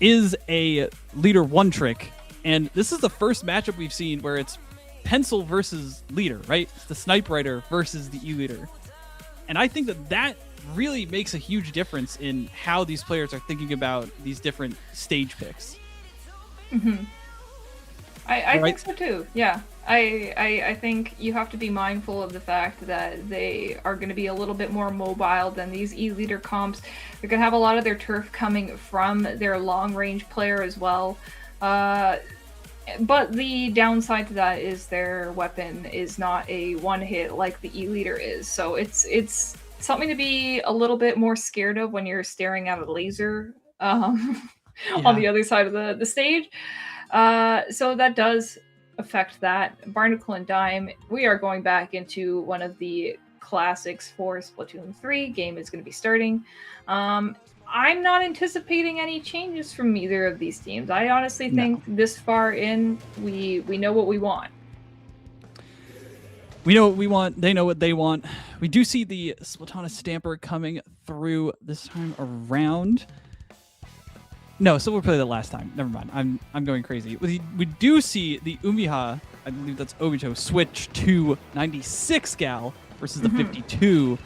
is a leader one trick. And this is the first matchup we've seen where it's pencil versus leader, right? It's the snipe writer versus the e-leader. And I think that really makes a huge difference in how these players are thinking about these different stage picks. I think so too. Yeah. I think you have to be mindful of the fact that they are going to be a little bit more mobile than these E-Leader comps. They're going to have a lot of their turf coming from their long-range player as well. But the downside to that is their weapon is not a one-hit like the E-Leader is. So it's something to be a little bit more scared of when you're staring at a laser on the other side of the stage. So that does affect that. Barnacle and Dime, we are going back into one of the classics for Splatoon 3. Game is going to be starting. I'm not anticipating any changes from either of these teams. I honestly think this far in, we know what we want. We know what we want. They know what they want. We do see the Splatana Stamper coming through this time around. No, Silver played that last time. Never mind. I'm going crazy. We do see the Umiha, I believe that's Obito, switch to 96 Gal versus the 52.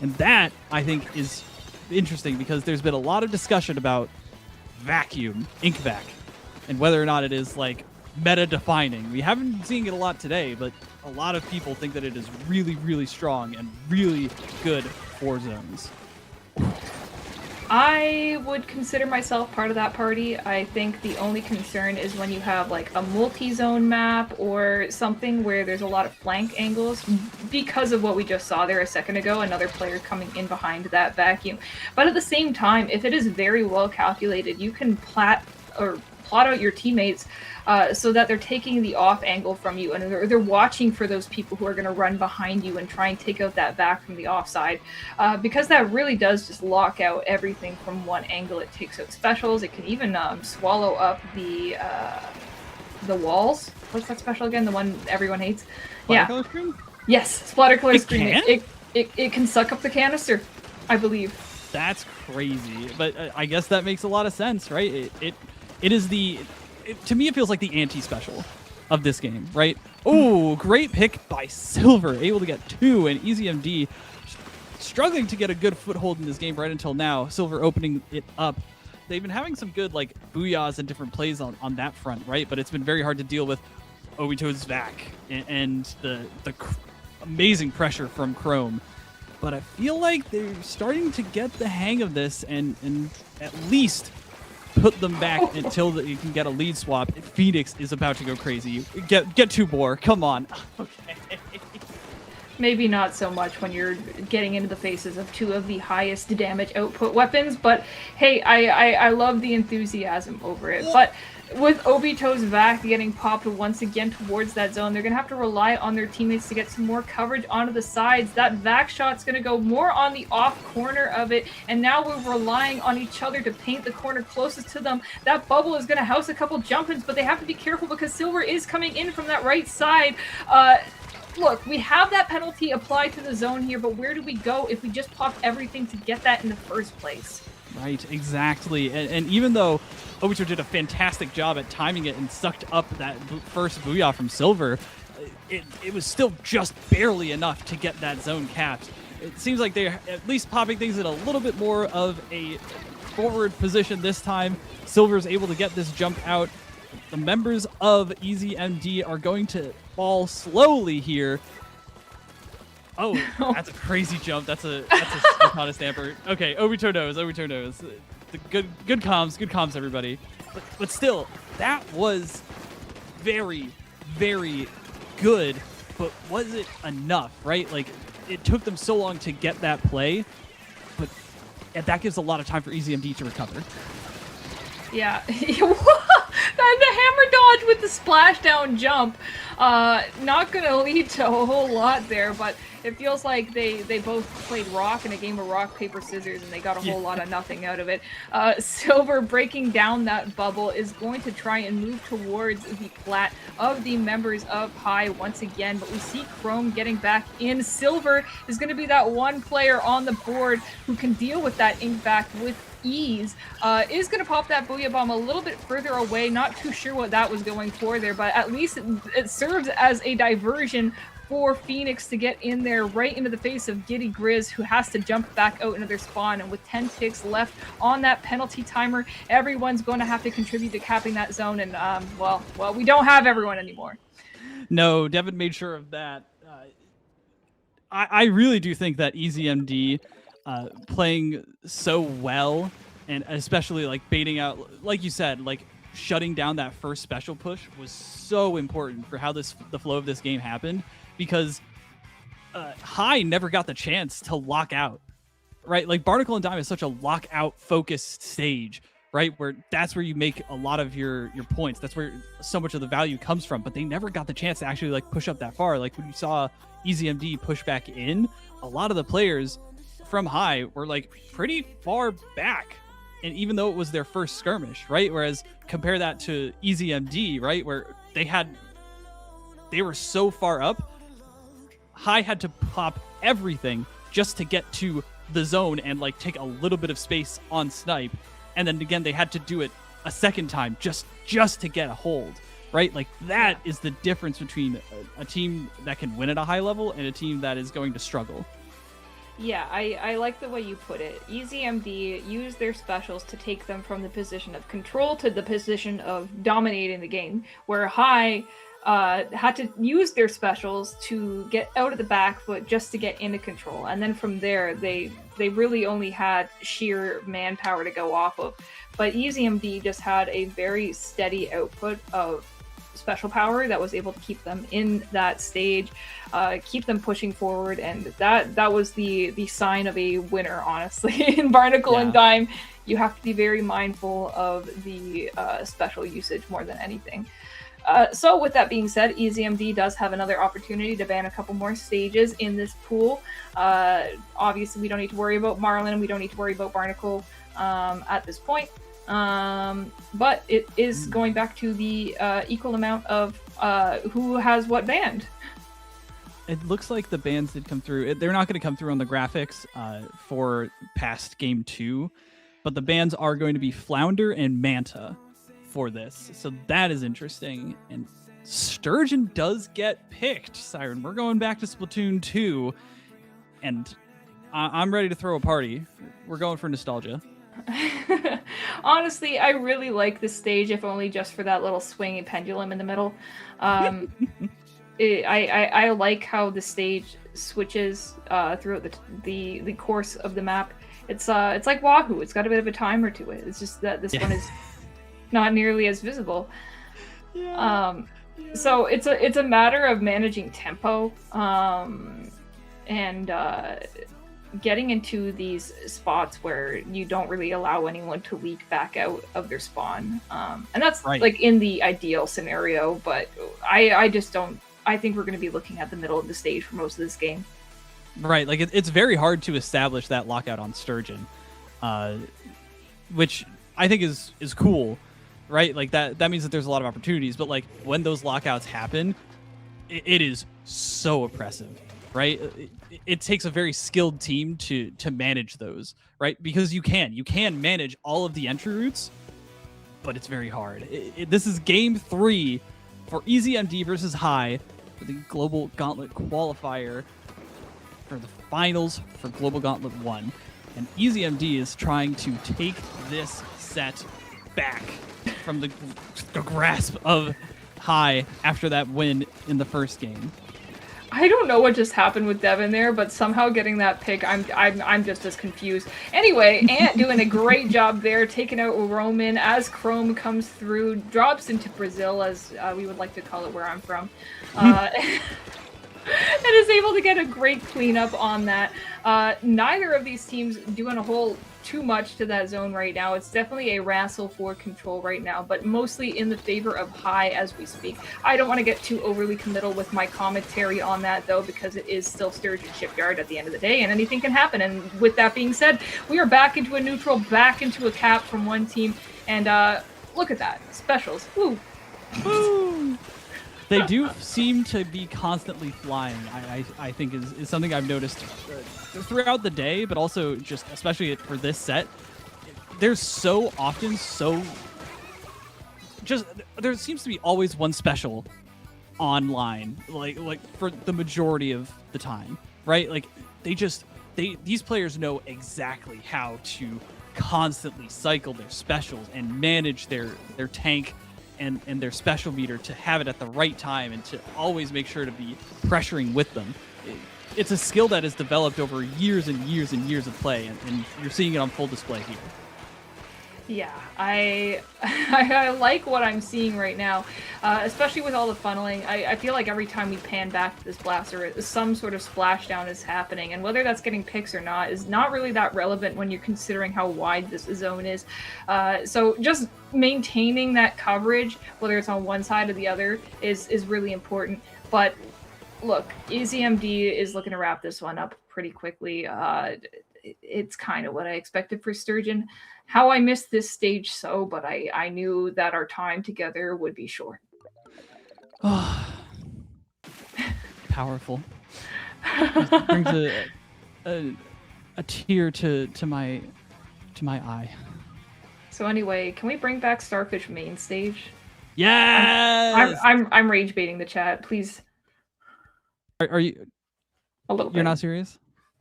And that, I think, is interesting because there's been a lot of discussion about vacuum, ink vac, and whether or not it is like meta defining. We haven't been seeing it a lot today, but a lot of people think that it is really, really strong and really good for zones. I would consider myself part of that party. I think the only concern is when you have like a multi-zone map or something where there's a lot of flank angles because of what we just saw there a second ago, another player coming in behind that vacuum. But at the same time, if it is very well calculated, you can plot out your teammates so that they're taking the off angle from you and they're watching for those people who are going to run behind you and try and take out that vac from the offside, because that really does just lock out everything from one angle. It takes out specials. It can even swallow up the walls. What's that special again? The one everyone hates? Splatter color screen? Yes, splatter color screen. Can? It can suck up the canister, I believe. That's crazy, but I guess that makes a lot of sense, right? It is to me, it feels like the anti-special of this game, right? Oh, great pick by Silver, able to get 2, and ezmd struggling to get a good foothold in this game right until now. Silver opening it up. They've been having some good like booyahs and different plays on that front, right? But it's been very hard to deal with Obito's vac and the amazing pressure from Chrome. But I feel like they're starting to get the hang of this and at least put them back until you can get a lead swap. Phoenix is about to go crazy. Get 2 more. Come on. Okay. Maybe not so much when you're getting into the faces of 2 of the highest damage output weapons, but hey, I love the enthusiasm over it. But with Obito's vac getting popped once again towards that zone, they're going to have to rely on their teammates to get some more coverage onto the sides. That vac shot's going to go more on the off corner of it, and now we're relying on each other to paint the corner closest to them. That bubble is going to house a couple jump-ins, but they have to be careful because Silver is coming in from that right side. Look, we have that penalty applied to the zone here, but where do we go if we just pop everything to get that in the first place? Right, exactly. And even though Obito did a fantastic job at timing it and sucked up that first booyah from Silver, it was still just barely enough to get that zone capped. It seems like they're at least popping things in a little bit more of a forward position this time. Silver's able to get this jump out. The members of ezmd are going to fall slowly here. Oh, that's a crazy jump. That's a Splatana Stamper. Okay, Obito knows. The good comms, everybody. But still, that was very, very good. But was it enough, right? Like, it took them so long to get that play, but that gives a lot of time for ezmd to recover. Yeah. The hammer dodge with the splashdown jump, not going to lead to a whole lot there, but it feels like they both played rock in a game of rock, paper, scissors, and they got a whole lot of nothing out of it. Silver breaking down that bubble is going to try and move towards the plat of the members of High once again, but we see Chrome getting back in. Silver is going to be that one player on the board who can deal with that ink back with ease. Is going to pop that booyah bomb a little bit further away. Not too sure what that was going for there, but at least it serves as a diversion for Phoenix to get in there right into the face of Giddy Grizz, who has to jump back out into their spawn. And with 10 ticks left on that penalty timer, everyone's going to have to contribute to capping that zone. And, well, we don't have everyone anymore. No, Devin made sure of that. I really do think that ezmd playing so well, and especially like baiting out, like you said, like shutting down that first special push was so important for how the flow of this game happened, because High never got the chance to lock out, right? Like Barnacle and Dime is such a lockout focused stage, right? Where that's where you make a lot of your points. That's where so much of the value comes from. But they never got the chance to actually like push up that far. Like when you saw ezmd push back in, a lot of the players from High were like pretty far back. And even though it was their first skirmish, right? Whereas compare that to ezmd, right? Where they were so far up, High had to pop everything just to get to the zone and like take a little bit of space on snipe, and then again they had to do it a second time just to get a hold, right? Like that is the difference between a team that can win at a high level and a team that is going to struggle. Yeah, I like the way you put it. ezmd used their specials to take them from the position of control to the position of dominating the game, where High had to use their specials to get out of the back foot just to get into control. And then from there, they really only had sheer manpower to go off of. But ezmd just had a very steady output of special power that was able to keep them in that stage, keep them pushing forward, and that was the sign of a winner, honestly. In Barnacle and Dime, you have to be very mindful of the special usage more than anything. So with that being said, ezmd does have another opportunity to ban a couple more stages in this pool. Obviously, we don't need to worry about Marlin. We don't need to worry about Barnacle at this point. But it is going back to the equal amount of who has what banned. It looks like the bans did come through. They're not going to come through on the graphics for past game 2, but the bans are going to be Flounder and Manta for this. So that is interesting. And Sturgeon does get picked, Siren. We're going back to Splatoon 2, and I'm ready to throw a party. We're going for nostalgia. Honestly, I really like this stage, if only just for that little swinging pendulum in the middle. I like how the stage switches throughout the course of the map. It's like Wahoo. It's got a bit of a timer to it. It's just that this one is not nearly as visible. So it's a matter of managing tempo and getting into these spots where you don't really allow anyone to leak back out of their spawn. And that's right. Like in the ideal scenario, but I just don't. I think we're going to be looking at the middle of the stage for most of this game. Right, like it's very hard to establish that lockout on Sturgeon, which I think is cool, right? Like that means that there's a lot of opportunities, but like when those lockouts happen, it is so oppressive, right? It takes a very skilled team to manage those, right? Because you can manage all of the entry routes, but it's very hard. This is game 3 for ezmd versus High for the Global Gauntlet Qualifier for the finals for Global Gauntlet 1. And ezmd is trying to take this set back from the grasp of High after that win in the first game. I don't know what just happened with Devin there, but somehow getting that pick, I'm just as confused. Anyway, Ant doing a great job there, taking out Roman as Chrome comes through, drops into Brazil, as we would like to call it where I'm from, and is able to get a great cleanup on that. Neither of these teams doing a whole too much to that zone right now. It's definitely a wrestle for control right now, but mostly in the favor of High as we speak. I don't want to get too overly committal with my commentary on that, though, because it is still Sturgeon Shipyard at the end of the day, and anything can happen. And with that being said, we are back into a neutral, back into a cap from one team, and look at that. Specials. Woo! Woo! They do seem to be constantly flying, I think is something I've noticed throughout the day, but also just especially for this set. There's so often there seems to be always one special online, like for the majority of the time, right? Like these players know exactly how to constantly cycle their specials and manage their tank and their special meter to have it at the right time and to always make sure to be pressuring with them. It's a skill that is developed over years and years and years of play, and you're seeing it on full display here. Yeah, I like what I'm seeing right now, especially with all the funneling. I feel like every time we pan back to this blaster, some sort of splashdown is happening, and whether that's getting picks or not is not really that relevant when you're considering how wide this zone is. So just maintaining that coverage, whether it's on one side or the other, is really important. But look, ezmd is looking to wrap this one up pretty quickly. It's kind of what I expected for Sturgeon. How I missed this stage but I knew that our time together would be short. Powerful. It brings a tear to my eye. So anyway, can we bring back Starfish main stage? Yes. I'm rage baiting the chat. Please. Are you? A little bit. You're not serious?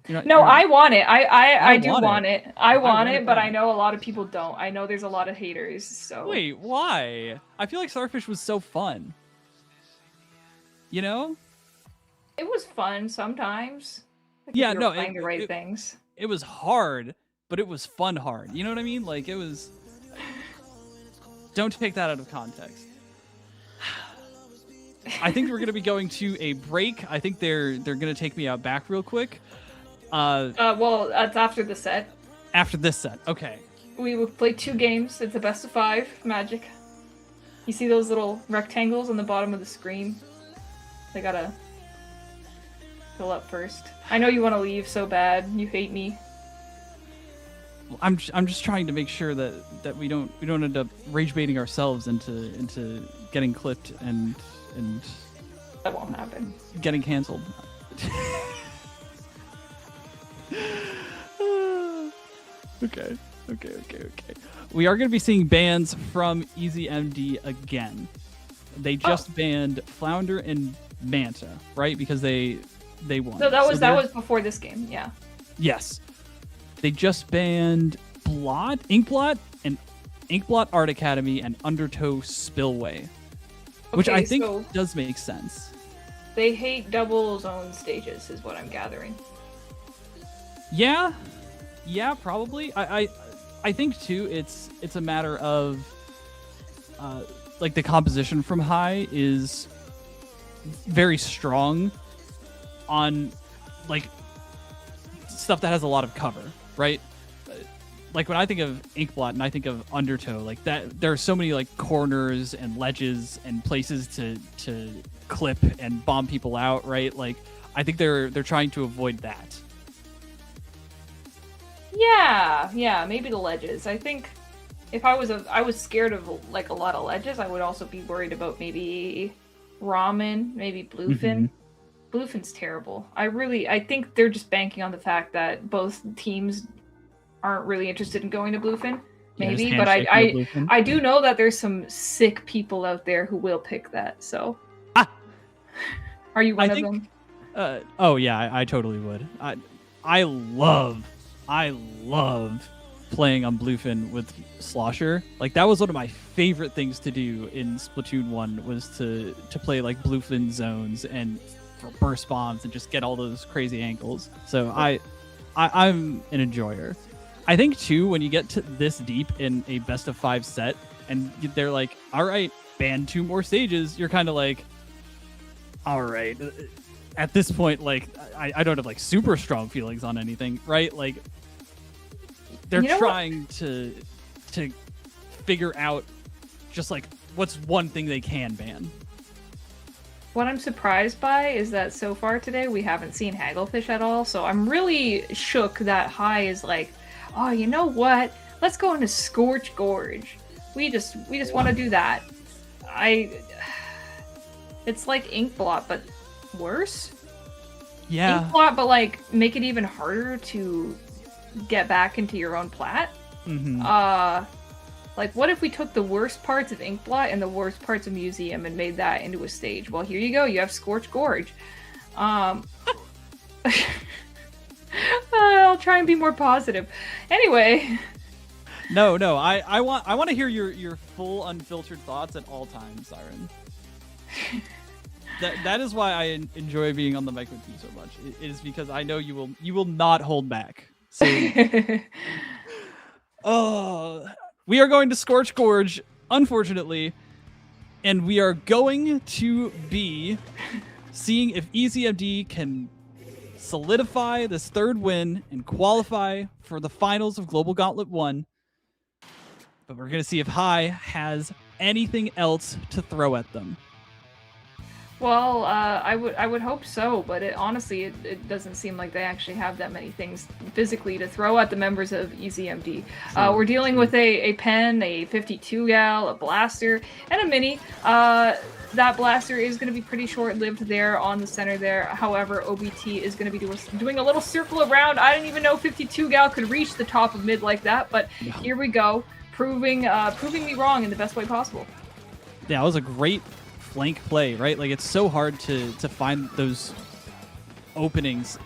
No, I want it. I do want it. it. I want it, but I know a lot of people don't. I know there's a lot of haters. So wait, why? I feel like Starfish was so fun. You know? It was fun sometimes. Like Yeah, if you no, were playing the right things. It was hard, but it was fun hard. You know what I mean? Like it was. Don't take that out of context. I think we're gonna be going to a break. I think they're gonna take me out back real quick. Well, that's after the set. After this set, okay. We will play 2 games. It's a best of 5 Magic. You see those little rectangles on the bottom of the screen? They gotta fill up first. I know you want to leave so bad. You hate me. I'm just trying to make sure that we don't end up rage baiting ourselves into getting clipped and That won't happen. getting canceled. Okay. We are going to be seeing bans from ezmd again. They just banned Flounder and Manta, right? Because they won. So that was before this game, yeah. Yes. They just banned Inkblot, and Inkblot Art Academy, and Undertow Spillway, which Okay, I think so does make sense. they hate double zone stages, is what I'm gathering. Yeah, probably. I think too. It's a matter of like the composition from high is very strong on like stuff that has a lot of cover, right? Like when I think of Inkblot and I think of Undertow, like that, there are so many like corners and ledges and places to clip and bomb people out, right? Like I think they're trying to avoid that. Yeah, maybe the ledges. I think if I was scared of like a lot of ledges, I would also be worried about maybe Ramen, maybe Bluefin. Bluefin's terrible. I think they're just banking on the fact that both teams aren't really interested in going to Bluefin. Maybe, but I do know that there's some sick people out there who will pick that. So, are you one of them? Oh yeah, I totally would. I love playing on Bluefin with Slosher. Like that was one of my favorite things to do in Splatoon 1 was to play like Bluefin zones and burst bombs and just get all those crazy angles. So I'm an enjoyer. I think too when you get to this deep in a best of 5 set and they're like, all right, ban 2 more stages, you're kind of like, all right. At this point, like I don't have like super strong feelings on anything, right? Like they're trying to figure out just like what's one thing they can ban. What I'm surprised by is that so far today we haven't seen Hagglefish at all. So I'm really shook that High is like, oh, you know what? Let's go into Scorch Gorge. We just want to do that. It's like Inkblot, but worse. Yeah. Inkblot, but like make it even harder to get back into your own plat. Like what if we took the worst parts of Inkblot and the worst parts of Museum and made that into a stage? Well, here you go. You have Scorch Gorge. I'll try and be more positive. Anyway. No, I want to hear your full unfiltered thoughts at all times, Siren. That is why I enjoy being on the mic with you so much. It is because I know you will not hold back. So, we are going to Scorch Gorge, unfortunately, and we are going to be seeing if ezmd can solidify this third win and qualify for the finals of Global Gauntlet 1. But we're going to see if High has anything else to throw at them. Well, I would hope so, but honestly, it doesn't seem like they actually have that many things physically to throw at the members of ezmd. We're dealing with a pen, a 52 gal, a blaster, and a mini. That blaster is going to be pretty short-lived there on the center there. However, OBT is going to be doing a little circle around. I didn't even know 52 gal could reach the top of mid like that, but here we go, proving me wrong in the best way possible. Yeah, it was a great flank play, right? Like, it's so hard to find those openings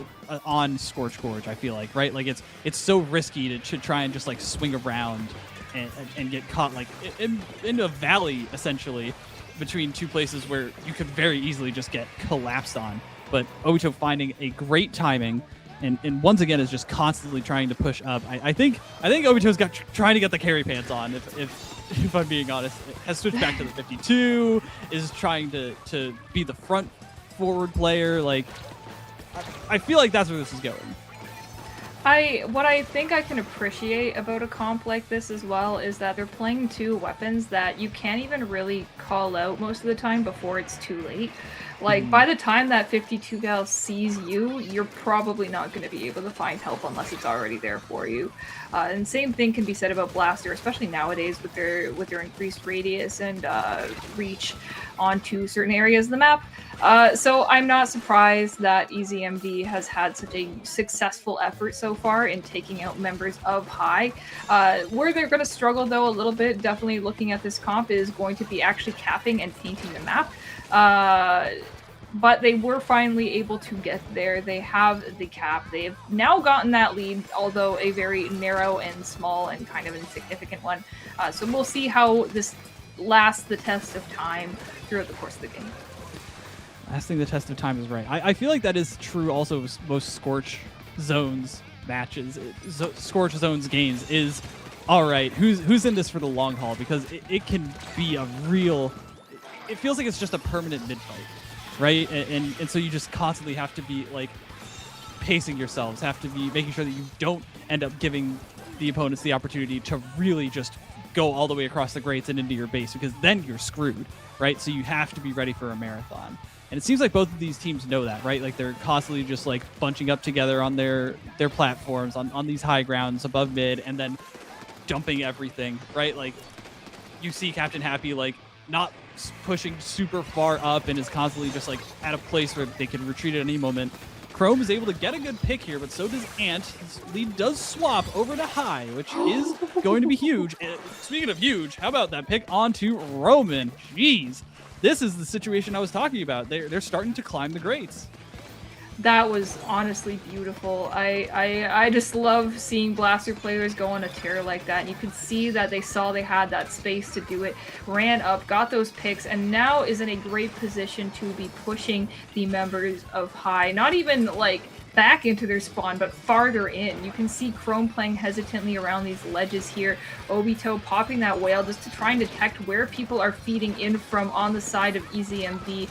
on Scorch Gorge, I feel like, right? Like, it's so risky to try and just like swing around and get caught like in a valley, essentially, between two places where you could very easily just get collapsed on. But Obito finding a great timing and once again is just constantly trying to push up. I think Obito's trying to get the carry pants on, if I'm being honest. Has switched back to the 52, is trying to be the front forward player. Like, I feel like that's where this is going. What I think I can appreciate about a comp like this as well is that they're playing two weapons that you can't even really call out most of the time before it's too late. Like, by the time that 52 gal sees you, you're probably not going to be able to find help unless it's already there for you. And same thing can be said about Blaster, especially nowadays with their increased radius and reach onto certain areas of the map. So I'm not surprised that ezmd has had such a successful effort so far in taking out members of High. Where they're going to struggle, though, a little bit, definitely looking at this comp, is going to be actually capping and painting the map. But they were finally able to get there. They have the cap. They have now gotten that lead, although a very narrow and small and kind of insignificant one. So we'll see how this lasts the test of time throughout the course of the game. Lasting the test of time is right. I feel like that is true also with most Scorch Zones matches. Scorch Zones games is, all right, who's in this for the long haul? Because it can be a real... It feels like it's just a permanent mid-fight, right? And so you just constantly have to be, like, pacing yourselves, have to be making sure that you don't end up giving the opponents the opportunity to really just go all the way across the grates and into your base, because then you're screwed, right? So you have to be ready for a marathon. And it seems like both of these teams know that, right? Like, they're constantly just, like, bunching up together on their platforms, on these high grounds above mid, and then dumping everything, right? Like, you see Captain Happy, like, not pushing super far up and is constantly just like at a place where they can retreat at any moment. Chrome is able to get a good pick here, but so does Ant. His lead does swap over to High, which is going to be huge. And speaking of huge, how about that pick onto Roman? Jeez, this is the situation I was talking about. They're starting to climb the grates. That was honestly beautiful. I just love seeing Blaster players go on a tear like that. And you could see that they saw they had that space to do it, ran up, got those picks, and now is in a great position to be pushing the members of High. Not even like back into their spawn, but farther in. You can see Chrome playing hesitantly around these ledges here. Obito popping that whale just to try and detect where people are feeding in from on the side of ezmd.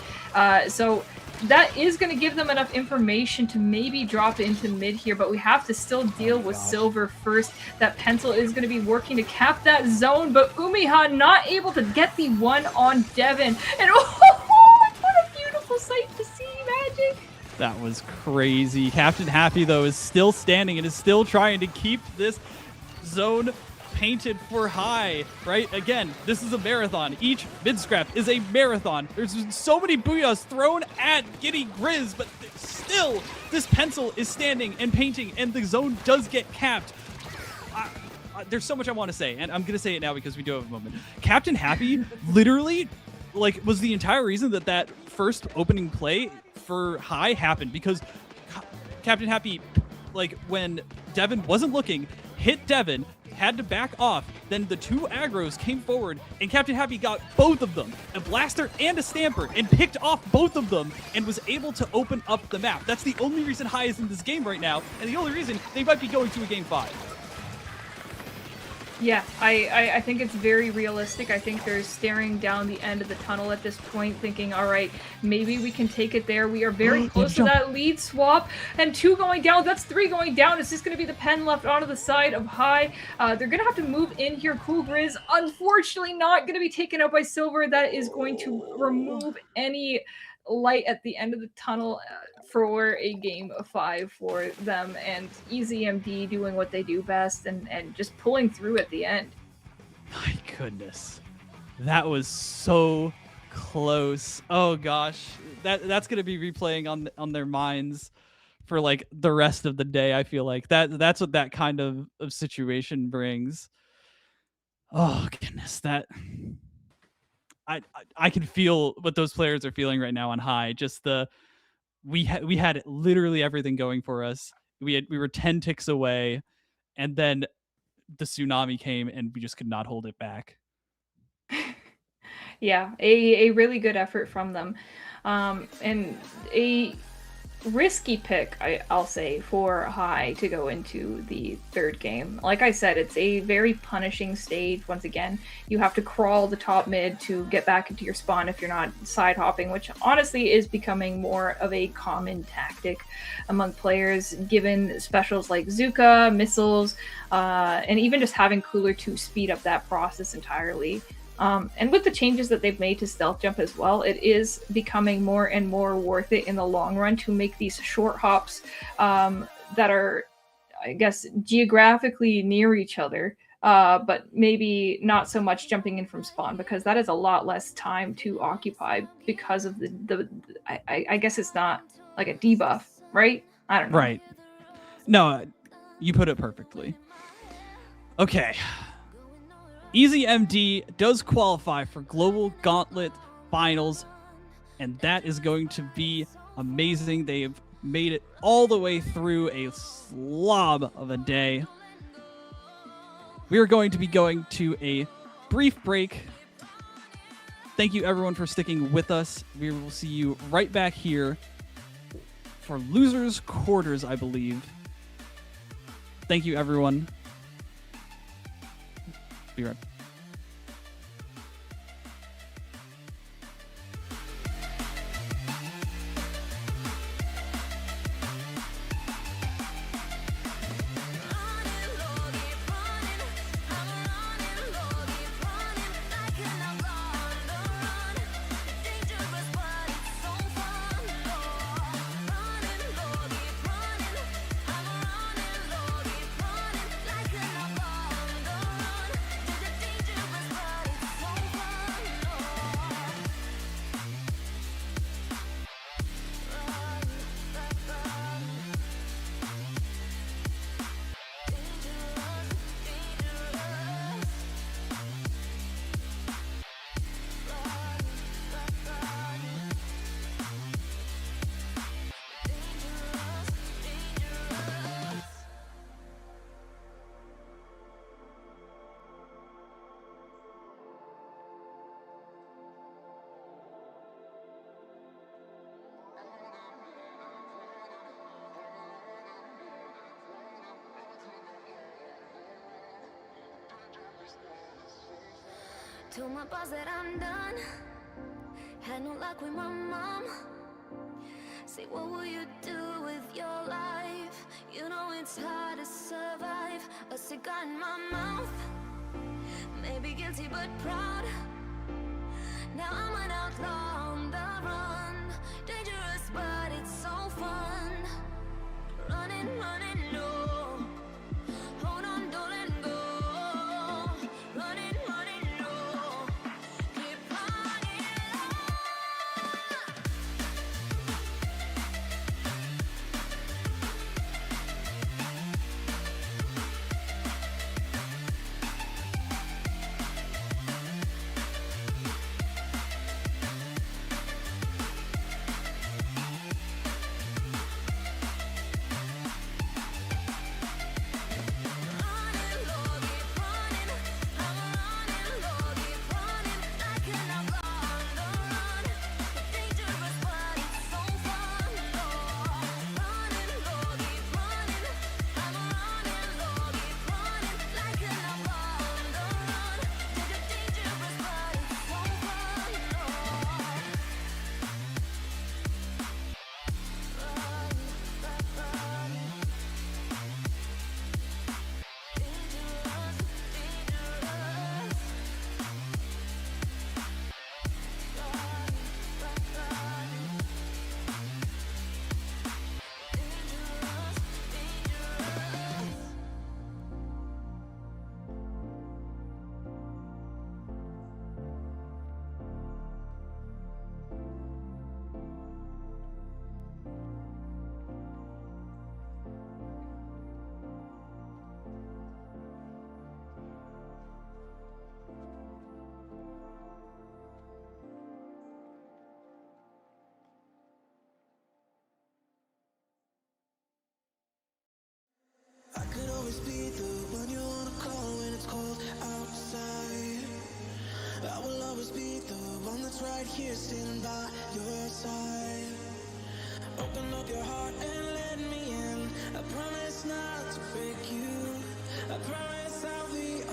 So that is going to give them enough information to maybe drop into mid here, but we have to still deal with Silver first. That pencil is going to be working to cap that zone, but Umiha not able to get the one on Devin. And oh, what a beautiful sight to see, Magic! That was crazy. Captain Happy, though, is still standing and is still trying to keep this zone painted for High, right? Again, this is a marathon. Each mid-scrap is a marathon. There's so many booyahs thrown at Giddy Grizz, but still, this pencil is standing and painting, and the zone does get capped. There's so much I want to say, and I'm going to say it now because we do have a moment. Captain Happy literally, like, was the entire reason that first opening play for High happened, because Captain Happy, like, when Devin wasn't looking, hit Devin, had to back off. Then the two aggros came forward, and Captain Happy got both of them, a blaster and a stamper, and picked off both of them and was able to open up the map. That's the only reason High is in this game right now, and the only reason they might be going to a game 5. Yeah, I think it's very realistic. I think they're staring down the end of the tunnel at this point, thinking, all right, maybe we can take it there. We are very close to that lead swap. And 2 going down, that's 3 going down. It's just going to be the pen left onto the side of High. They're going to have to move in here. Cool Grizz, unfortunately, not going to be taken out by Silver. That is going to remove any light at the end of the tunnel for a game of 5 for them, and ezmd doing what they do best and just pulling through at the end. My goodness, that was so close. Oh gosh, that's gonna be replaying on their minds for like the rest of the day. I feel like that's what that kind of situation brings. Oh goodness, that I can feel what those players are feeling right now on High. Just we had literally everything going for us. We were 10 ticks away, and then the tsunami came, and we just could not hold it back. Yeah, a really good effort from them, and a risky pick, I'll say, for High to go into the 3rd game. Like I said, it's a very punishing stage. Once again, you have to crawl the top mid to get back into your spawn if you're not side hopping, which honestly is becoming more of a common tactic among players, given specials like Zuka, missiles, and even just having Cooler to speed up that process entirely. And with the changes that they've made to Stealth Jump as well, it is becoming more and more worth it in the long run to make these short hops that are, I guess, geographically near each other, but maybe not so much jumping in from spawn, because that is a lot less time to occupy because of I guess it's not like a debuff, right? I don't know. Right. No, you put it perfectly. Okay. ezmd does qualify for Global Gauntlet Finals, and that is going to be amazing. They've made it all the way through a slob of a day. We are going to be going to a brief break. Thank you, everyone, for sticking with us. We will see you right back here for Losers Quarters, I believe. Thank you, everyone. Be right back. Told my boss that I'm done. Had no luck with my mom. Say, what will you do with your life? You know it's hard to survive. A cigar in my mouth. Maybe guilty but proud. Now I'm an outlaw on the run. Dangerous but it's so fun. Running, running, no. Hold on, don't let go. Running, running, no. Keep running on. here standing by your side. Open up your heart and let me in. I promise not to break you. I promise I'll be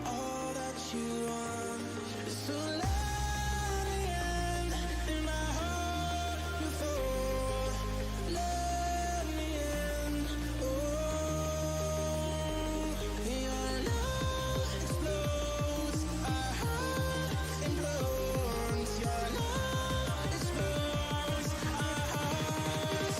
all that you want. So let me in my heart before. Let me in. Oh, your love explodes. Our heart implodes. Your love explodes. Our hearts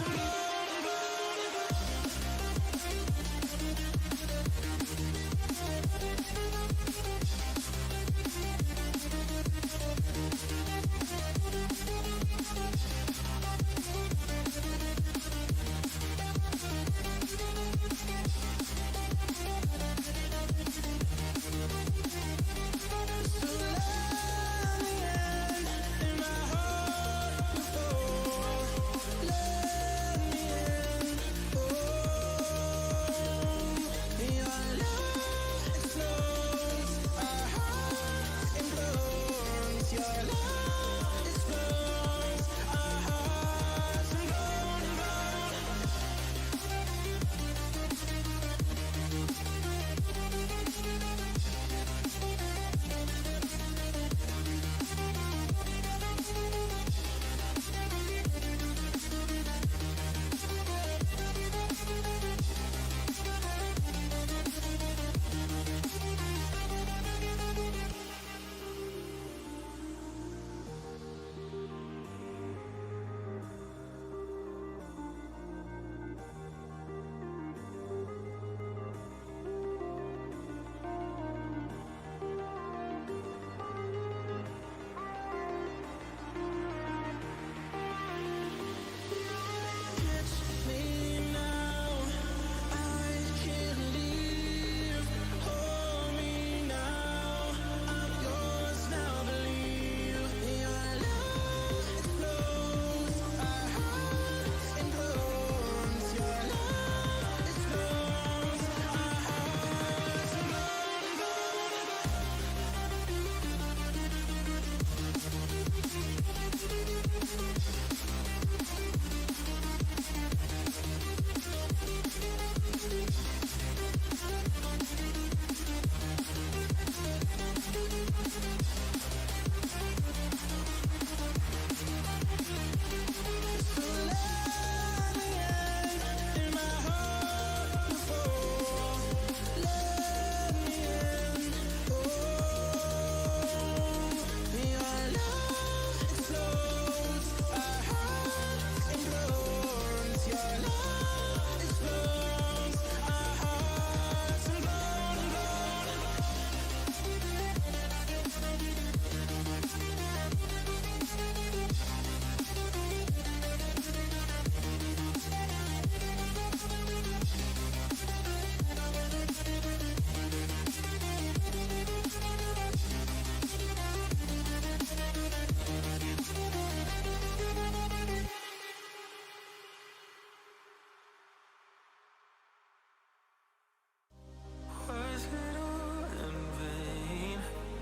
was it all in vain?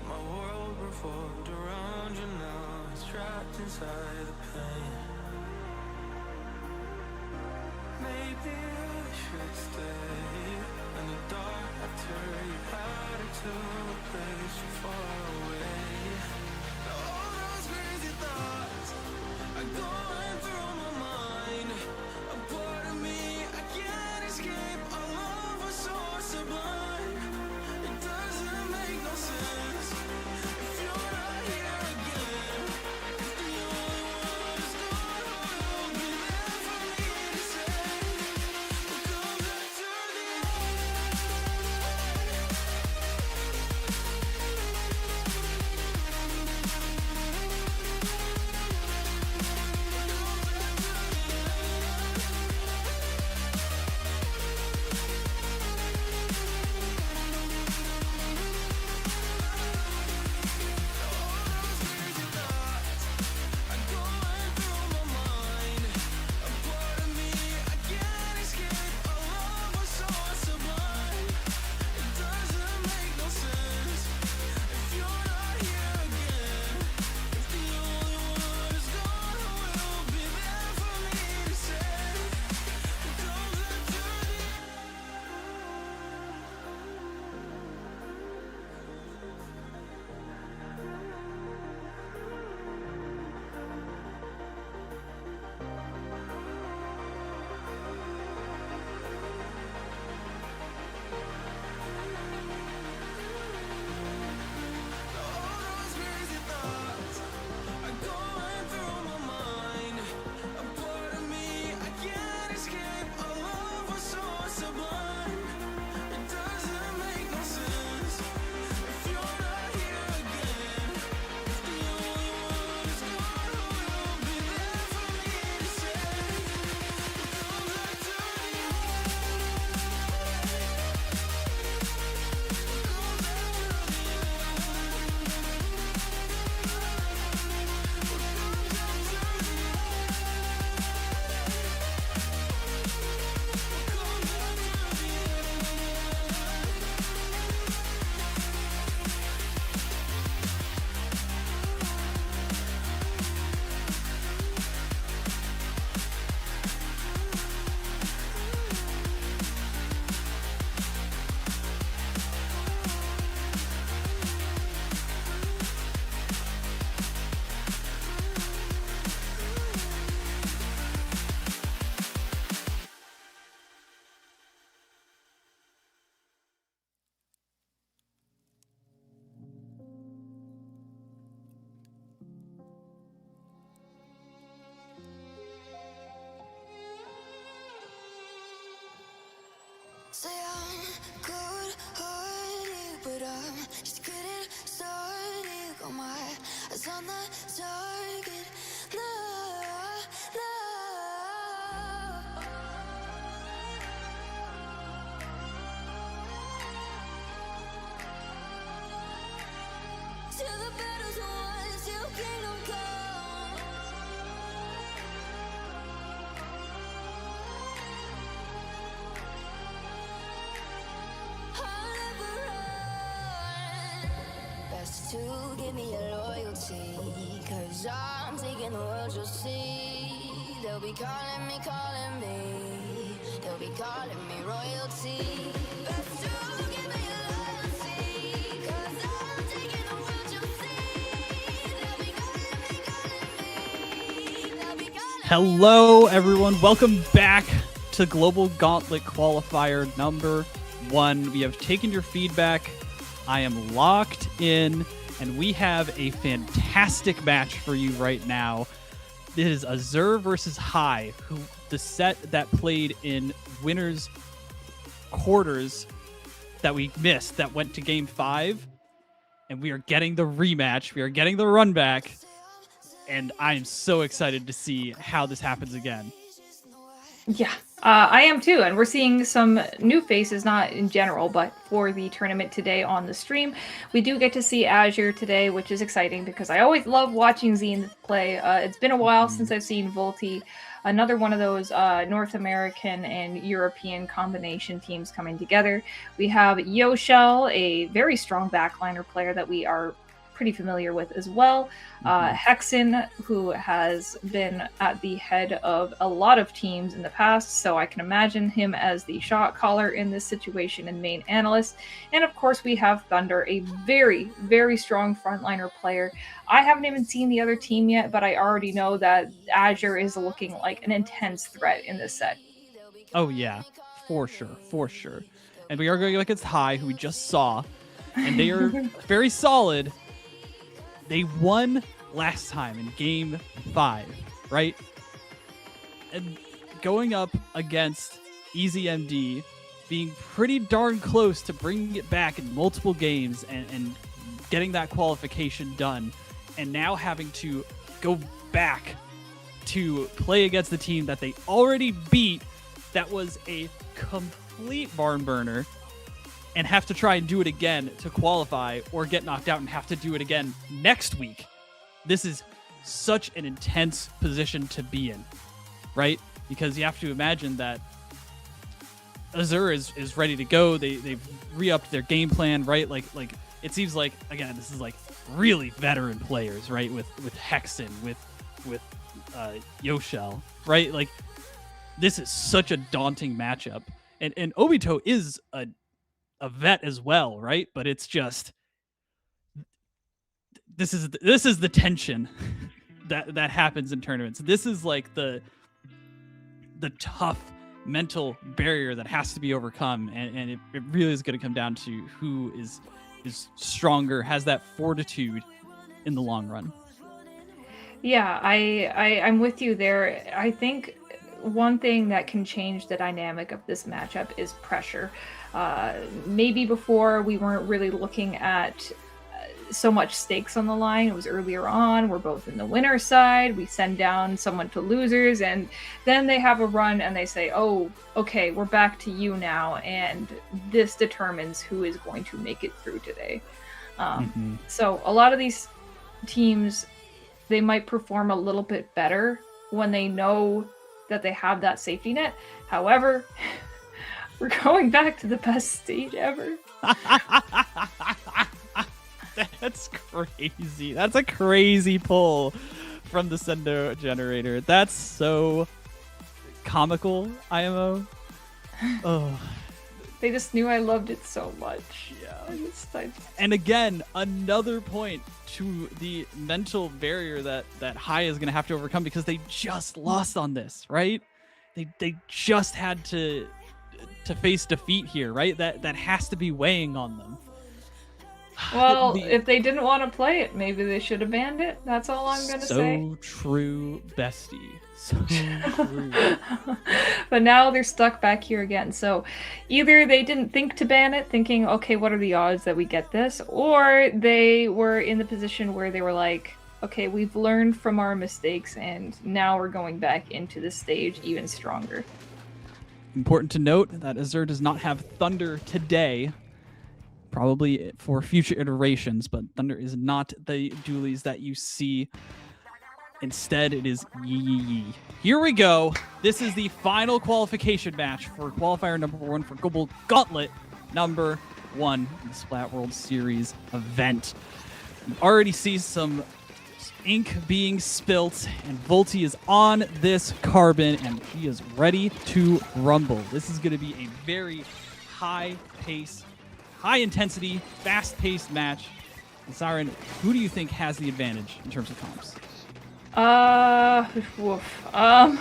My world revolved around you, now it's trapped inside the pain. Maybe I should stay in the dark after you had it to a place so far away. All those crazy thoughts are going through my mind. A part of me I can't escape. Our love was so sublime. It doesn't make no sense if you're not here again. If the only one is gone, will be there for me to say. What comes after the end? Say I'm good-hearted, but I'm just getting started. Got my eyes on the target. No, no. Till the battle's won, till kingdom come. I'll never run. Best to give me your loyalty, 'cause I'm taking the world, you'll see. They'll be calling me, calling me. They'll be calling me royalty. Best to give me your loyalty, 'cause I'm taking the world, you'll see. They'll be calling me, calling me. They'll be calling Hello, everyone. Welcome back to Global Gauntlet Qualifier number 1. We have taken your feedback. I am locked in, and we have a fantastic match for you right now. It is Azure versus High, who the set that played in winners quarters that we missed, that went to game 5, and we are getting the rematch. We are getting the run back, and I am so excited to see how this happens again. Yeah, I am too. And we're seeing some new faces, not in general, but for the tournament today on the stream. We do get to see Azure today, which is exciting because I always love watching Zine play. It's been a while since I've seen Volti, another one of those North American and European combination teams coming together. We have Yoshel, a very strong backliner player that we are pretty familiar with as well. Hexen, who has been at the head of a lot of teams in the past, so I can imagine him as the shot caller in this situation and main analyst. And of course, we have Thunder, a very, very strong frontliner player. I haven't even seen the other team yet, but I already know that Azure is looking like an intense threat in this set. Oh yeah, for sure. And we are going against High, who we just saw, and they are very solid. They won last time in game 5, right? And going up against ezmd, being pretty darn close to bringing it back in multiple games and getting that qualification done, and now having to go back to play against the team that they already beat, that was a complete barn burner, and have to try and do it again to qualify or get knocked out and have to do it again next week. This is such an intense position to be in, right? Because you have to imagine that Azure is ready to go. They've re-upped their game plan, right? Like it seems like, again, this is like really veteran players, right? With Hexen, with Yoshel, right? Like this is such a daunting matchup. And Obito is a vet as well, right? But it's just this is the tension that happens in tournaments. This is like the tough mental barrier that has to be overcome, and it really is going to come down to who is stronger, has that fortitude in the long run. Yeah, I'm with you there. I think one thing that can change the dynamic of this matchup is pressure. Maybe before we weren't really looking at so much stakes on the line. It was earlier on. We're both in the winner's side. We send down someone to losers, and then they have a run and they say, oh, okay, we're back to you now. And this determines who is going to make it through today. So a lot of these teams, they might perform a little bit better when they know that they have that safety net. However, we're going back to the best stage ever. That's crazy. That's a crazy pull from the Sendo generator. That's so comical, IMO. Oh. They just knew I loved it so much. Yeah. And again, another point to the mental barrier that High is going to have to overcome, because they just lost on this, right? They just had to face defeat here, right? That has to be weighing on them. Well, if they didn't want to play it, maybe they should have banned it. That's all I'm going to say. So true, bestie. So true. But now they're stuck back here again. So either they didn't think to ban it, thinking, okay, what are the odds that we get this? Or they were in the position where they were like, okay, we've learned from our mistakes and now we're going back into the stage even stronger. Important to note that Azure does not have Thunder today, probably for future iterations, but Thunder is not the dualies that you see. Instead, it is Yee Yee Yee. Here we go. This is the final qualification match for qualifier number 1 for Global Gauntlet number 1 in the Splat World Series event. You already see some ink being spilt, and Volti is on this carbon, and she is ready to rumble. This is going to be a very high-pace, high-intensity, fast-paced match. And Siren, who do you think has the advantage in terms of comps? Woof. Yeah.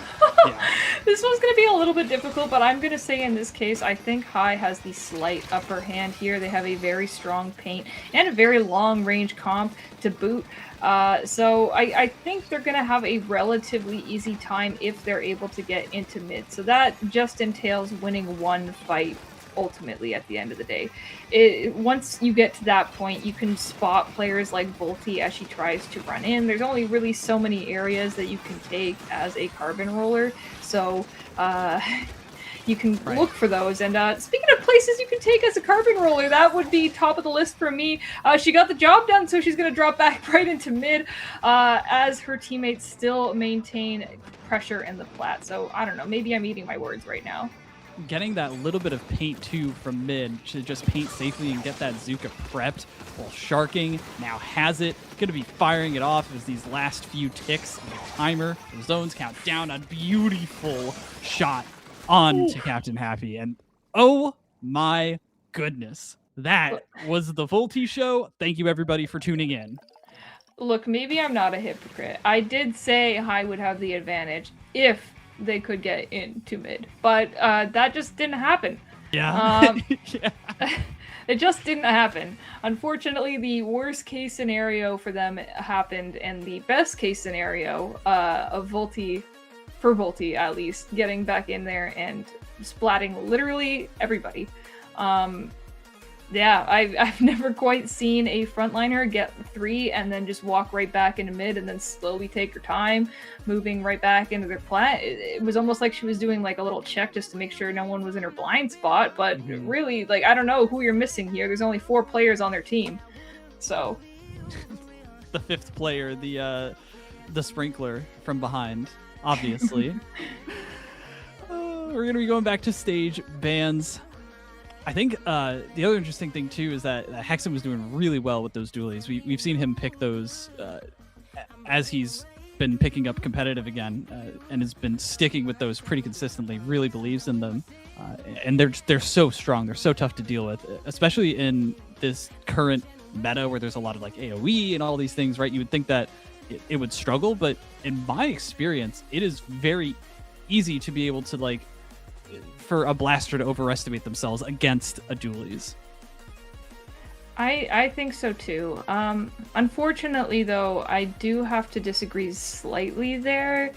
This one's gonna be a little bit difficult, but I'm gonna say in this case, I think High has the slight upper hand here. They have a very strong paint and a very long range comp to boot. So I think they're gonna have a relatively easy time if they're able to get into mid. So that just entails winning one fight ultimately at the end of the day. Once you get to that point, you can spot players like Volti as she tries to run in. There's only really so many areas that you can take as a carbon roller, so you can look for those. And speaking of places you can take as a carbon roller, that would be top of the list for me. She got the job done, so she's going to drop back right into mid as her teammates still maintain pressure in the plat. So I don't know, maybe I'm eating my words right now. Getting that little bit of paint too from mid to just paint safely and get that Zuka prepped while Sharking now has it. Going to be firing it off as these last few ticks of the timer. The zones count down. A beautiful shot on to Captain Happy. And oh my goodness, that was the Volti show. Thank you everybody for tuning in. Look, maybe I'm not a hypocrite. I did say High would have the advantage if they could get into mid, but that just didn't happen. Yeah. Yeah. It just didn't happen. Unfortunately, the worst case scenario for them happened, and the best case scenario of Volti, for Volti at least, getting back in there and splatting literally everybody. Yeah, I've never quite seen a frontliner get 3 and then just walk right back into mid and then slowly take her time, moving right back into their plat. It was almost like she was doing like a little check just to make sure no one was in her blind spot, but really, like, I don't know who you're missing here. There's only 4 players on their team, so. The 5th player, the sprinkler from behind, obviously. We're going to be going back to stage bans. I think the other interesting thing, too, is that Hexen was doing really well with those dualies. We've seen him pick those as he's been picking up competitive again and has been sticking with those pretty consistently, really believes in them. And they're so strong. They're so tough to deal with, especially in this current meta where there's a lot of like AoE and all these things, right? You would think that it would struggle, but in my experience, it is very easy to be able to like for a blaster to overestimate themselves against a dualies. I think so too. Unfortunately, though, I do have to disagree slightly there.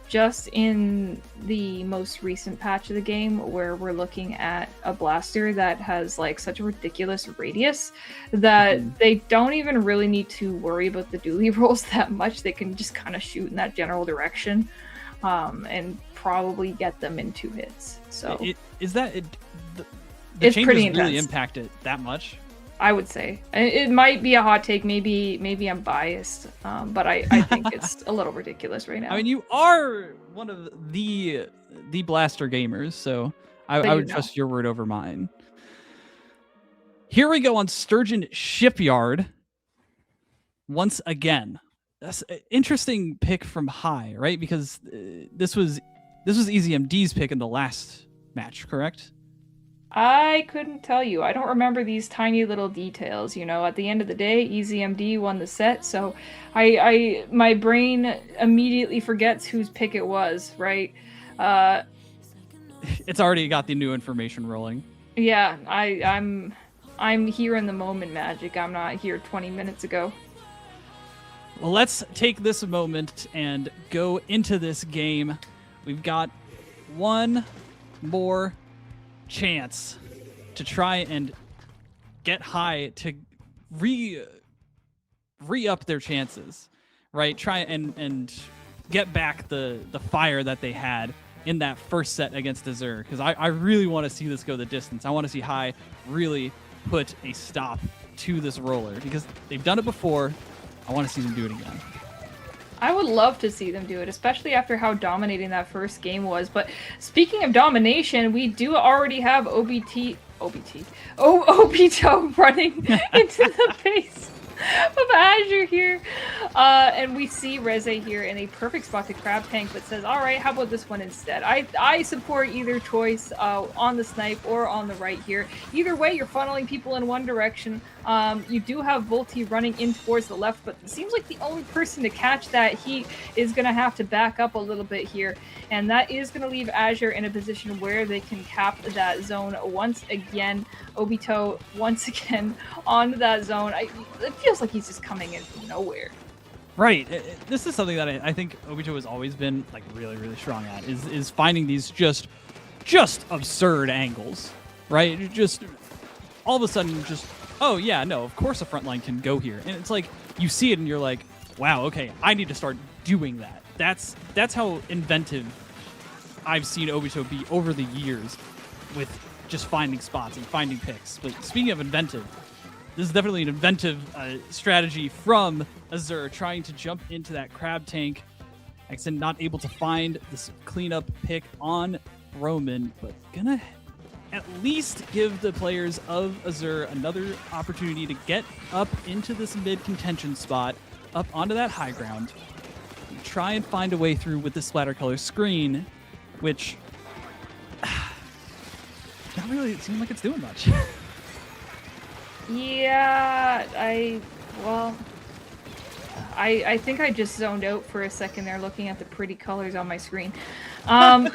Just in the most recent patch of the game, where we're looking at a blaster that has like such a ridiculous radius that they don't even really need to worry about the dually rolls that much. They can just kind of shoot in that general direction, and probably get them in 2 hits. So the it's changes pretty really intense. impact it that much. I would say it might be a hot take. Maybe I'm biased, but I think it's a little ridiculous right now. I mean, you are one of the blaster gamers, so I would trust your word over mine. Here we go on Sturgeon Shipyard. Once again, that's an interesting pick from High, right? Because this was ezmd's pick in the last match, correct? I couldn't tell you. I don't remember these tiny little details. You know, at the end of the day, ezmd won the set, so my brain immediately forgets whose pick it was, right? It's already got the new information rolling. Yeah, I'm here in the moment magic. I'm not here 20 minutes ago. Well, let's take this moment and go into this game. We've got one more chance to try and get high to re-up their chances, right? Try and get back the fire that they had in that first set against Azure, because I really want to see this go the distance. I want to see High really put a stop to this roller, because they've done it before. I want to see them do it again. I would love to see them do it, especially after how dominating that first game was. But speaking of domination, we do already have Obito running into the face of Azure here. And we see Reze here in a perfect spot to crab tank, but says, all right, how about this one instead? I support either choice on the snipe or on the right here. Either way, you're funneling people in one direction. You do have Volti running in towards the left, but it seems like the only person to catch that heat is going to have to back up a little bit here. And that is going to leave Azure in a position where they can cap that zone once again. Obito, once again, onto that zone. It feels like he's just coming in from nowhere. Right. This is something that I think Obito has always been like really, really strong at, is finding these just absurd angles, right? Just all of a sudden just, oh yeah, no, of course a front line can go here. And it's like, you see it and you're like, wow, okay, I need to start doing that. That's how inventive I've seen Obito be over the years with just finding spots and finding picks. But speaking of inventive, this is definitely an inventive strategy from Azure, trying to jump into that crab tank. Exen not able to find this cleanup pick on Roman, but gonna at least give the players of Azure another opportunity to get up into this mid contention spot, up onto that high ground, and try and find a way through with the splatter color screen, which not really seem like it's doing much. Yeah, I think I just zoned out for a second there looking at the pretty colors on my screen. But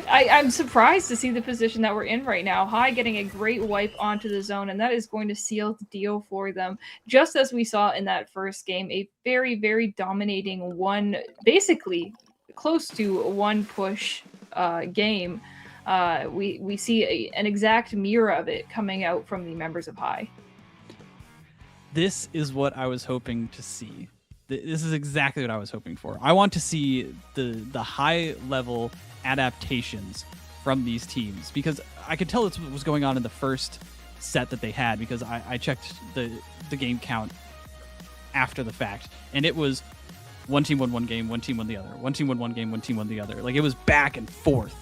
I'm surprised to see the position that we're in right now. High getting a great wipe onto the zone, and that is going to seal the deal for them. Just as we saw in that first game, a very, very dominating one, basically close to one push game. We see an exact mirror of it coming out from the members of High. This is what I was hoping to see. This is exactly what I was hoping for. I want to see the high level adaptations from these teams, because I could tell that's what was going on in the first set that they had, because I checked the game count after the fact, and it was one team won one game, one team won the other, one team won one game, one team won the other. Like, it was back and forth.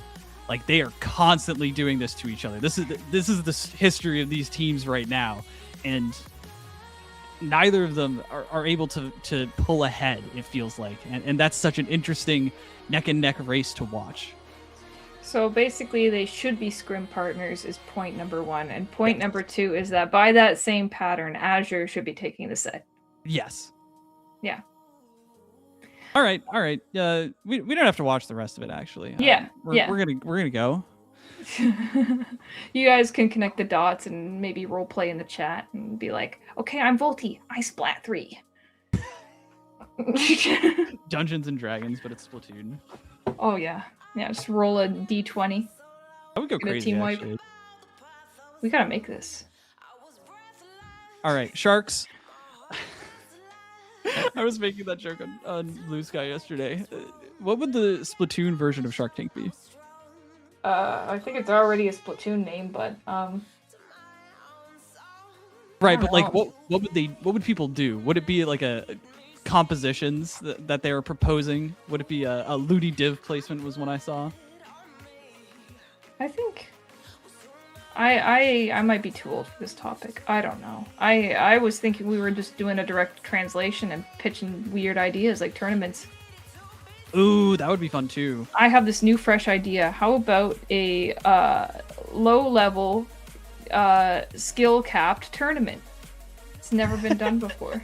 Like, they are constantly doing this to each other. This is the history of these teams right now, and neither of them are able to pull ahead, it feels like. And that's such an interesting neck and neck race to watch. So basically, they should be scrim partners is point number one. And point number two is that by that same pattern, Azure should be taking the set. Yes. Yeah. All right. We don't have to watch the rest of it, actually. Yeah. We're gonna go. You guys can connect the dots and maybe role play in the chat and be like, okay, I'm Volti. I Splat 3. Dungeons and Dragons, but it's Splatoon. Oh, yeah. Yeah, just roll a d20. I would go Get a crazy, team wipe. actually. We gotta make this. All right, Sharks. I was making that joke on Blue Sky yesterday. What would the Splatoon version of Shark Tank be? I think it's already a Splatoon name, but right, but like, what would people do? Would it be like a compositions that they were proposing? Would it be a Ludi div placement? Was one I saw. I think I might be too old for this topic. I don't know. I was thinking we were just doing a direct translation and pitching weird ideas like tournaments. Ooh, that would be fun too. I have this new fresh idea. How about a low-level skill-capped tournament? It's never been done before.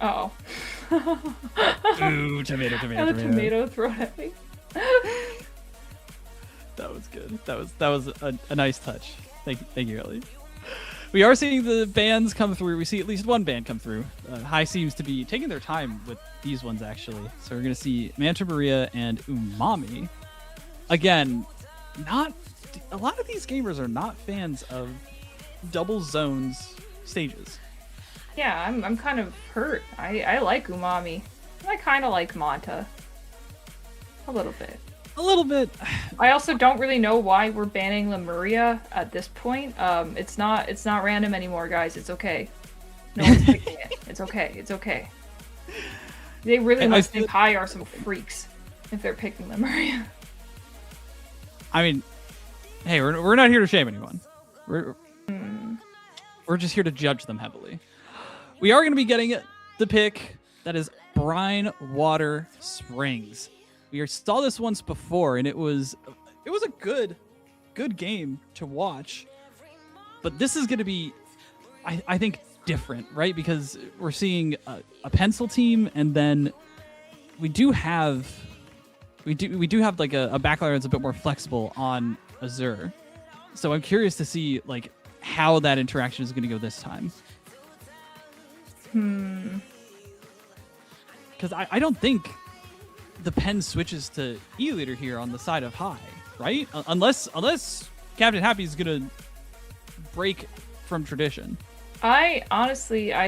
Uh-oh. Ooh, tomato. And a tomato thrown at me. That was good. That was a nice touch. Thank you, Ellie. We are seeing the bans come through. We see at least one ban come through. High seems to be taking their time with these ones, actually. So we're going to see Manta Maria and Umami. Again, not a lot of these gamers are not fans of double zones stages. Yeah, I'm kind of hurt. I like Umami. I kind of like Manta. A little bit. A little bit. I also don't really know why we're banning Lemuria at this point. It's not random anymore, guys. It's okay. No one's picking it. It's okay. It's okay. They really must think High are some freaks if they're picking Lemuria. I mean, hey, we're not here to shame anyone. We're just here to judge them heavily. We are going to be getting the pick that is Brine Water Springs. We saw this once before, and it was a good game to watch. But this is going to be, I think, different, right? Because we're seeing a pencil team, and then we do have like a backline that's a bit more flexible on Azure. So I'm curious to see like how that interaction is going to go this time. Because I don't think the pen switches to E-Leader here on the side of High, right? Unless Captain Happy is going to break from tradition. I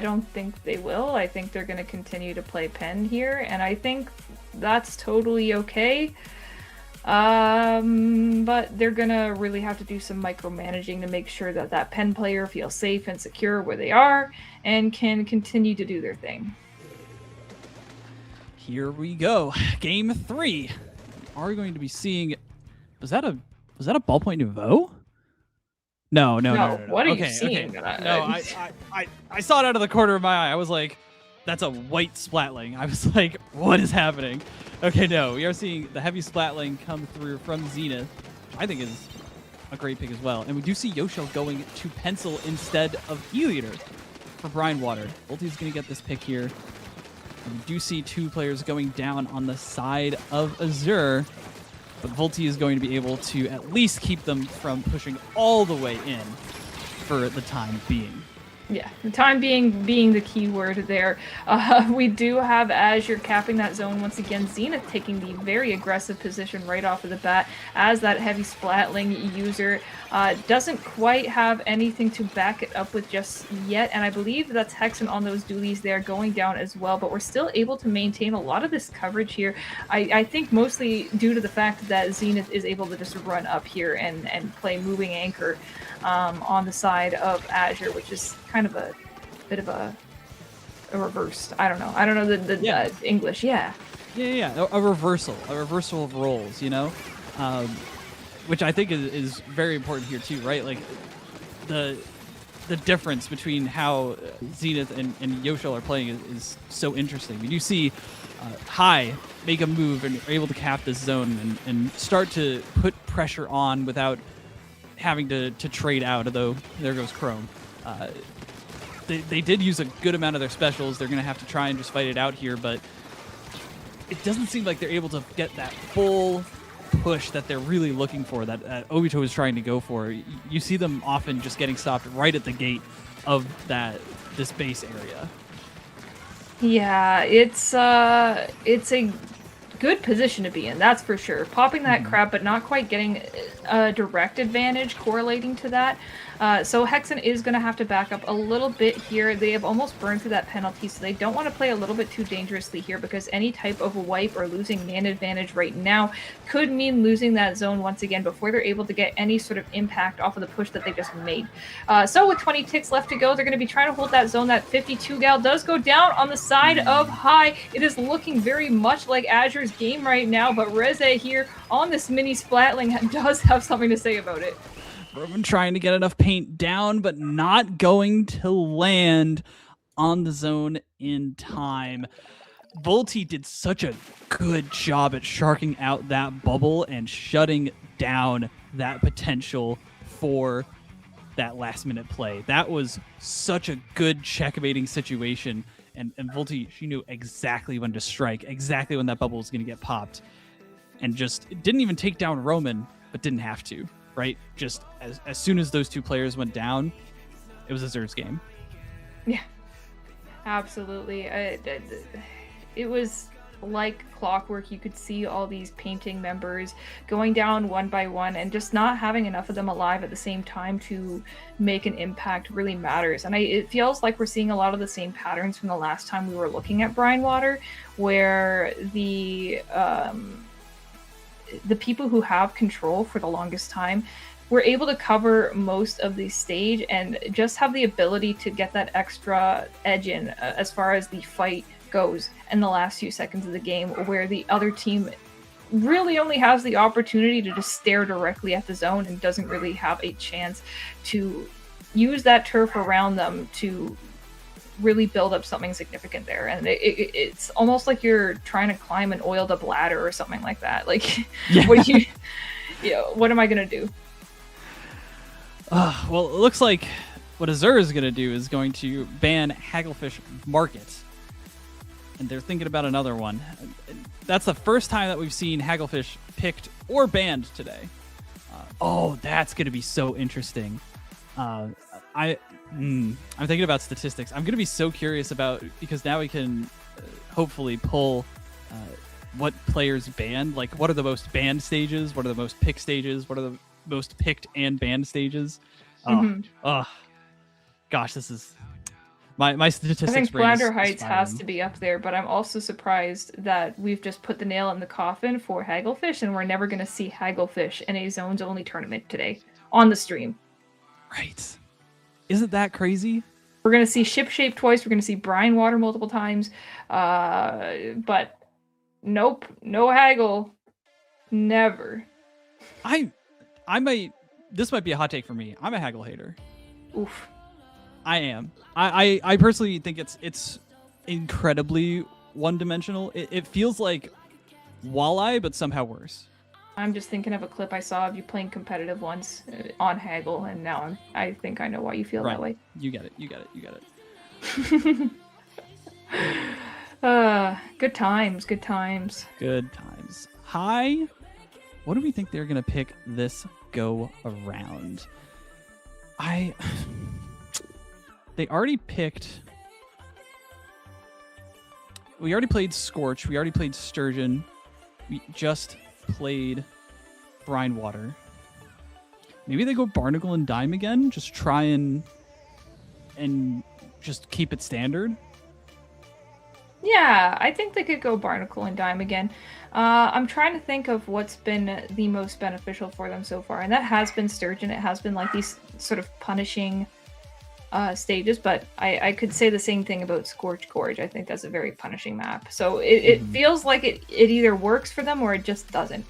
don't think they will. I think they're going to continue to play pen here, and I think that's totally okay. But they're going to really have to do some micromanaging to make sure that pen player feels safe and secure where they are and can continue to do their thing. Here we go. Game 3. We are going to be seeing... Was that a ballpoint nouveau? No. What are you Okay. seeing? No, I saw it out of the corner of my eye. I was like, that's a white Splatling. I was like, what is happening? Okay, no. We are seeing the heavy Splatling come through from Zenith, which I think is a great pick as well. And we do see Yoshel going to Pencil instead of E-Leader for Brine Water. Volti's going to get this pick here. And we do see two players going down on the side of Azure, but Volti is going to be able to at least keep them from pushing all the way in for the time being. Yeah, the time being the key word there. We do have Azure capping that zone once again. Zenith taking the very aggressive position right off of the bat as that heavy Splatling user. Doesn't quite have anything to back it up with just yet, and I believe that's Hexen on those dualies there going down as well, but we're still able to maintain a lot of this coverage here. I think mostly due to the fact that Zenith is able to just run up here and play moving anchor on the side of Azure, which is kind of a bit of a reverse. I don't know the English. Yeah, a reversal of roles, you know, which I think is very important here too, right? Like the difference between how Zenith and Yoshel are playing is so interesting. We do see High make a move and are able to cap this zone and start to put pressure on without having to trade out, although there goes Chrome. They did use a good amount of their specials. They're going to have to try and just fight it out here, but it doesn't seem like they're able to get that full push that they're really looking for, that Obito is trying to go for. You see them often just getting stopped right at the gate of this base area. Yeah, it's a good position to be in, that's for sure. Popping that crab, but not quite getting a direct advantage correlating to that. So Hexen is going to have to back up a little bit here. They have almost burned through that penalty, so they don't want to play a little bit too dangerously here, because any type of wipe or losing man advantage right now could mean losing that zone once again before they're able to get any sort of impact off of the push that they just made. So with 20 ticks left to go, they're going to be trying to hold that zone. That 52 gal does go down on the side of High. It is looking very much like Azure's game right now, but Reze here on this mini Splatling does have something to say about it. Roman trying to get enough paint down, but not going to land on the zone in time. Volti did such a good job at sharking out that bubble and shutting down that potential for that last minute play. That was such a good checkmating situation. And Volti, she knew exactly when to strike, exactly when that bubble was going to get popped. And just didn't even take down Roman, but didn't have to. Right? Just as soon as those two players went down, it was Azure's game. Yeah, absolutely. It was like clockwork. You could see all these painting members going down one by one, and just not having enough of them alive at the same time to make an impact really matters. And it feels like we're seeing a lot of the same patterns from the last time we were looking at Brine Water, where the people who have control for the longest time were able to cover most of the stage and just have the ability to get that extra edge in as far as the fight goes in the last few seconds of the game, where the other team really only has the opportunity to just stare directly at the zone and doesn't really have a chance to use that turf around them to really build up something significant there. And it's almost like you're trying to climb an oiled up ladder or something like that. Like, Yeah. What am I gonna do? Well, it looks like what Azure is going to do is going to ban Hagglefish Market. And they're thinking about another one. That's the first time that we've seen Hagglefish picked or banned today. That's going to be so interesting. I'm thinking about statistics. I'm going to be so curious about, because now we can hopefully pull what players banned. Like, what are the most banned stages? What are the most picked stages? What are the most picked and banned stages? Gosh, this is my statistics. I think brain is Splatter Heights has spiraling. to be up there, but I'm also surprised that we've just put the nail in the coffin for Hagglefish, and we're never going to see Hagglefish in a zones only tournament today on the stream. Right? Isn't that crazy? We're going to see Ship twice. We're going to see Brine Water multiple times, but nope, no Haggle, never. I might. This might be a hot take for me. I'm a Haggle hater. Oof. I am. I personally think it's incredibly one-dimensional. It feels like Walleye, but somehow worse. I'm just thinking of a clip I saw of you playing competitive once on Haggle, and now I think I know why you feel that way. You get it. You get it. You get it. Good times. Good times. Good times. Hi. What do we think they're gonna pick this go around? They already picked. We already played Scorch. We already played Sturgeon. We just played Brine Water. Maybe they go Barnacle and Dime again. Just try and just keep it standard. Yeah, I think they could go Barnacle and Dime again. I'm trying to think of what's been the most beneficial for them so far, and that has been Sturgeon. It has been like these sort of punishing stages, but I could say the same thing about Scorch Gorge. I think that's a very punishing map. So it feels like it either works for them or it just doesn't.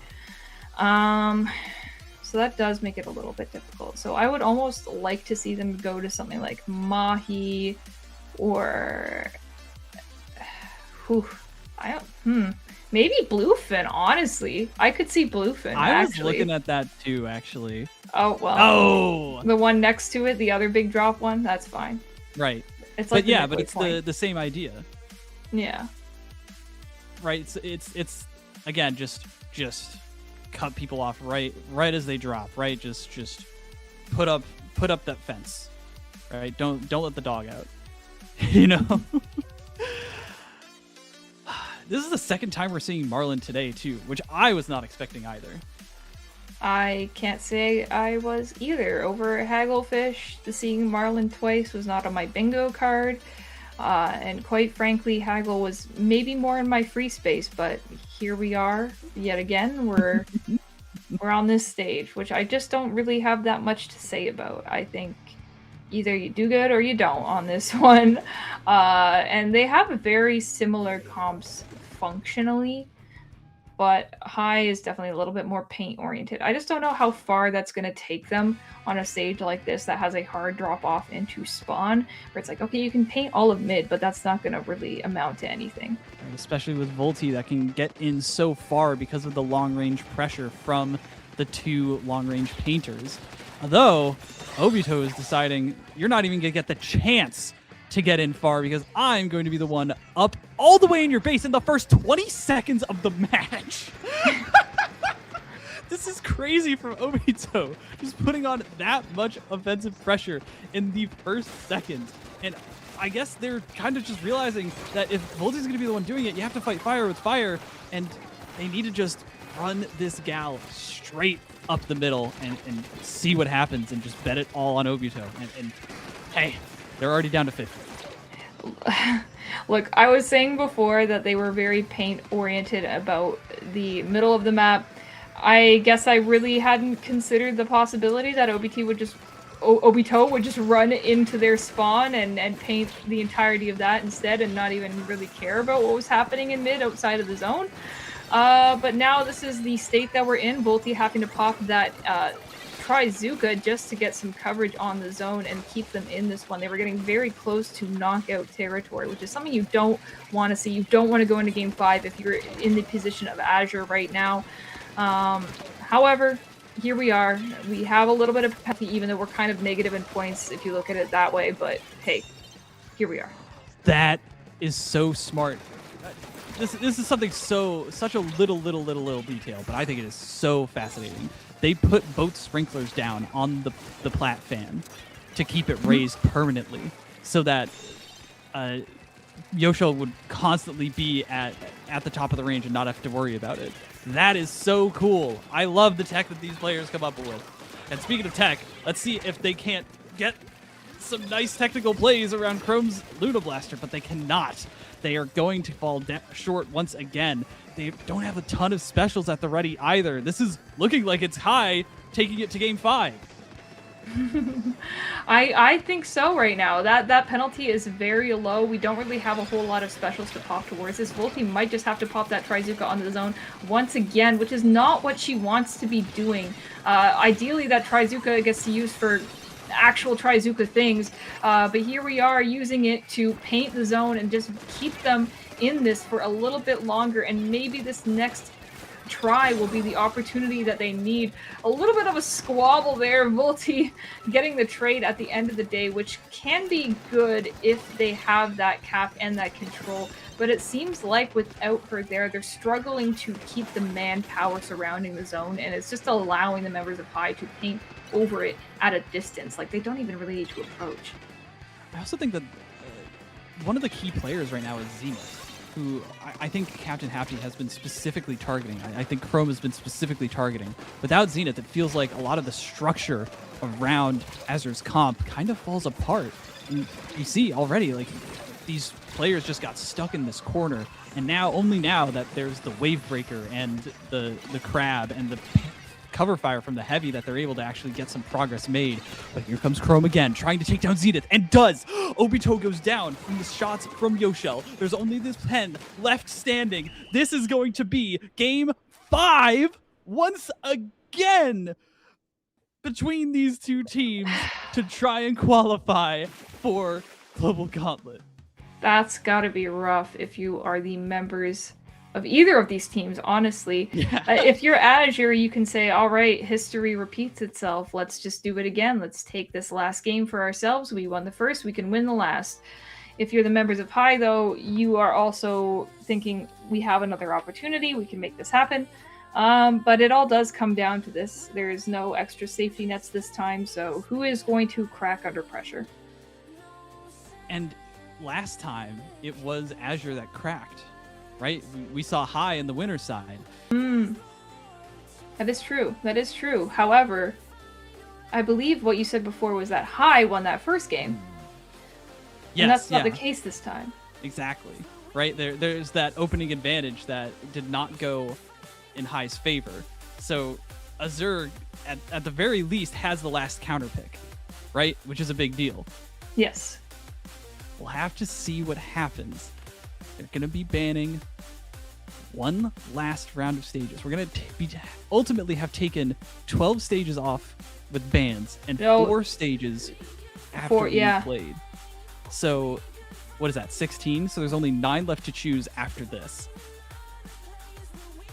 So that does make it a little bit difficult. So I would almost like to see them go to something like Mahi or maybe Bluefin, honestly. I could see Bluefin. I was looking at that too, actually. Oh, well. Oh! The one next to it, the other big drop one, that's fine. Right. It's like but it's the same idea. Yeah. Right? It's again, just cut people off right as they drop, right? Just put up that fence. Right? Don't let the dog out. You know? This is the second time we're seeing Marlin today, too, which I was not expecting either. I can't say I was either. Over Hagglefish, seeing Marlin twice was not on my bingo card. And quite frankly, Haggle was maybe more in my free space, but here we are yet again. We're on this stage, which I just don't really have that much to say about. I think either you do good or you don't on this one. And they have very similar comps functionally, but High is definitely a little bit more paint oriented. I just don't know how far that's going to take them on a stage like this that has a hard drop off into spawn, where it's like, okay, you can paint all of mid, but that's not going to really amount to anything. And especially with Volti that can get in so far because of the long range pressure from the two long range painters. Although Obito is deciding you're not even going to get the chance to get in far because I'm going to be the one up all the way in your base in the first 20 seconds of the match. This is crazy. crazy from Obito, just putting on that much offensive pressure in the first second. And I guess they're kind of just realizing that if Volti's going to be the one doing it, you have to fight fire with fire, and they need to just run this gal straight up the middle and see what happens and just bet it all on Obito. And hey, they're already down to 50. Look, I was saying before that they were very paint-oriented about the middle of the map. I guess I really hadn't considered the possibility that Obito would just run into their spawn and paint the entirety of that instead and not even really care about what was happening in mid outside of the zone. But now this is the state that we're in. Volti having to pop that Trizuka just to get some coverage on the zone and keep them in this one. They were getting very close to knockout territory, which is something you don't want to see. You don't want to go into Game 5 if you're in the position of Azure right now. However, here we are. We have a little bit of penalty, even though we're kind of negative in points if you look at it that way. But hey, here we are. That is so smart. This is something such a little detail, but I think it is so fascinating. They put both sprinklers down on the plat fan to keep it raised permanently, so that Yoshio would constantly be at the top of the range and not have to worry about it. That is so cool. I love the tech that these players come up with. And speaking of tech, let's see if they can't get some nice technical plays around Chrome's Luna Blaster, but they cannot. They are going to fall short once again. They don't have a ton of specials at the ready either. This is looking like it's high, taking it to Game 5. I think so right now. That penalty is very low. We don't really have a whole lot of specials to pop towards this. Volti might just have to pop that Trizuka onto the zone once again, which is not what she wants to be doing. Ideally, that Trizuka gets to use for actual Trizuka things, but here we are using it to paint the zone and just keep them in this for a little bit longer, and maybe this next try will be the opportunity that they need. A little bit of a squabble there, Volti getting the trade at the end of the day, which can be good if they have that cap and that control, but it seems like without her there, they're struggling to keep the manpower surrounding the zone, and it's just allowing the members of High to paint over it at a distance. Like, they don't even really need to approach. I also think that one of the key players right now is Zenith, who I think Captain Happy has been specifically targeting. I think Chrome has been specifically targeting. Without Zenith, it feels like a lot of the structure around Azure's comp kind of falls apart. And you see already, like, these players just got stuck in this corner, and now, only now that there's the Wave Breaker and the Crab and the cover fire from the Heavy, that they're able to actually get some progress made. But here comes Chrome again, trying to take down Zenith, and does! Obito goes down from the shots from Yoshio. There's only this pen left standing. This is going to be Game 5 once again between these two teams to try and qualify for Global Gauntlet. That's gotta be rough if you are the members of either of these teams, honestly. Yeah. If you're Azure, you can say, all right, history repeats itself. Let's just do it again. Let's take this last game for ourselves. We won the first, we can win the last. If you're the members of High, though, you are also thinking, we have another opportunity, we can make this happen. But it all does come down to this. There is no extra safety nets this time, so who is going to crack under pressure? And last time, it was Azure that cracked. Right? We saw High in the winner's side. That is true. That is true. However, I believe what you said before was that High won that first game. Yes, and that's not the case this time. Exactly. Right? There's that opening advantage that did not go in High's favor. So Azure, at the very least, has the last counter pick. Right? Which is a big deal. Yes. We'll have to see what happens. They're going to be banning one last round of stages. We're going to ultimately have taken 12 stages off with bans and 4 stages after we played. So, what is that, 16? So there's only 9 left to choose after this.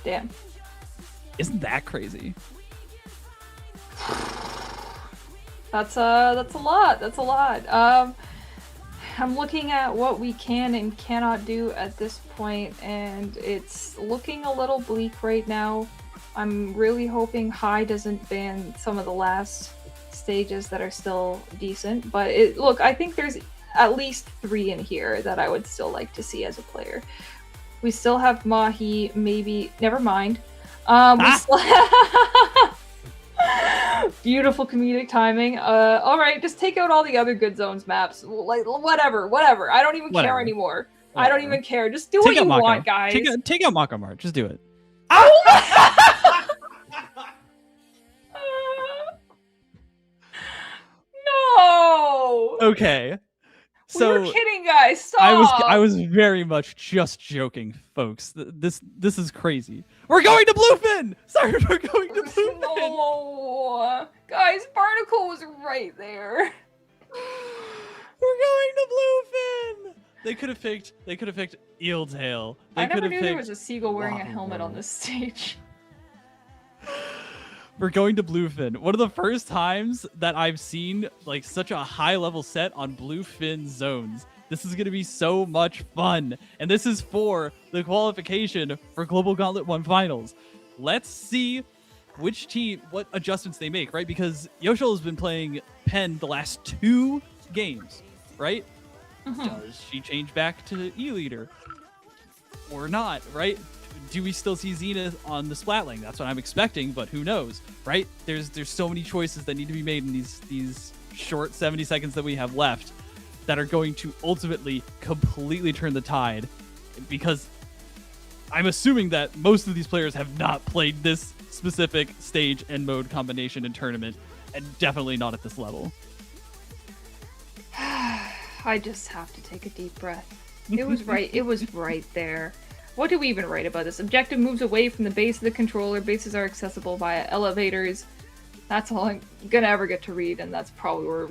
Damn. Isn't that crazy? That's a lot. That's a lot. I'm looking at what we can and cannot do at this point, and it's looking a little bleak right now. I'm really hoping High doesn't ban some of the last stages that are still decent. But look, I think there's at least 3 in here that I would still like to see as a player. We still have Mahi, maybe. Never mind. We still beautiful comedic timing. All right, just take out all the other good zones maps. Like whatever. I don't even care anymore. I don't even care. Just do what you want, guys. Take out Mako Mart. Just do it. No. Okay. So we were kidding, guys. Stop. I was very much just joking, folks. This is crazy. We're going to Bluefin. Sorry, we're going to Bluefin. No, guys, Barnacle was right there. We're going to Bluefin. They could have picked Eeltail. I never knew there was a seagull wearing a helmet on this stage. We're going to Bluefin. One of the first times that I've seen like such a high level set on Bluefin zones. This is going to be so much fun. And this is for the qualification for Global Gauntlet 1 Finals. Let's see which team, what adjustments they make, right? Because Yoshel has been playing Pen the last 2 games, right? Does she change back to E-Leader? Or not, right? Do we still see Zenith on the Splat lane? That's what I'm expecting, but who knows, right? There's so many choices that need to be made in these short 70 seconds that we have left that are going to ultimately completely turn the tide, because I'm assuming that most of these players have not played this specific stage and mode combination in tournament, and definitely not at this level. I just have to take a deep breath. It was right. It was right there. What do we even write about this? Objective moves away from the base of the controller. Bases are accessible via elevators. That's all I'm gonna ever get to read, and that's probably where,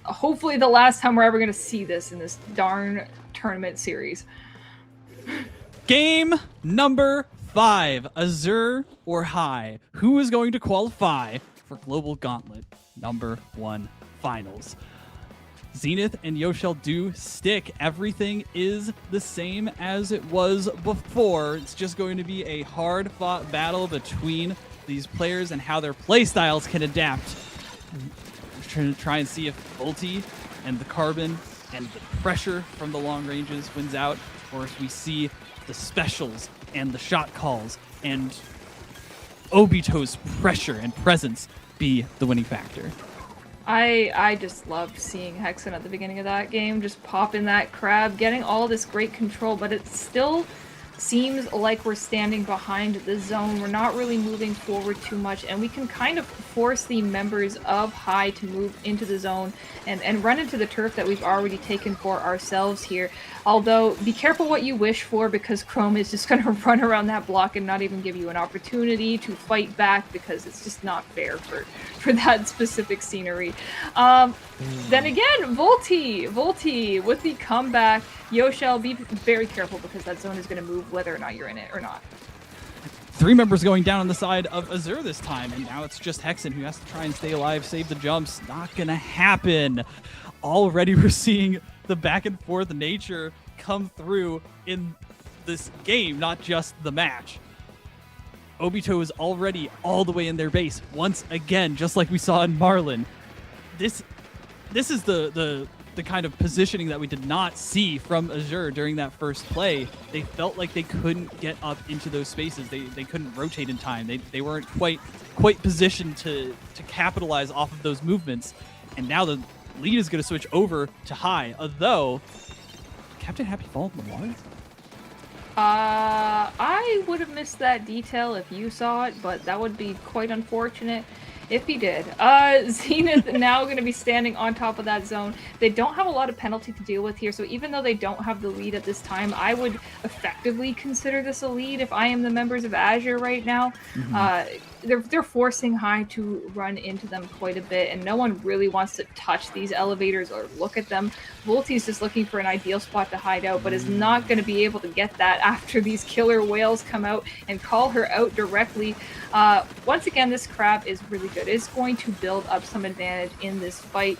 hopefully, the last time we're ever gonna see this in this darn tournament series. Game number 5, Azure or High. Who is going to qualify for Global Gauntlet number 1 Finals? Zenith and Yoshel do stick. Everything is the same as it was before. It's just going to be a hard-fought battle between these players and how their playstyles can adapt. We're trying to see if Ulti and the Carbon and the pressure from the long ranges wins out, or if we see the specials and the shot calls and Obito's pressure and presence be the winning factor. I just loved seeing Hexen at the beginning of that game, just popping that crab, getting all this great control, but it still seems like we're standing behind the zone. We're not really moving forward too much, and we can kind of force the members of High to move into the zone and run into the turf that we've already taken for ourselves here. Although, be careful what you wish for, because Chrome is just going to run around that block and not even give you an opportunity to fight back, because it's just not fair for that specific scenery. Then again, Volti with the comeback. Yoshel, be very careful, because that zone is going to move whether or not you're in it or not. 3 members going down on the side of Azure this time, and now it's just Hexen who has to try and stay alive, save the jumps. Not gonna happen. Already we're seeing the back and forth nature come through in this game, not just the match. Obito is already all the way in their base once again, just like we saw in Marlin. This is the kind of positioning that we did not see from Azure during that first play. They felt like they couldn't get up into those spaces. They couldn't rotate in time. They weren't quite positioned to capitalize off of those movements. And now the lead is going to switch over to High. Although, Captain Happy fall in the water? I would have missed that detail if you saw it, but that would be quite unfortunate if he did. Zenith now going to be standing on top of that zone. They don't have a lot of penalty to deal with here, so even though they don't have the lead at this time, I would effectively consider this a lead if I am the members of Azure right now. They're forcing High to run into them quite a bit, and no one really wants to touch these elevators or look at them. Volti's just looking for an ideal spot to hide out, but is not going to be able to get that after these killer whales come out and call her out directly. Once again, this crab is really good. It's going to build up some advantage in this fight,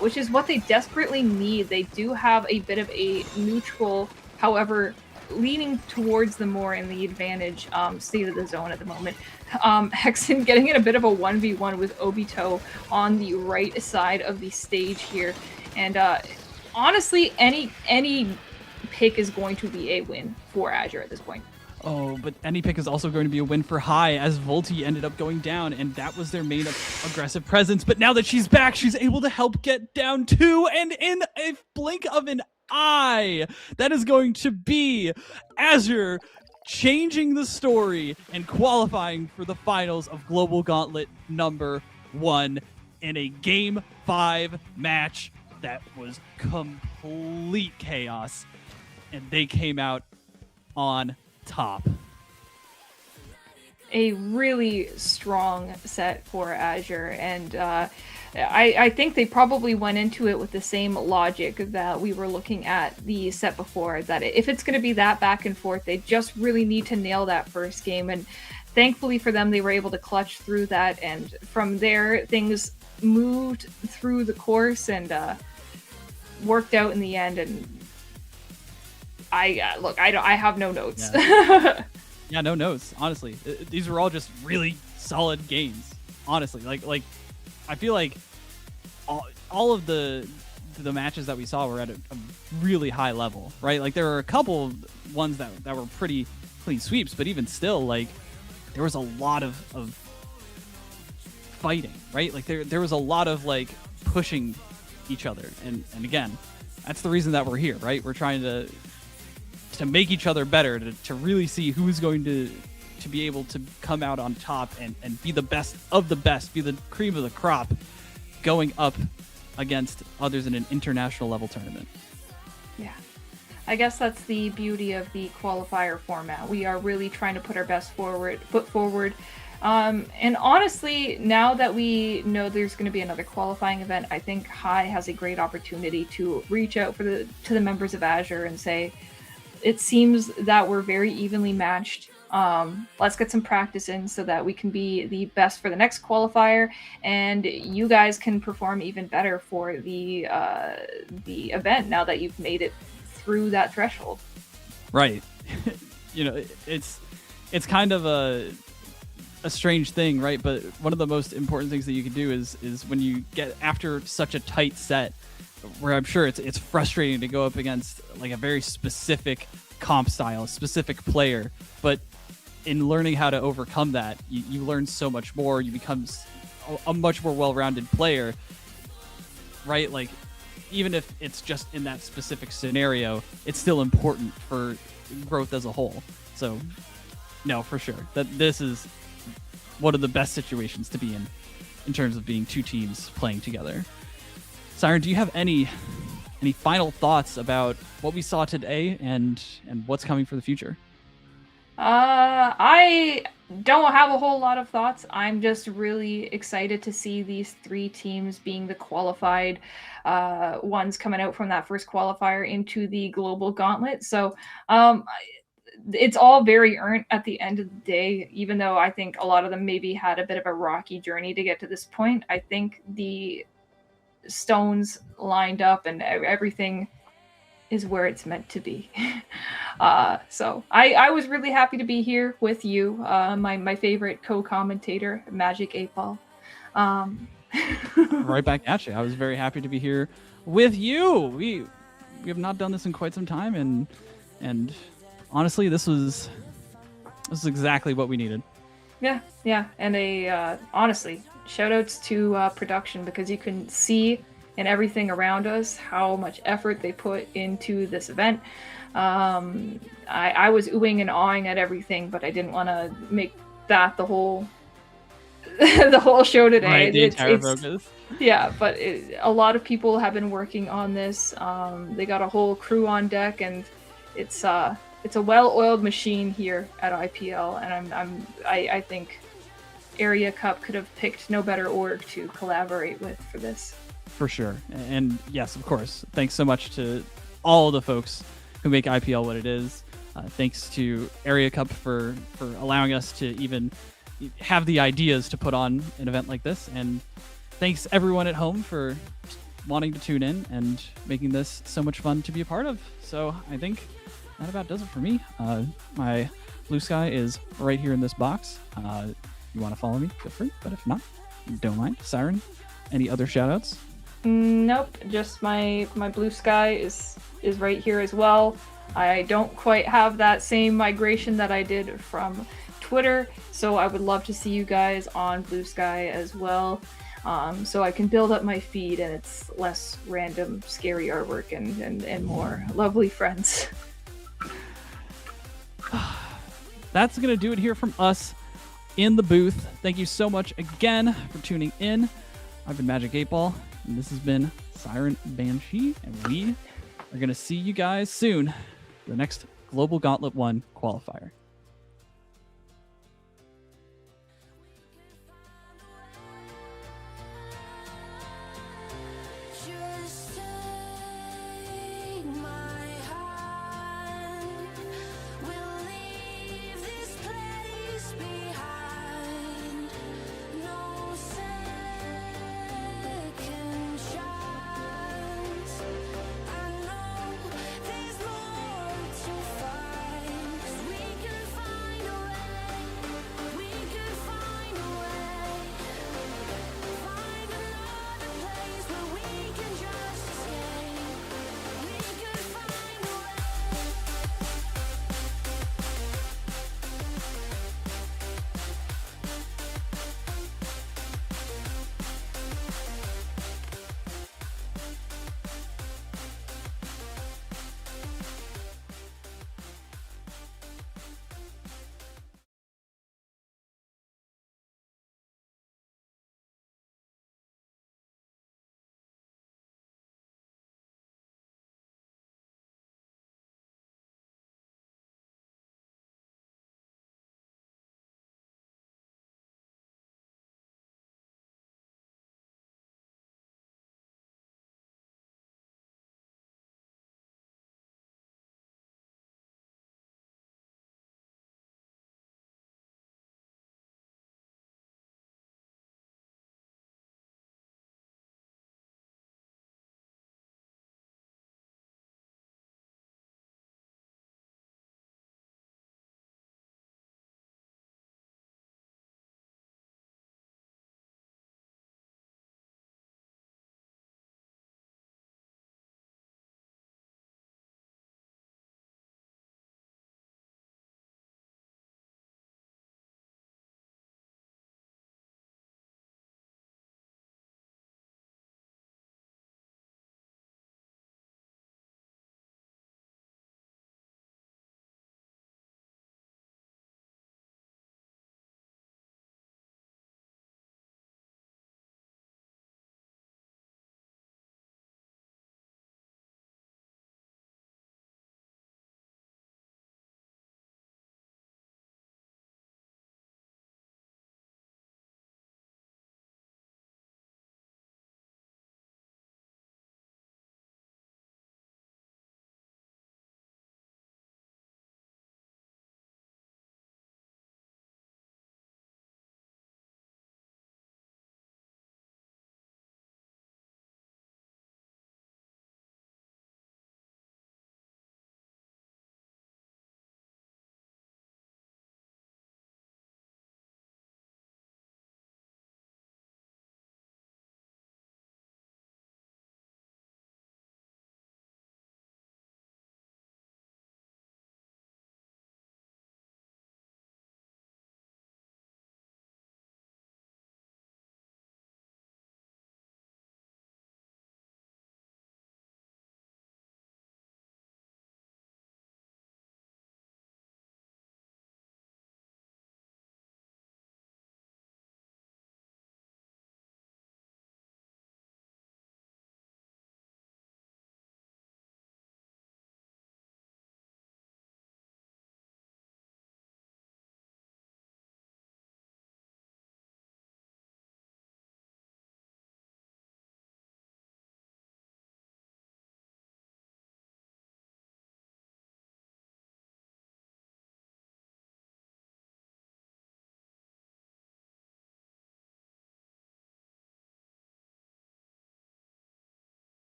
which is what they desperately need. They do have a bit of a neutral, however, leaning towards the more in the advantage state of the zone at the moment. Hexen getting in a bit of a 1v1 with Obito on the right side of the stage here. And honestly, any pick is going to be a win for Azure at this point. Oh, but any pick is also going to be a win for High, as Volti ended up going down, and that was their main aggressive presence. But now that she's back, she's able to help get down too, and in a blink of an eye, that is going to be Azure changing the story and qualifying for the finals of Global Gauntlet #1 in a Game 5 match that was complete chaos, and they came out on top. A really strong set for Azure, and I think they probably went into it with the same logic that we were looking at the set before, that if it's going to be that back and forth, they just really need to nail that first game. And thankfully for them, they were able to clutch through that, and from there things moved through the course and worked out in the end. And I have no notes. Yeah, no notes. Honestly, these were all just really solid games. Honestly, like I feel like all of the matches that we saw were at a really high level, right? Like there were a couple ones that were pretty clean sweeps, but even still, like there was a lot of fighting, right? Like there was a lot of like pushing each other, and again, that's the reason that we're here, right? We're trying to make each other better, to really see who's going to be able to come out on top and be the best of the best, be the cream of the crop, going up against others in an international level tournament. Yeah. I guess that's the beauty of the qualifier format. We are really trying to put our best foot forward. And honestly, now that we know there's going to be another qualifying event, I think High has a great opportunity to reach out to the members of Azure and say, it seems that we're very evenly matched. Let's get some practice in so that we can be the best for the next qualifier, and you guys can perform even better for the event now that you've made it through that threshold. Right. It's kind of a strange thing, right? But one of the most important things that you can do is when you get after such a tight set, where I'm sure it's frustrating to go up against like a very specific comp style, a specific player, but in learning how to overcome that, you learn so much more. You become a much more well-rounded player, right? Like even if it's just in that specific scenario, it's still important for growth as a whole. So no, for sure, that this is one of the best situations to be in terms of being two teams playing together. Siren, do you have any final thoughts about what we saw today and what's coming for the future? I don't have a whole lot of thoughts. I'm just really excited to see these three teams being the qualified ones coming out from that first qualifier into the global gauntlet. So it's all very earned at the end of the day, even though I think a lot of them maybe had a bit of a rocky journey to get to this point. I think the stones lined up and everything is where it's meant to be. So I was really happy to be here with you, my favorite co-commentator, Magic 8 Ball. Right back at you. I was very happy to be here with you. We have not done this in quite some time, and honestly, this is exactly what we needed. Yeah, and honestly, shout outs to production, because you can see in everything around us how much effort they put into this event. I was oohing and awing at everything, but I didn't want to make that the whole the whole show today. Right, the entire focus. Yeah, but a lot of people have been working on this. They got a whole crew on deck, and it's a well-oiled machine here at IPL, and I think Area Cup could have picked no better org to collaborate with for this. For sure. And yes, of course, thanks so much to all the folks who make IPL what it is. Thanks to Area Cup for allowing us to even have the ideas to put on an event like this. And thanks everyone at home for wanting to tune in and making this so much fun to be a part of. So I think that about does it for me. My blue sky is right here in this box. You want to follow me, feel free, but if not, don't mind. Siren, any other shout-outs? Nope, just my blue sky is right here as well. I don't quite have that same migration that I did from Twitter, so I would love to see you guys on Blue Sky as well, so I can build up my feed and it's less random scary artwork and more lovely friends. That's going to do it here from us in the booth. Thank you so much again for tuning in. I've been Magic 8-Ball, and this has been Siren Banshee, and we are going to see you guys soon for the next Global Gauntlet 1 qualifier.